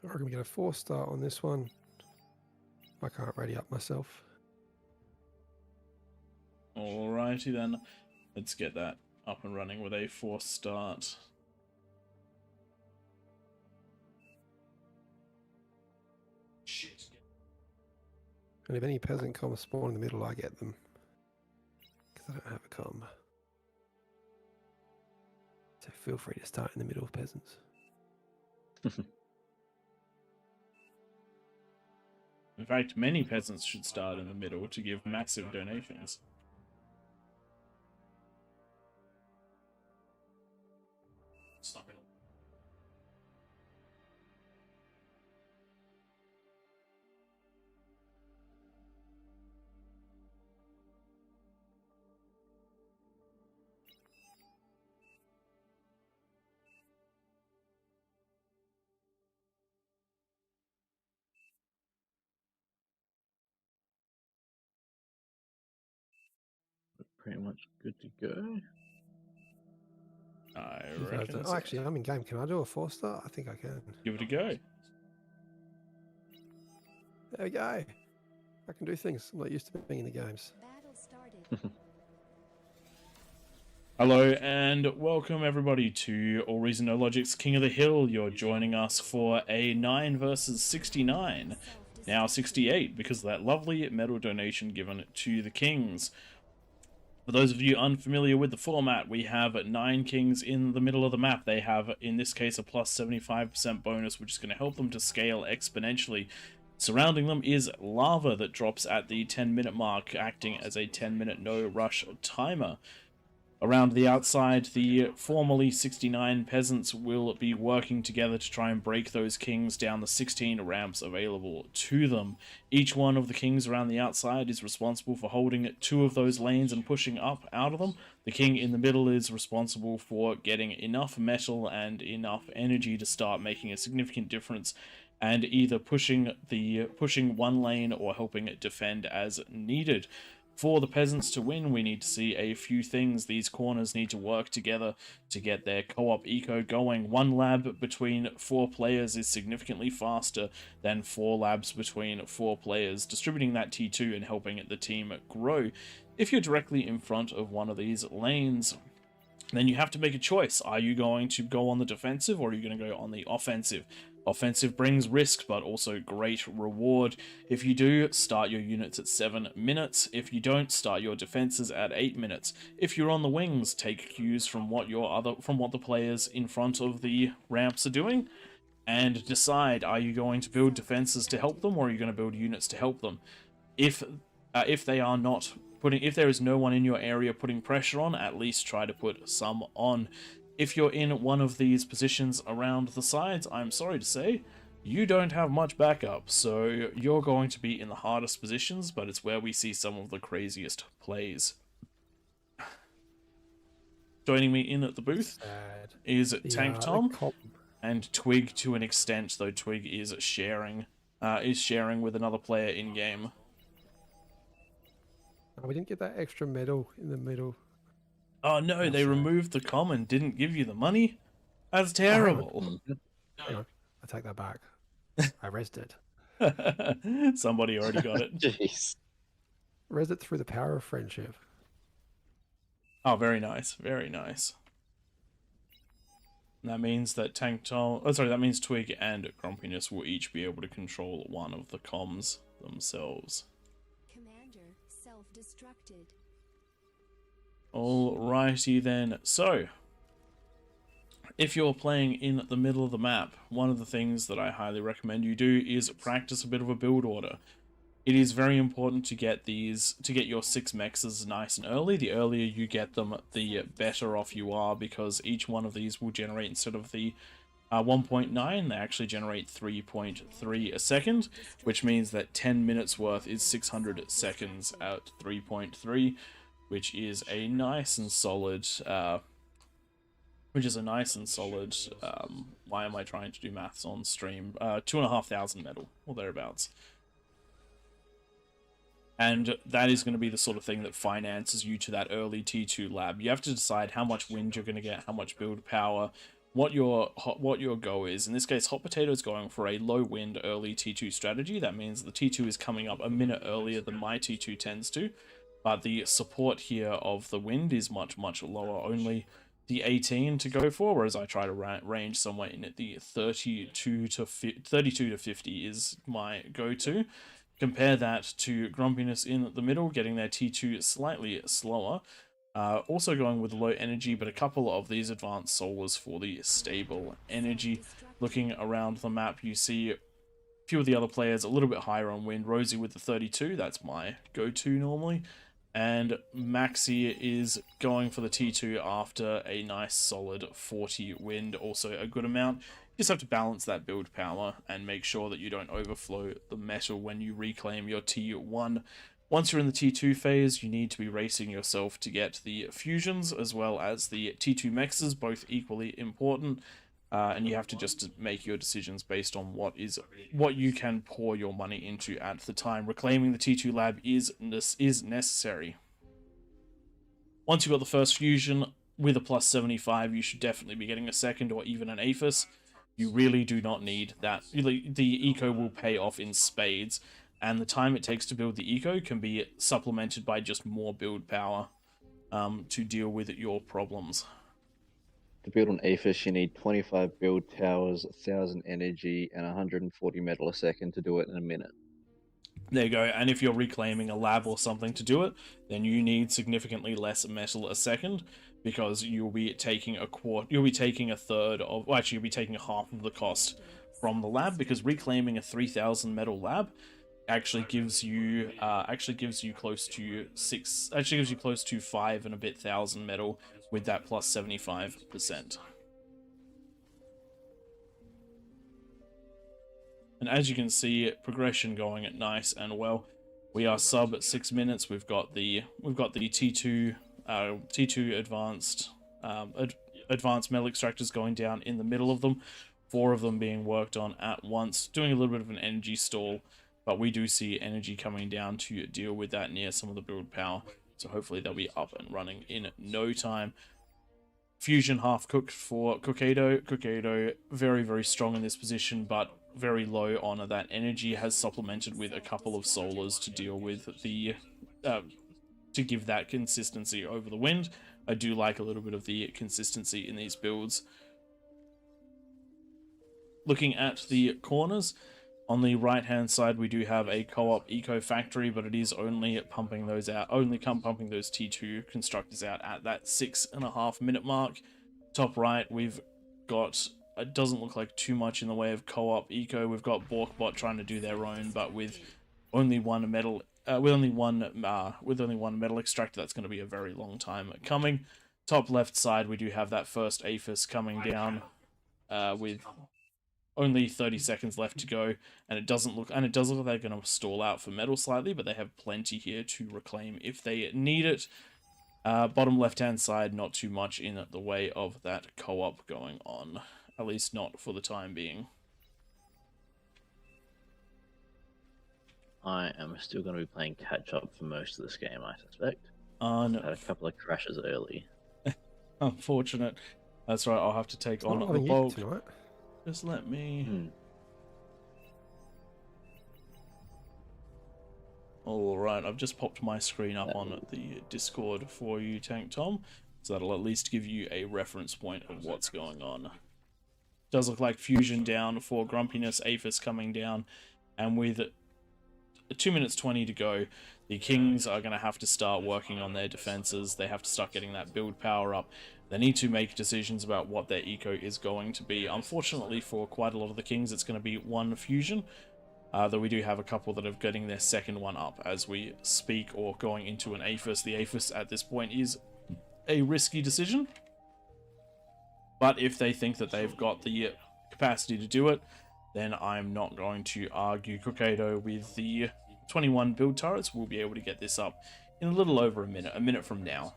I reckon we get a 4-star on this one. I can't ready up myself. Alrighty then. Let's get that up and running with a 4 start. And if any peasant comms spawn in the middle, I get them. Because I don't have a comm. So feel free to start in the middle, peasants. In fact, many peasants should start in the middle to give massive donations. pretty much good to go. I You guys reckon. don't- So. Oh, actually, I'm in game. Can I do a 4-star? I think I can. Give it a go. There we go. I can do things. I'm not used to being in the games. Battle started. Hello and welcome everybody to AllReasonNoLogic's King of the Hill. You're joining us for a 9 versus 69. Now 68 because of that lovely medal donation given to the Kings. For those of you unfamiliar with the format, we have 9 kings in the middle of the map. They have, in this case, a plus 75% bonus, which is going to help them to scale exponentially. Surrounding them is lava that drops at the 10-minute mark, acting as a 10-minute no-rush timer. Around the outside, the formerly 69 peasants will be working together to try and break those kings down the 16 ramps available to them. Each one of the kings around the outside is responsible for holding 2 of those lanes and pushing up out of them. The king in the middle is responsible for getting enough metal and enough energy to start making a significant difference and either pushing one lane or helping defend as needed. For the peasants to win, we need to see a few things. These corners need to work together to get their co-op eco going. 1 lab between 4 players is significantly faster than 4 labs between 4 players, distributing that T2 and helping the team grow. If you're directly in front of one of these lanes, then you have to make a choice. Are you going to go on the defensive or are you going to go on the offensive? Offensive brings risk, but also great reward. If you do, start your units at 7 minutes. If you don't, start your defenses at 8 minutes. If you're on the wings, take cues from what the players in front of the ramps are doing, and decide: are you going to build defenses to help them, or are you going to build units to help them? If they are not if there is no one in your area putting pressure on, at least try to put some on. If you're in one of these positions around the sides, I'm sorry to say, you don't have much backup, so you're going to be in the hardest positions, but it's where we see some of the craziest plays. Joining me in at the booth is Tank Tom and Twig to an extent, though Twig is sharing with another player in game. We didn't get that extra medal in the middle. Oh no, they removed the common, didn't give you the money? That's terrible. Hang on, I take that back. I rezzed it. Somebody already got it. Jeez. Rezzed it through the power of friendship. Oh, very nice, very nice. And that means that that means Twig and Grumpiness will each be able to control one of the comms themselves. Commander self-destructed. Alrighty then, so if you're playing in the middle of the map, one of the things that I highly recommend you do is practice a bit of a build order. It is very important to get your 6 mexes nice and early. The earlier you get them, the better off you are, because each one of these will generate, instead of the 1.9, they actually generate 3.3 a second, which means that 10 minutes worth is 600 seconds at 3.3. Which is a nice and solid, why am I trying to do maths on stream? 2,500 metal, or thereabouts. And that is going to be the sort of thing that finances you to that early T2 lab. You have to decide how much wind you're going to get, how much build power, what your go is. In this case, Hot Potato is going for a low wind early T2 strategy. That means the T2 is coming up a minute earlier than my T2 tends to. But the support here of the wind is much, much lower, only the 18 to go for, whereas I try to range somewhere in at the 32 to 50 is my go-to. Compare that to Grumpiness in the middle, getting their T2 slightly slower. Also going with low energy, but a couple of these advanced solars for the stable energy. Looking around the map, you see few of the other players a little bit higher on wind. Rosie with the 32, that's my go-to normally. And Maxi is going for the T2 after a nice solid 40 wind, also a good amount. You just have to balance that build power and make sure that you don't overflow the metal when you reclaim your T1. Once you're in the T2 phase, you need to be racing yourself to get the fusions as well as the T2 mexes, both equally important. And you have to just make your decisions based on what you can pour your money into at the time. Reclaiming the T2 lab is necessary. once you've got the first fusion with a plus 75, you should definitely be getting a second or even an APHIS. You really do not need that. The eco will pay off in spades, and the time it takes to build the eco can be supplemented by just more build power to deal with your problems. To build an APHIS, you need 25 build towers, 1,000 energy, and 140 metal a second to do it in a minute. There you go. And if you're reclaiming a lab or something to do it, then you need significantly less metal a second, because you'll be taking a third of, well, actually you'll be taking half of the cost from the lab, because reclaiming a 3,000 metal lab actually gives you close to 5 and a bit thousand metal with that plus 75%. And as you can see, progression going at nice and well. We are sub at 6 minutes. We've got the T2 advanced advanced metal extractors going down in the middle of them. 4 of them being worked on at once, doing a little bit of an energy stall, but we do see energy coming down to deal with that near some of the build power. So hopefully they'll be up and running in no time. Fusion half cooked for Kokado. Kokado very, very strong in this position, but very low on that energy. Has supplemented with a couple of solars to deal with the to give that consistency over the wind. I do like a little bit of the consistency in these builds. Looking at the corners, on the right hand side we do have a co-op eco factory, but it is only pumping those out, pumping those T2 constructors out at that 6.5 minute mark. Top right we've got, it doesn't look like too much in the way of co-op eco. We've got Borkbot trying to do their own, but with only one metal metal extractor, that's going to be a very long time coming. Top left side we do have that first APHIS coming down with only 30 seconds left to go, and it does look like they're going to stall out for metal slightly, but they have plenty here to reclaim if they need it. Bottom left hand side, not too much in the way of that co-op going on, at least not for the time being. I am still going to be playing catch up for most of this game, I suspect. No. I had a couple of crashes early. Unfortunate. That's right, I'll have to take on the bulk. Just let me... Alright, I've just popped my screen up on the Discord for you, Tank Tom, so that'll at least give you a reference point of what's going on. Does look like Fusion down for Grumpiness, APHIS coming down, and with 2 minutes 20 to go, the Kings are going to have to start working on their defenses. They have to start getting that build power up. They need to make decisions about what their eco is going to be. Unfortunately for quite a lot of the Kings, it's going to be one Fusion, though we do have a couple that are getting their second one up as we speak, or going into an APHIS. The APHIS at this point is a risky decision, but if they think that they've got the capacity to do it, then I'm not going to argue. Kokado with the 21 build turrets will be able to get this up in a little over a minute from now.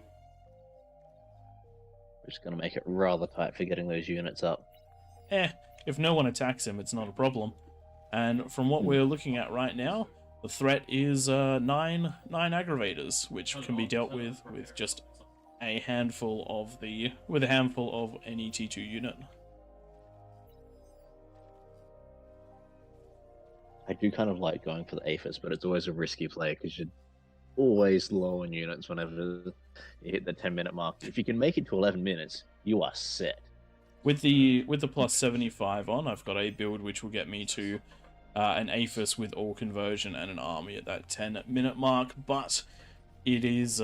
We're just going to make it rather tight for getting those units up. If no one attacks him, it's not a problem. And from what we're looking at right now, the threat is 9 aggravators, which can be dealt with just a handful of any T2 unit. I do kind of like going for the APHIS, but it's always a risky play because you're always low on units whenever you hit the 10-minute mark. If you can make it to 11 minutes, you are set. With the plus 75 on, I've got a build which will get me to an APHIS with all conversion and an army at that 10-minute mark, but it is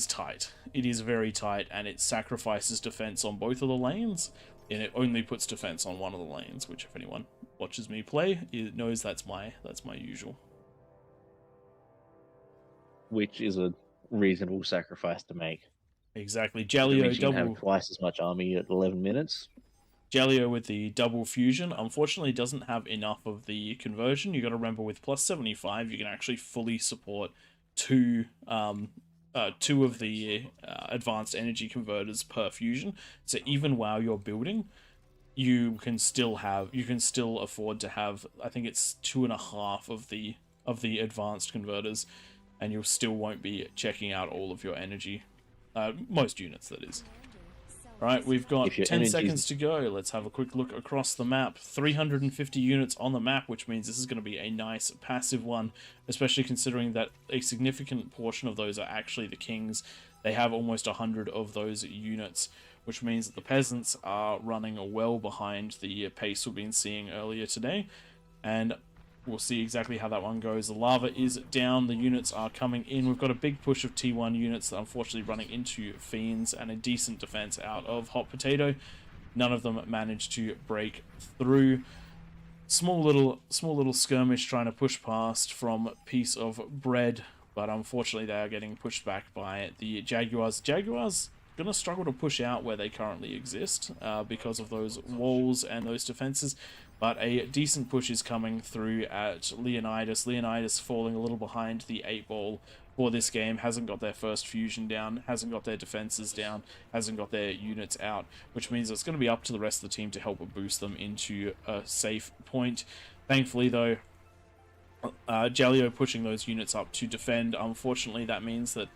tight. It is very tight, and it sacrifices defense on both of the lanes, and it only puts defense on one of the lanes, which if anyone watches me play, it knows that's my usual. Which is a reasonable sacrifice to make. Exactly. Jalio double have twice as much army at 11 minutes. Jalio with the double fusion unfortunately doesn't have enough of the conversion. You got to remember, with plus 75 you can actually fully support two of the advanced energy converters per fusion. So even while you're building, you can still afford to have, I think it's 2.5 of the advanced converters, and you still won't be checking out all of your energy. Most units, that is. Alright, we've got 10 seconds to go. Let's have a quick look across the map. 350 units on the map, which means this is going to be a nice passive one, especially considering that a significant portion of those are actually the kings. They have almost 100 of those units, which means that the peasants are running well behind the pace we've been seeing earlier today. And we'll see exactly how that one goes. The lava is down, the units are coming in. We've got a big push of T1 units that unfortunately running into Fiends and a decent defense out of Hot Potato. None of them managed to break through. Small little skirmish trying to push past from Piece of Bread, but unfortunately they are getting pushed back by the Jaguars. Jaguars going to struggle to push out where they currently exist because of those walls and those defenses. But a decent push is coming through at Leonidas. Leonidas falling a little behind the 8-ball for this game. Hasn't got their first fusion down, hasn't got their defenses down, hasn't got their units out, which means it's going to be up to the rest of the team to help boost them into a safe point. Thankfully, though, Jalio pushing those units up to defend. Unfortunately, that means that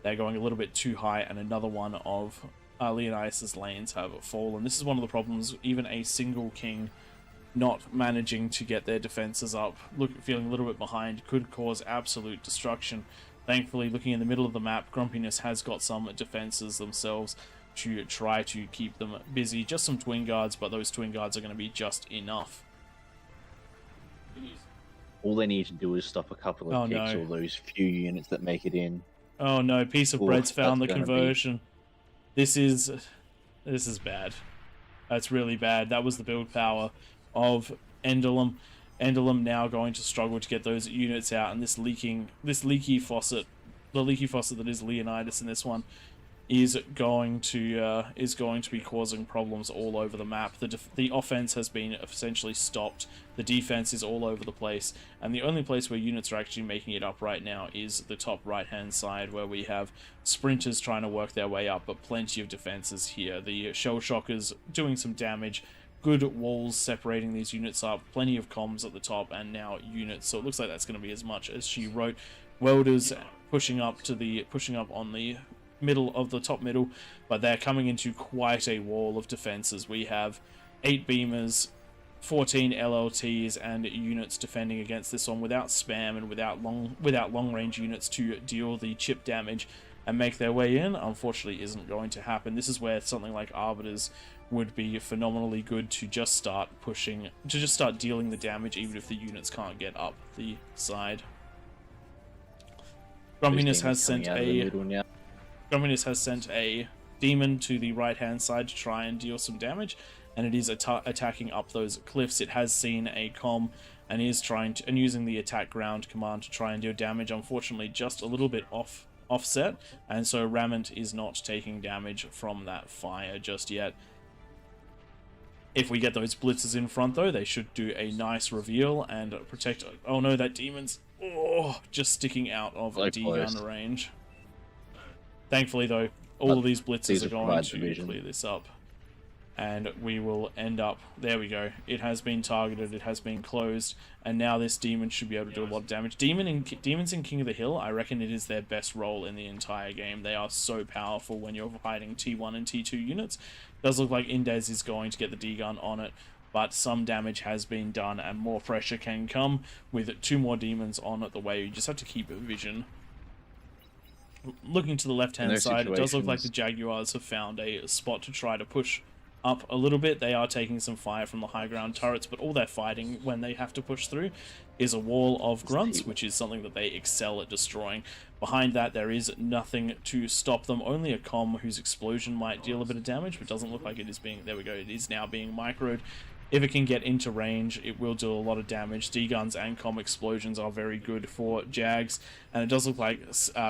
they're going a little bit too high, and another one of Leonidas' lanes have fallen. This is one of the problems. Even a single king not managing to get their defenses up, feeling a little bit behind, could cause absolute destruction. Thankfully, looking in the middle of the map, Grumpiness has got some defenses themselves to try to keep them busy. Just some twin guards, but those twin guards are going to be just enough. All they need to do is stop a couple of kicks or those few units that make it in. Oh no, Piece of Bread's found the conversion. This is bad. That's really bad. That was the build power of Enderlum. Enderlum now going to struggle to get those units out, and this leaky faucet, the leaky faucet that is Leonidas in this one, is going to be causing problems all over the map. The offense has been essentially stopped. The defense is all over the place, and the only place where units are actually making it up right now is the top right hand side, where we have sprinters trying to work their way up, but plenty of defenses here. The shell shockers doing some damage. Good walls separating these units up, plenty of comms at the top, and now units. So it looks like that's going to be as much as she wrote. Welders pushing up on the middle of the top middle, but they're coming into quite a wall of defenses. We have 8 beamers, 14 LLTs, and units defending against this one without spam and without long range units to deal the chip damage and make their way in. Unfortunately, isn't going to happen. This is where something like Arbiters would be phenomenally good to just start pushing, to just start dealing the damage, even if the units can't get up the side. Grumpiness has sent a demon to the right hand side to try and deal some damage, and it is attacking up those cliffs. It has seen a comm and is using the attack ground command to try and deal damage. Unfortunately, just a little bit offset, and so Ramant is not taking damage from that fire just yet. If we get those blitzers in front, though, they should do a nice reveal and protect. Oh no, that demon's just sticking out of D-gun range. Thankfully, though, all of these blitzers are going to clear this up, and we will end up. There we go. It has been targeted. It has been closed, and now this demon should be able to do a lot of damage. Demons in King of the Hill, I reckon it is their best role in the entire game. They are so powerful when you're fighting T1 and T2 units. Does look like Indez is going to get the D-gun on it, but some damage has been done and more pressure can come with 2 more demons on it the way. You just have to keep vision. Looking to the left-hand side, it does look like the Jaguars have found a spot to try to push up a little bit. They are taking some fire from the high ground turrets, but all they're fighting when they have to push through is a wall of grunts, which is something that they excel at destroying. Behind that, there is nothing to stop them. Only a comm whose explosion might deal a bit of damage, but doesn't look like it is being... There we go. It is now being microed. If it can get into range, it will do a lot of damage. D-guns and comm explosions are very good for Jags, and it does look like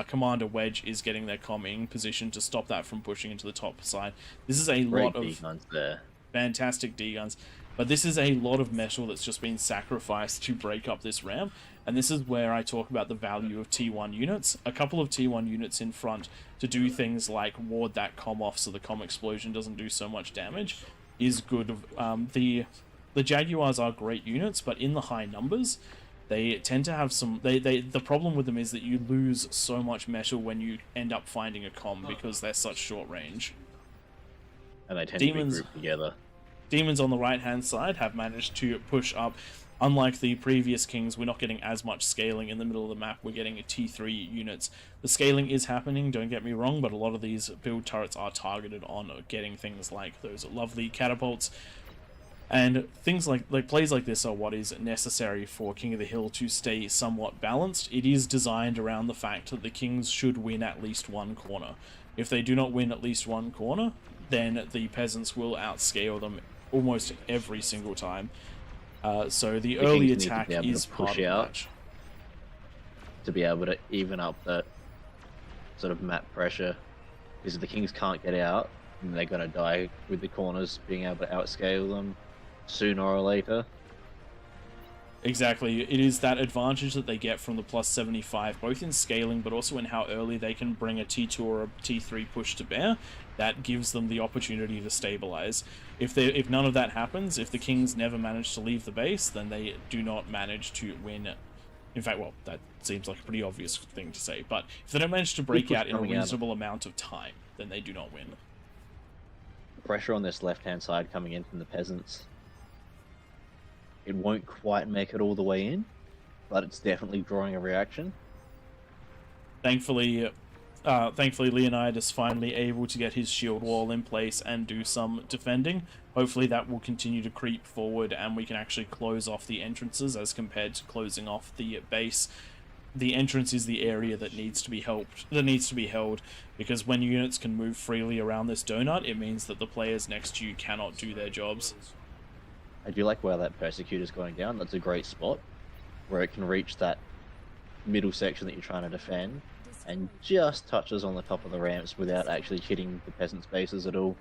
Commander Wedge is getting their comm in position to stop that from pushing into the top side. This is a lot of D-guns there. Fantastic D-guns, but this is a lot of metal that's just been sacrificed to break up this ramp, and this is where I talk about the value of T1 units. A couple of T1 units in front to do things like ward that comm off so the comm explosion doesn't do so much damage is good. The Jaguars are great units, but in the high numbers, they tend to have some. The problem with them is that you lose so much metal when you end up finding a comm because they're such short range. And they tend to be grouped together. Demons on the right-hand side have managed to push up. Unlike the previous kings, we're not getting as much scaling in the middle of the map. We're getting T3 units. The scaling is happening, don't get me wrong, but a lot of these build turrets are targeted on getting things like those lovely catapults. And things like plays like this are what is necessary for King of the Hill to stay somewhat balanced. It is designed around the fact that the kings should win at least one corner. If they do not win at least one corner, then the peasants will outscale them almost every single time. So the early attack is part of the match. To be able to even up that sort of map pressure, because if the kings can't get out, then they're going to die with the corners being able to outscale them sooner or later. Exactly, it is that advantage that they get from the plus 75, both in scaling but also in how early they can bring a T2 or a T3 push to bear. That gives them the opportunity to stabilize. If none of that happens, if the kings never manage to leave the base, then they do not manage to win. In fact, well, that seems like a pretty obvious thing to say, but if they don't manage to break out in a reasonable amount of time, then they do not win. Pressure on this left-hand side coming in from the peasants. It won't quite make it all the way in, but it's definitely drawing a reaction. Thankfully, Leonidas finally able to get his shield wall in place and do some defending. Hopefully that will continue to creep forward and we can actually close off the entrances as compared to closing off the base. The entrance is the area that needs to be held, because when units can move freely around this donut, it means that the players next to you cannot do their jobs. I do like where that Persecutor's going down. That's a great spot where it can reach that middle section that you're trying to defend and just touches on the top of the ramps without actually hitting the peasants' bases at all.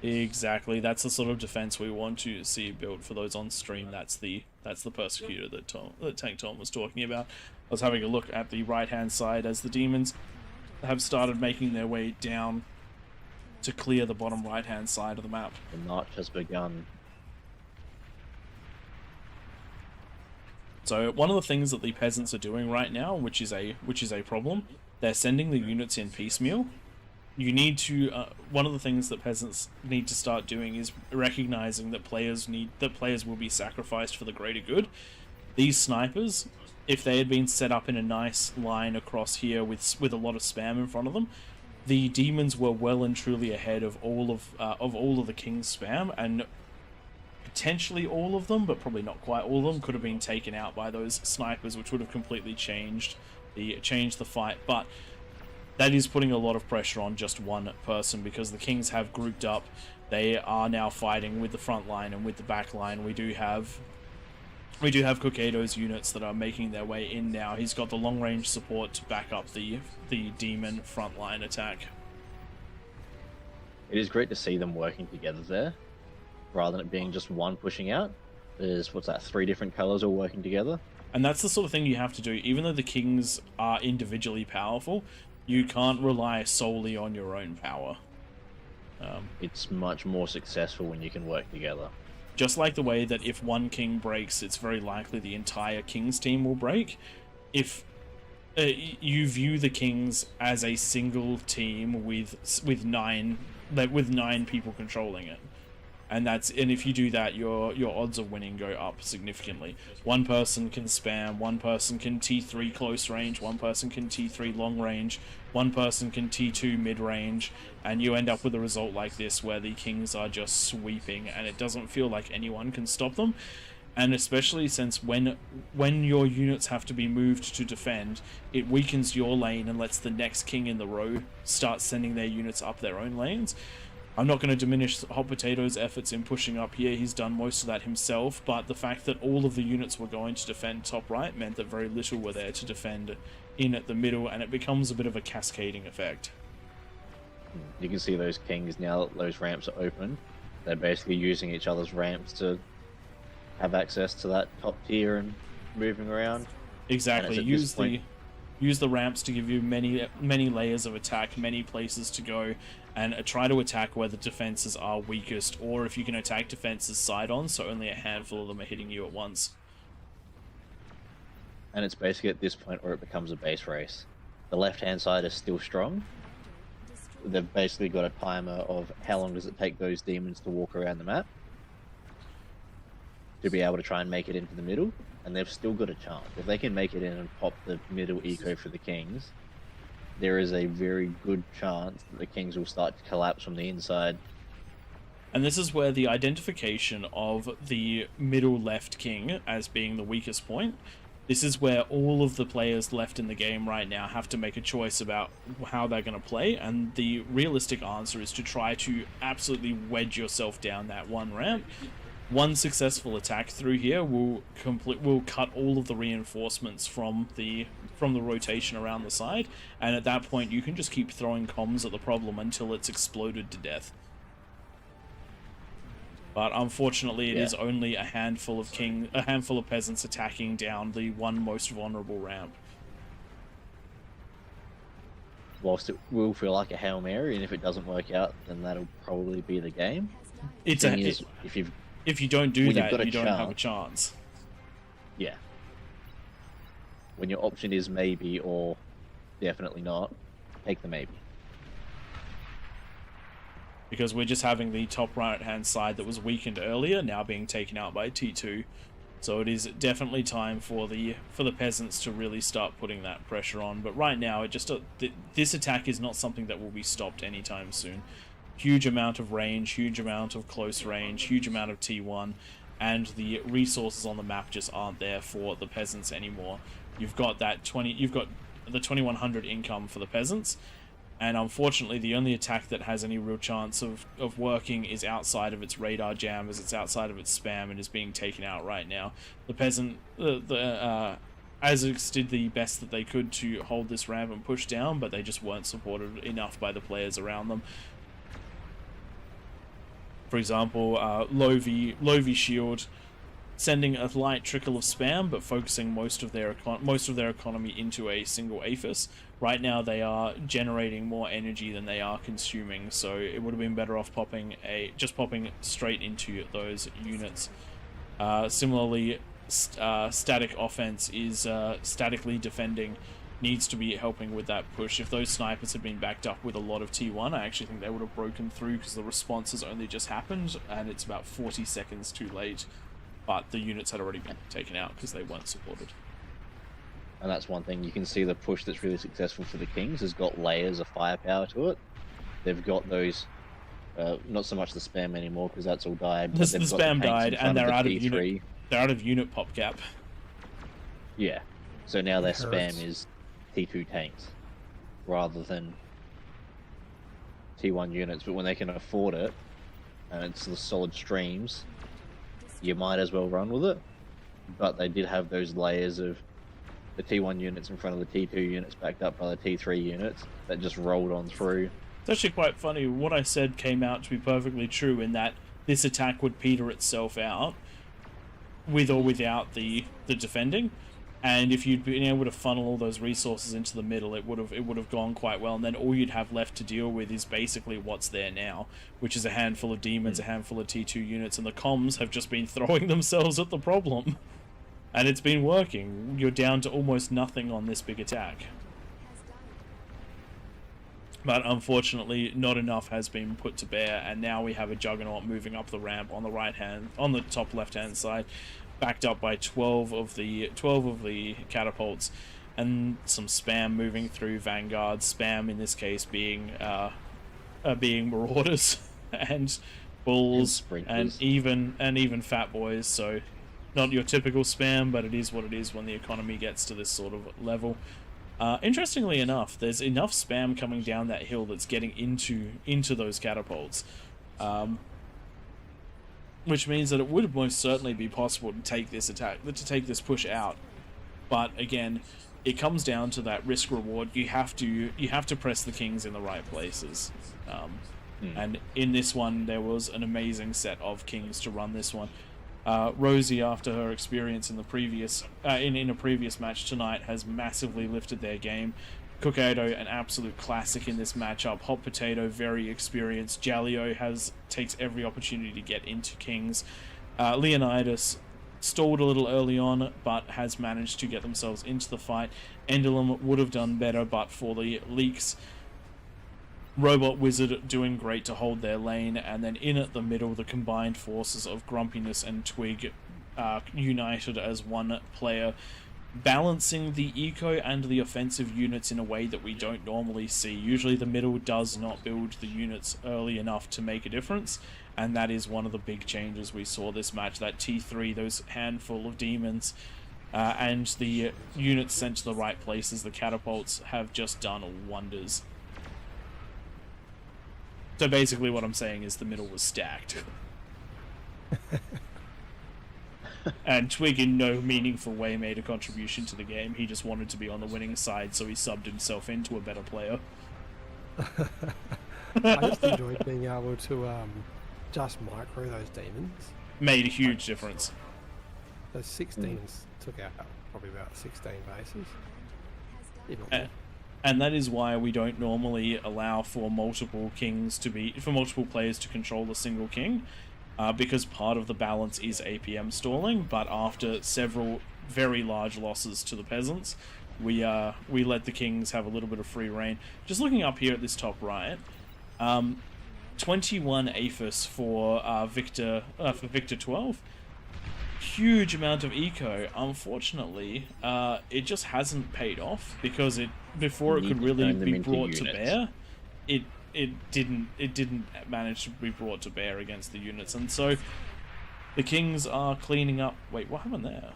Exactly, that's the sort of defense we want to see built for those on stream. That's the Persecutor that Tank Tom was talking about. I was having a look at the right-hand side as the demons have started making their way down to clear the bottom right-hand side of the map. The march has begun. So one of the things that the peasants are doing right now, which is a problem, they're sending the units in piecemeal. You need to one of the things that peasants need to start doing is recognizing that players will be sacrificed for the greater good. These snipers, if they had been set up in a nice line across here with a lot of spam in front of them, the demons were well and truly ahead of all of the king's spam, and potentially all of them, but probably not quite all of them, could have been taken out by those snipers, which would have completely changed the fight. But that is putting a lot of pressure on just one person, because the kings have grouped up. They are now fighting with the front line and with the back line. We do have Kokaido's units that are making their way in now. He's got the long range support to back up the demon frontline attack. It is great to see them working together there, rather than it being just one pushing out. There's, 3 different colors all working together. And that's the sort of thing you have to do. Even though the kings are individually powerful, you can't rely solely on your own power. It's much more successful when you can work together. Just like the way that if one king breaks, it's very likely the entire king's team will break. If you view the kings as a single team with 9 people controlling it, and if you do that, your odds of winning go up significantly. One person can spam, one person can T3 close range, one person can T3 long range, one person can T2 mid range, and you end up with a result like this where the kings are just sweeping and it doesn't feel like anyone can stop them. And especially since when your units have to be moved to defend, it weakens your lane and lets the next king in the row start sending their units up their own lanes. I'm not going to diminish Hot Potato's efforts in pushing up here. He's done most of that himself, but the fact that all of the units were going to defend top right meant that very little were there to defend in at the middle, and it becomes a bit of a cascading effect. You can see those kings, now that those ramps are open, they're basically using each other's ramps to have access to that top tier and moving around. Exactly. Use the ramps to give you many layers of attack, many places to go, and try to attack where the defenses are weakest, or if you can attack defenses side on, so only a handful of them are hitting you at once. and it's basically at this point where it becomes a base race. The left-hand side is still strong. They've basically got a timer of how long does it take those demons to walk around the map to be able to try and make it into the middle, and they've still got a chance. If they can make it in and pop the middle eco for the Kings, there is a very good chance that the Kings will start to collapse from the inside. And this is where the identification of the middle left king as being the weakest point, this is where all of the players left in the game right now have to make a choice about how they're going to play, and the realistic answer is to try to absolutely wedge yourself down that one ramp. One successful attack through here will cut all of the reinforcements from the rotation around the side, and at that point you can just keep throwing comms at the problem until it's exploded to death. But unfortunately, it is only a handful of peasants attacking down the one most vulnerable ramp. Whilst it will feel like a Hail Mary, and if it doesn't work out, then that'll probably be the game. If you don't do that, you don't have a chance. Yeah. When your option is maybe or definitely not, take the maybe. Because we're just having the top right-hand side that was weakened earlier now being taken out by T2. So it is definitely time for the peasants to really start putting that pressure on. But right now, this attack is not something that will be stopped anytime soon. Huge amount of range, huge amount of close range, huge amount of T1, and the resources on the map just aren't there for the peasants anymore. You've got the 2100 income for the peasants. And unfortunately, the only attack that has any real chance of working is outside of its radar jam, as it's outside of its spam and is being taken out right now. The peasant, Azix did the best that they could to hold this ramp and push down, but they just weren't supported enough by the players around them. For example, Lovi Shield sending a light trickle of spam, but focusing most of their economy into a single Aphis. Right now, they are generating more energy than they are consuming, so it would have been better off just popping straight into those units. Similarly, static offense is statically defending, needs to be helping with that push. If those snipers had been backed up with a lot of T1, I actually think they would have broken through, because the response has only just happened, and it's about 40 seconds too late. But the units had already been taken out because they weren't supported. And that's one thing. You can see the push that's really successful for the Kings has got layers of firepower to it. They've got those, not so much the spam anymore because that's all died. The spam died, and they're out of unit pop cap. Yeah. So now their spam is T2 tanks rather than T1 units. But when they can afford it, and it's the solid streams, you might as well run with it. But they did have those layers of the T1 units in front of the T2 units backed up by the T3 units that just rolled on through. It's actually quite funny. What I said came out to be perfectly true, in that this attack would peter itself out with or without the defending. And if you'd been able to funnel all those resources into the middle, it would have gone quite well. And then all you'd have left to deal with is basically what's there now, which is a handful of demons, a handful of T2 units, and the comms have just been throwing themselves at the problem. And it's been working. You're down to almost nothing on this big attack. But unfortunately, not enough has been put to bear, and now we have a Juggernaut moving up the ramp on the top left-hand side, backed up by 12 of the catapults, and some spam moving through Vanguard. Spam in this case being Marauders and Bulls and even Fat Boys. So not your typical spam, but it is what it is when the economy gets to this sort of level. Interestingly enough, there's enough spam coming down that hill that's getting into those catapults. Which means that it would most certainly be possible to take this push out. But again, it comes down to that risk reward. You have to press the Kings in the right places. And in this one, there was an amazing set of Kings to run this one. Rosie, after her experience in the previous in a previous match tonight, has massively lifted their game. Cookado, an absolute classic in this matchup. Hot Potato, very experienced. Jalio takes every opportunity to get into Kings. Leonidas stalled a little early on, but has managed to get themselves into the fight. Enderlum would have done better, but for the leaks. Robot Wizard doing great to hold their lane, and then in at the middle, the combined forces of Grumpiness and Twig united as one player, balancing the eco and the offensive units in a way that we don't normally see. Usually the middle does not build the units early enough to make a difference, and that is one of the big changes we saw this match. That T3, those handful of demons, and the units sent to the right places, the catapults, have just done wonders. So basically what I'm saying is the middle was stacked. And Twig in no meaningful way made a contribution to the game. He just wanted to be on the winning side, so he subbed himself into a better player. I just enjoyed being able to just micro those demons. Made a huge difference. Those 6 demons took out probably about 16 bases. If not more. And that is why we don't normally allow for multiple kings to be, for multiple players to control a single king, because part of the balance is APM stalling. But after several very large losses to the peasants, we let the kings have a little bit of free reign. Just looking up here at this top right, 21 APHIS for Victor 12. Huge amount of eco. Unfortunately, it just hasn't paid off, because before it could really be brought to bear, it didn't manage to be brought to bear against the units, and so the kings are cleaning up. Wait, what happened there?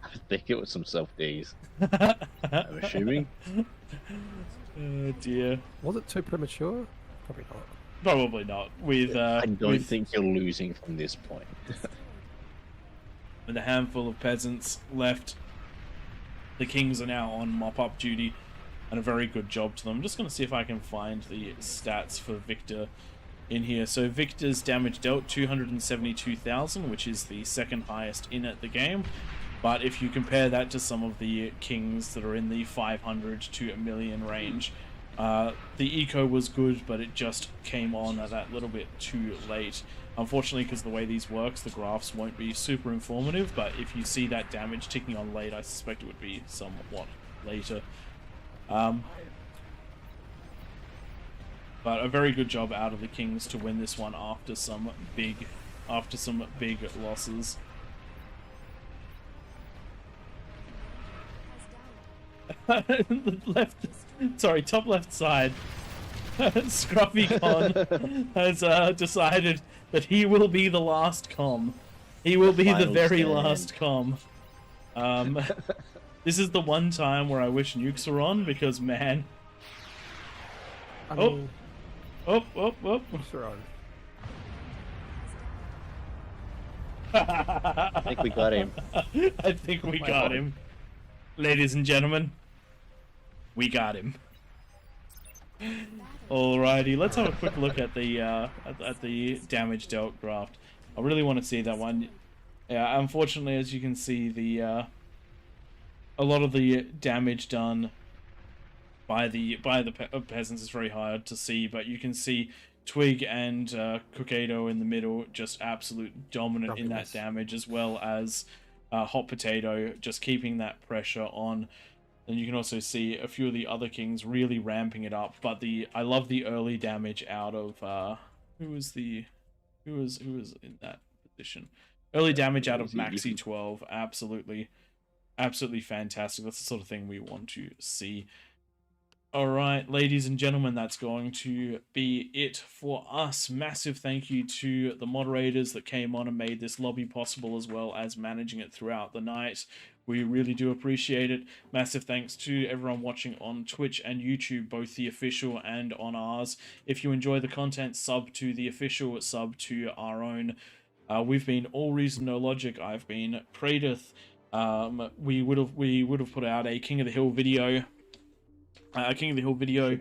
I think it was some self-Ds. I'm assuming. Oh dear. Was it too premature? Probably not. Probably not. With I don't think you're losing from this point. With a handful of peasants left, the kings are now on mop-up duty, and a very good job to them. I'm just going to see if I can find the stats for Victor in here. So Victor's damage dealt, 272,000, which is the second highest in at the game. But if you compare that to some of the kings that are in the 500 to a million range, the eco was good, but it just came on at that little bit too late. Unfortunately, because the way these works, the graphs won't be super informative, but if you see that damage ticking on late, I suspect it would be somewhat later. But a very good job out of the kings to win this one after some big losses. Top left side. Scruffy Con has decided that he will be the last com. He will be the very last com. This is the one time where I wish nukes were on, because man. I mean, Nukes are on. I think we got him. I think we got him. Ladies and gentlemen, we got him. Alrighty, let's have a quick look at the damage dealt graph. I really want to see that one. Yeah, unfortunately, as you can see, a lot of the damage done by the peasants is very hard to see, but you can see Twig and Cookado in the middle, just absolute dominant in that damage, as well as Hot Potato just keeping that pressure on. And you can also see a few of the other kings really ramping it up. But I love the early damage out of who was in that position? Early damage out of Maxi 12, absolutely fantastic. That's the sort of thing we want to see. Alright, ladies and gentlemen, that's going to be it for us. Massive thank you to the moderators that came on and made this lobby possible, as well as managing it throughout the night. We really do appreciate it. Massive thanks to everyone watching on Twitch and YouTube, both the official and on ours. If you enjoy the content, sub to the official, sub to our own. We've been AllReasonNoLogic. I've been Pradith. We would have put out a King of the Hill video. King of the Hill video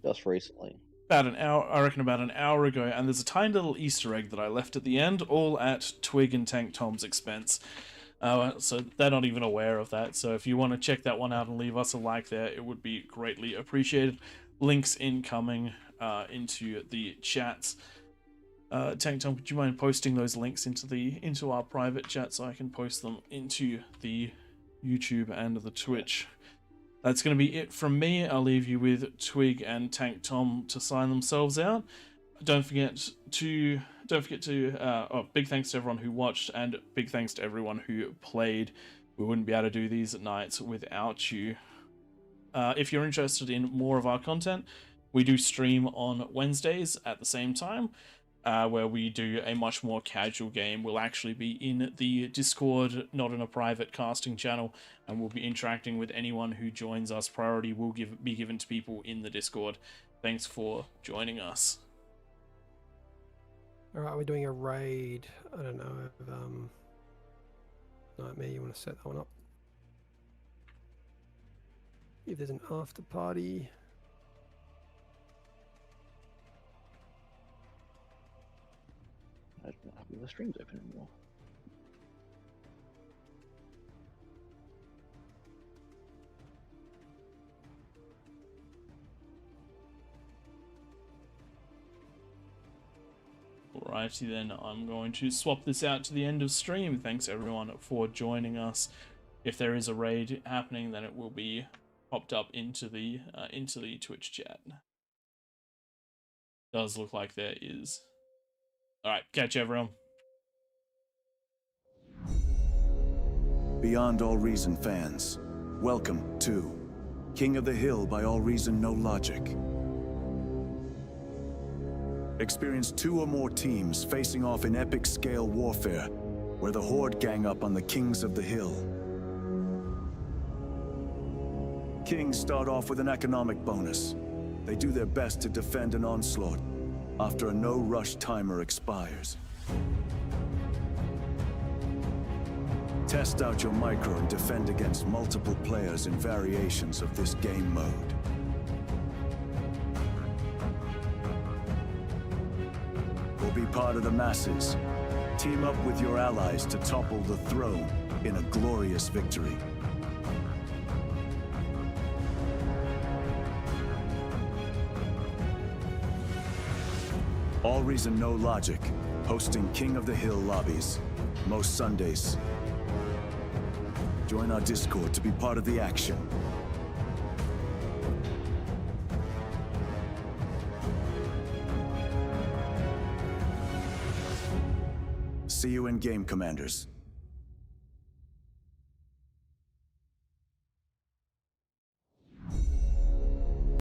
just recently. About an hour ago, and there's a tiny little Easter egg that I left at the end, all at Twig and Tank Tom's expense. So they're not even aware of that. So if you want to check that one out and leave us a like there, it would be greatly appreciated. Links incoming into the chats. Tank Tom, would you mind posting those links into our private chat so I can post them into the YouTube and the Twitch? That's going to be it from me. I'll leave you with Twig and Tank Tom to sign themselves out. Don't forget to big thanks to everyone who watched, and big thanks to everyone who played. We wouldn't be able to do these at nights without you. If you're interested in more of our content, we do stream on Wednesdays at the same time, where we do a much more casual game. We'll actually be in the Discord, not in a private casting channel, and we'll be interacting with anyone who joins us. Priority will be given to people in the Discord. Thanks for joining us. All right, we're doing a raid. I don't know if Nightmare, you want to set that one up? If there's an after party. I don't have the streams open anymore. Alrighty then, I'm going to swap this out to the end of stream. Thanks everyone for joining us. If there is a raid happening, then it will be popped up into the Twitch chat. Does look like there is. Alright, catch you everyone. Beyond All Reason fans, welcome to King of the Hill by AllReasonNoLogic. Experience 2 or more teams facing off in epic scale warfare, where the Horde gang up on the Kings of the Hill. Kings start off with an economic bonus. They do their best to defend an onslaught after a no-rush timer expires. Test out your micro and defend against multiple players in variations of this game mode. Or be part of the masses. Team up with your allies to topple the throne in a glorious victory. AllReasonNoLogic, hosting King of the Hill lobbies, most Sundays. Join our Discord to be part of the action. See you in game, Commanders.